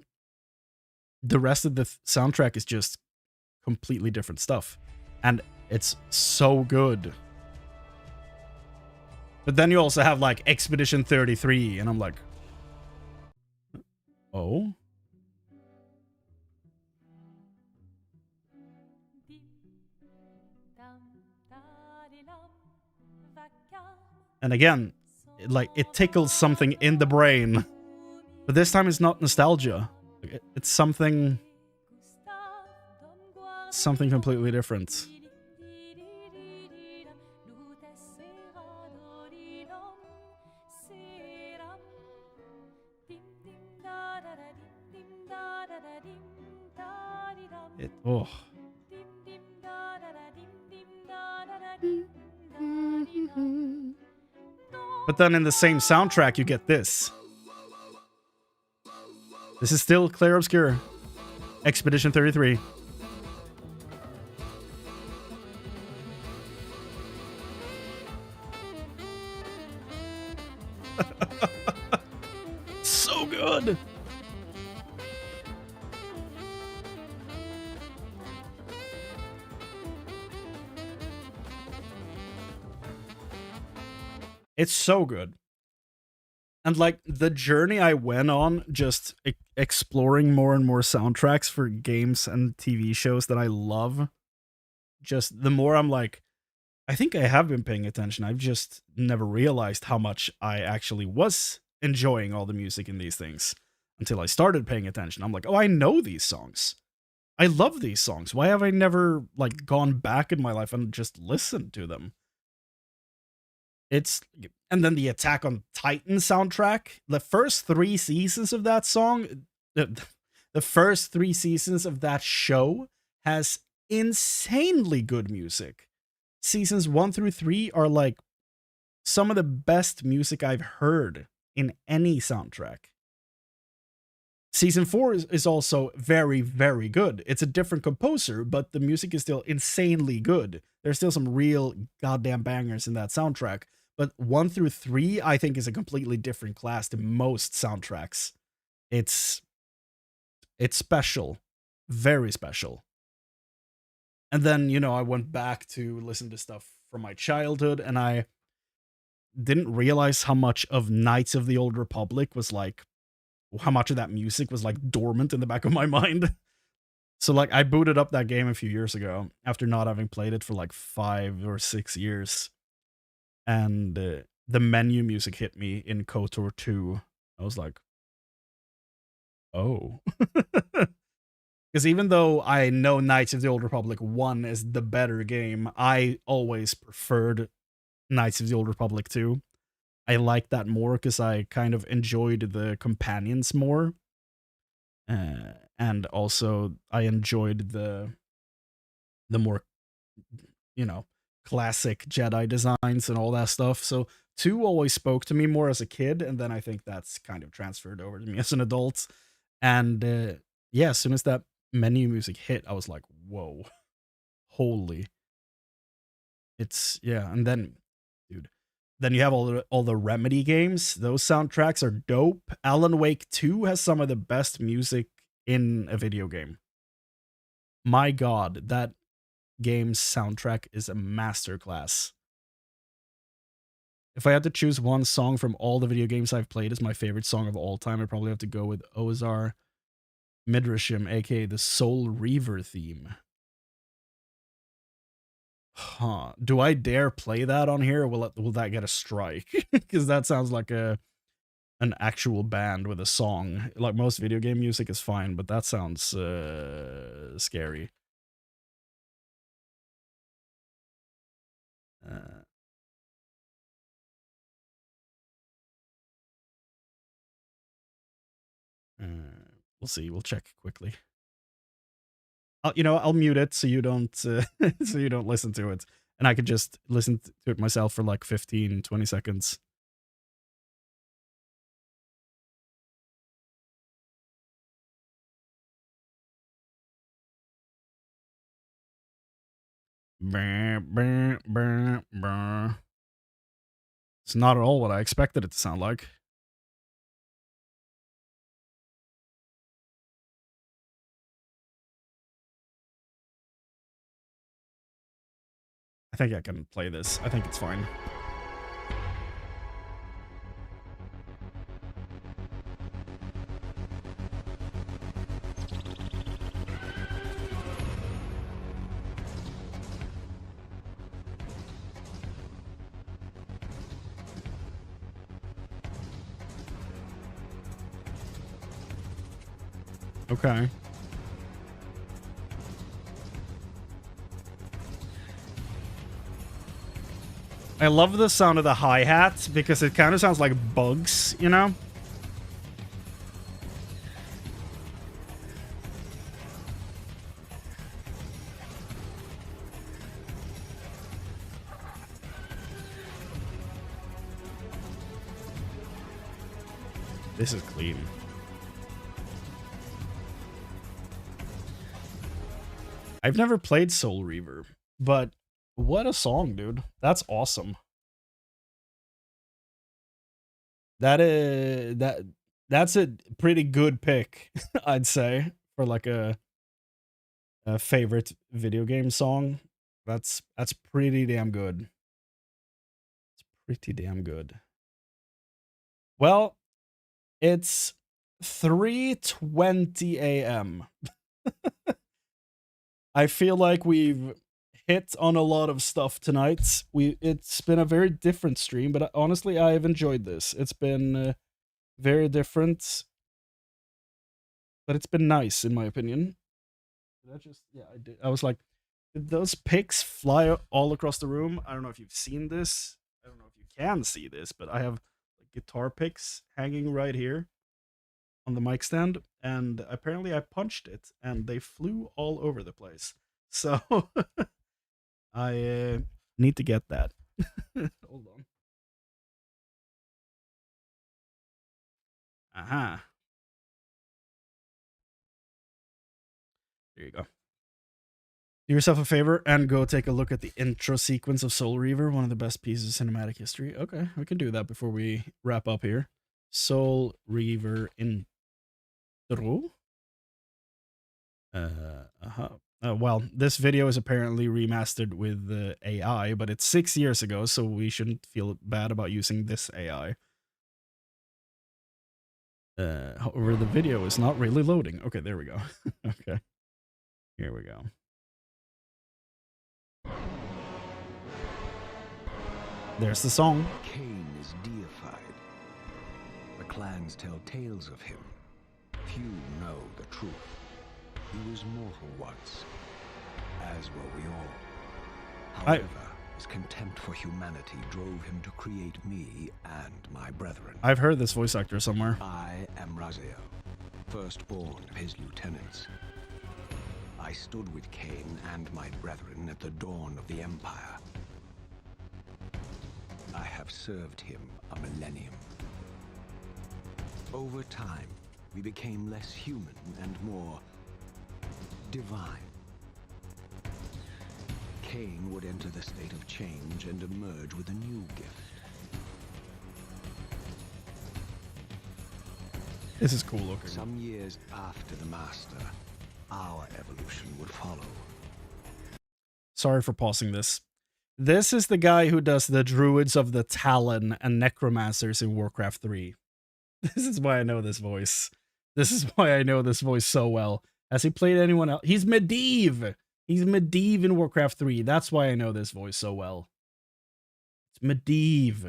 the rest of the soundtrack is just completely different stuff. And it's so good. But then you also have like Expedition 33, and I'm like, oh? And again, it tickles something in the brain. But this time it's not nostalgia. It's something completely different. Oh. But then in the same soundtrack, you get this. This is still Clair Obscur. Expedition 33. So good. It's so good. And like the journey I went on just exploring more and more soundtracks for games and TV shows that I love, just the more I'm like, I think I have been paying attention. I've just never realized how much I actually was enjoying all the music in these things. until I started paying attention. I'm like, oh, I know these songs. I love these songs. Why have I never like gone back in my life and just listened to them? And then the Attack on Titan soundtrack, the first 3 seasons of that song, the first 3 seasons of that show has insanely good music. Seasons 1 through 3 are like some of the best music I've heard in any soundtrack. Season 4 is also very, very good. It's a different composer, but the music is still insanely good. There's still some real goddamn bangers in that soundtrack. But 1 through 3, I think, is a completely different class to most soundtracks. It's special. Very special. And then, you know, I went back to listen to stuff from my childhood, and I didn't realize how much of Knights of the Old Republic was like, how much of that music was like dormant in the back of my mind. So like I booted up that game a few years ago after not having played it for like 5 or 6 years. And the menu music hit me in KOTOR 2. I was like, oh. Because even though I know Knights of the Old Republic 1 is the better game, I always preferred Knights of the Old Republic 2. I like that more because I kind of enjoyed the companions more. And also I enjoyed the more, you know, classic Jedi designs and all that stuff. So 2 always spoke to me more as a kid, and then I think that's kind of transferred over to me as an adult. And yeah, as soon as that menu music hit, I was like, whoa, holy. Yeah, and then, dude, then you have all the Remedy games. Those soundtracks are dope. Alan Wake 2 has some of the best music in a video game. My God, that game's soundtrack is a masterclass. If I had to choose one song from all the video games I've played as my favorite song of all time, I'd probably have to go with Ozar Midrashim, aka the Soul Reaver theme. Huh. Do I dare play that on here, or will that get a strike? Because that sounds like an actual band with a song. Like most video game music is fine, but that sounds scary. We'll see. We'll check quickly. I'll mute it so you don't so you don't listen to it, and I could just listen to it myself for like 15-20 seconds. It's not at all what I expected it to sound like. I think I can play this. I think it's fine. Okay. I love the sound of the hi-hat because it kind of sounds like bugs, you know? This is clean. I've never played Soul Reaver, but what a song, dude. That's awesome. That's a pretty good pick, I'd say, for like a favorite video game song. That's pretty damn good. It's pretty damn good. Well, it's 3:20 a.m. I feel like we've hit on a lot of stuff tonight. It's been a very different stream, but honestly, I've enjoyed this. It's been very different. but it's been nice in my opinion. I did. I was like, did those picks fly all across the room? I don't know if you've seen this. I don't know if you can see this, but I have guitar picks hanging right here on the mic stand, and apparently I punched it and they flew all over the place. So I need to get that. Hold on. Aha. There you go. Do yourself a favor and go take a look at the intro sequence of Soul Reaver, one of the best pieces of cinematic history. Okay, we can do that before we wrap up here. Soul Reaver intro. Well, this video is apparently remastered with AI, but it's 6 years ago, so we shouldn't feel bad about using this AI. However, the video is not really loading. Okay, there we go. Okay. Here we go. There's the song. Cain is deified. The clans tell tales of him. Few know the truth. He was mortal once, as were we all. However, his contempt for humanity drove him to create me and my brethren. I've heard this voice actor somewhere. I am Raziel, firstborn of his lieutenants. I stood with Cain and my brethren at the dawn of the Empire. I have served him a millennium. Over time, we became less human and more divine. Cain would enter the state of change and emerge with a new gift. This is cool looking. Some years after the Master, our evolution would follow. Sorry for pausing this. This is the guy who does the Druids of the Talon and Necromancers in Warcraft 3. This is why I know this voice. This is why I know this voice so well. Has he played anyone else? He's Medivh! He's Medivh in Warcraft 3. That's why I know this voice so well. It's Medivh.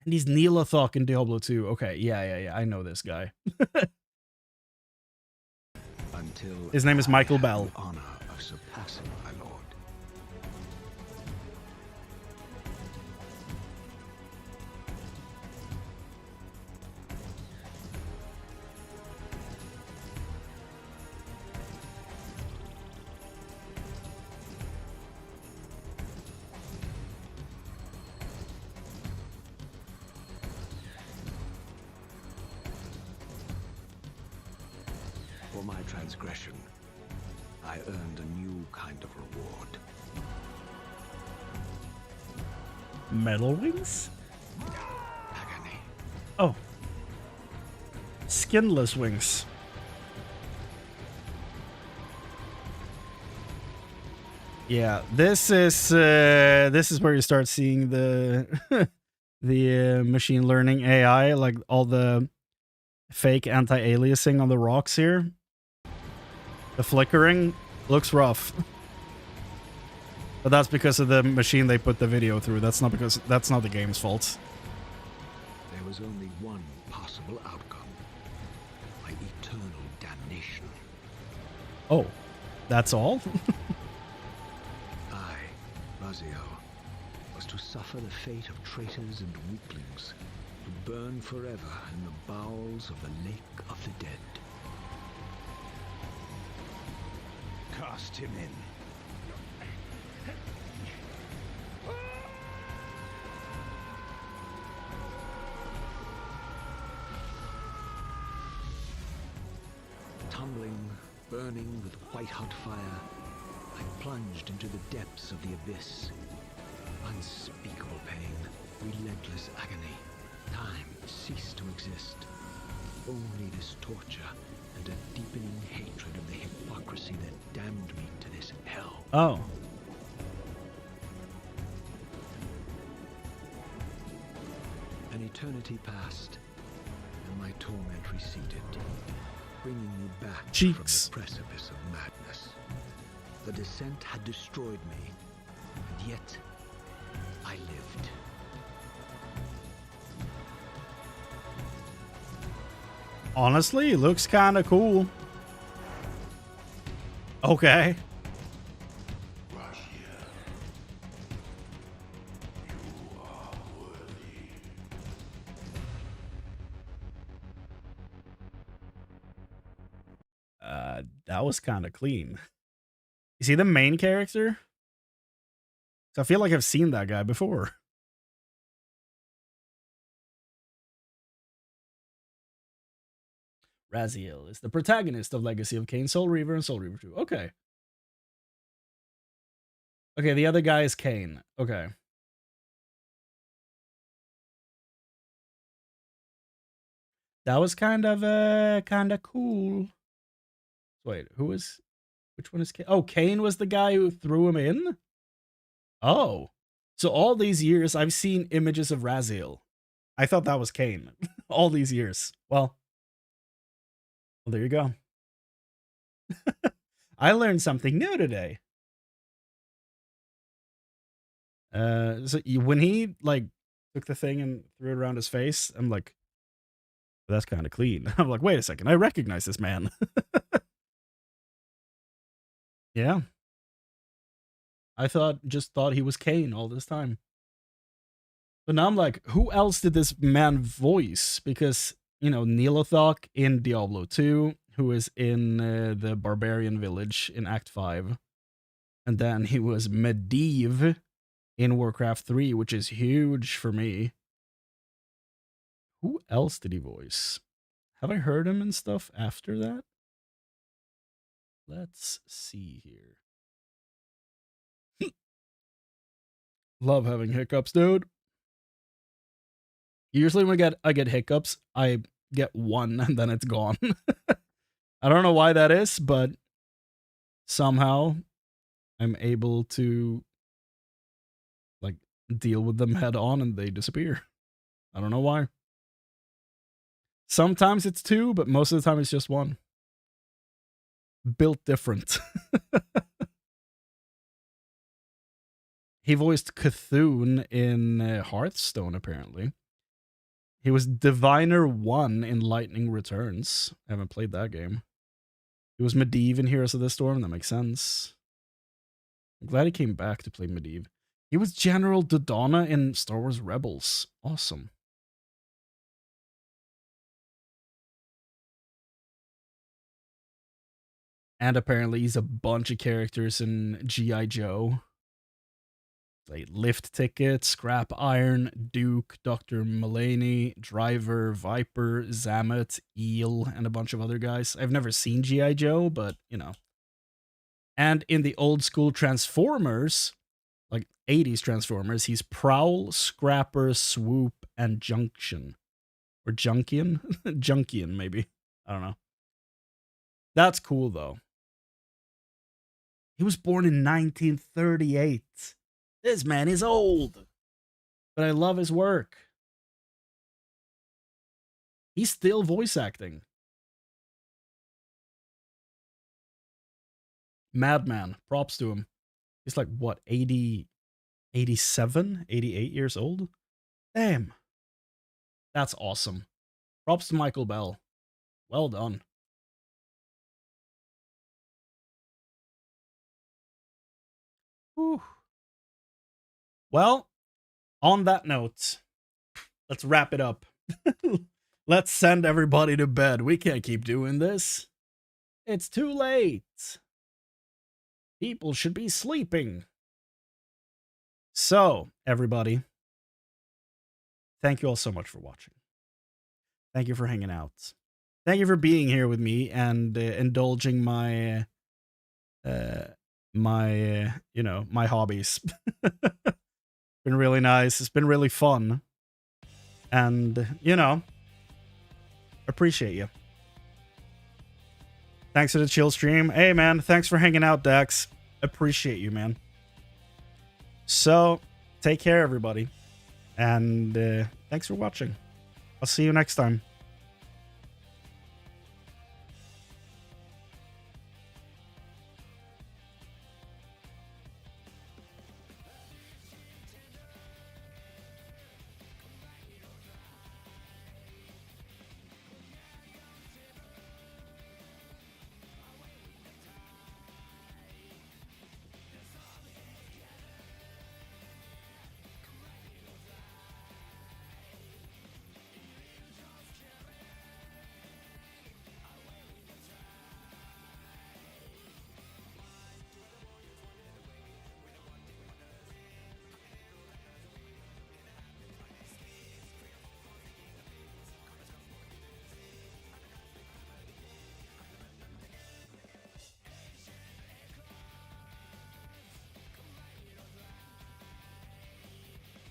And he's Neelathok in Diablo 2. Okay, yeah. I know this guy. Until his name is Michael Bell. The honor of surpassing my lord. For my transgression, I earned a new kind of reward. Metal wings? Agony. Oh. Skinless wings. Yeah, this is where you start seeing the the machine learning AI, like all the fake anti-aliasing on the rocks here. The flickering looks rough. But that's because of the machine they put the video through. That's not the game's fault. There was only one possible outcome. My eternal damnation. Oh, that's all? I, Raziel, was to suffer the fate of traitors and weaklings, to burn forever in the bowels of the Lake of the Dead. Cast him in. Tumbling, burning with white-hot fire, I plunged into the depths of the abyss. Unspeakable pain, relentless agony. Time ceased to exist. Only this torture and a deepening hatred of the hypocrisy that damned me to this hell. Oh. An eternity passed, and my torment receded, bringing me back from the precipice of madness. The descent had destroyed me, and yet I lived. Honestly, it looks kind of cool. Okay. That was kind of clean. Is he the main character? So I feel like I've seen that guy before. Raziel is the protagonist of Legacy of Kain, Soul Reaver, and Soul Reaver 2. Okay. Okay, the other guy is Kain. Okay. That was kind of cool. Wait, which one is Kain? Oh, Kain was the guy who threw him in? Oh. So all these years I've seen images of Raziel. I thought that was Kain. All these years. Well, there you go. I learned something new today. When he like took the thing and threw it around his face, I'm like, that's kind of clean. I'm like, wait a second, I recognize this man. Yeah. I just thought he was Kain all this time. But now I'm like, who else did this man voice? Because, you know, Nilothok in Diablo 2, who is in the Barbarian Village in Act 5. And then he was Medivh in Warcraft 3, which is huge for me. Who else did he voice? Have I heard him and stuff after that? Let's see here. Love having hiccups, dude. Usually when I get hiccups, I get one and then it's gone. I don't know why that is, but somehow I'm able to like deal with them head on and they disappear. I don't know why. Sometimes it's two, but most of the time it's just one. Built different. He voiced Cthulhu in Hearthstone, apparently. He was Diviner 1 in Lightning Returns. I haven't played that game. He was Medivh in Heroes of the Storm. That makes sense. I'm glad he came back to play Medivh. He was General Dodonna in Star Wars Rebels. Awesome. And apparently he's a bunch of characters in G.I. Joe. Like Lift Ticket, Scrap Iron, Duke, Dr. Mulaney, Driver, Viper, Zamet, Eel, and a bunch of other guys. I've never seen G.I. Joe, but, you know. And in the old school Transformers, like 80s Transformers, he's Prowl, Scrapper, Swoop, and Junction. Or Junkion? Junkion, maybe. I don't know. That's cool, though. He was born in 1938. This man is old. But I love his work. He's still voice acting. Madman. Props to him. He's like, what, 80, 87, 88 years old? Damn. That's awesome. Props to Michael Bell. Well done. Whew. Well, on that note, let's wrap it up. Let's send everybody to bed. We can't keep doing this. It's too late. People should be sleeping. So, everybody, thank you all so much for watching. Thank you for hanging out. Thank you for being here with me and indulging my my hobbies. Been really nice. It's been really fun. And, you know, appreciate you. Thanks for the chill stream. Hey, man, thanks for hanging out, Dax. Appreciate you, man. So, take care, everybody. And thanks for watching. I'll see you next time.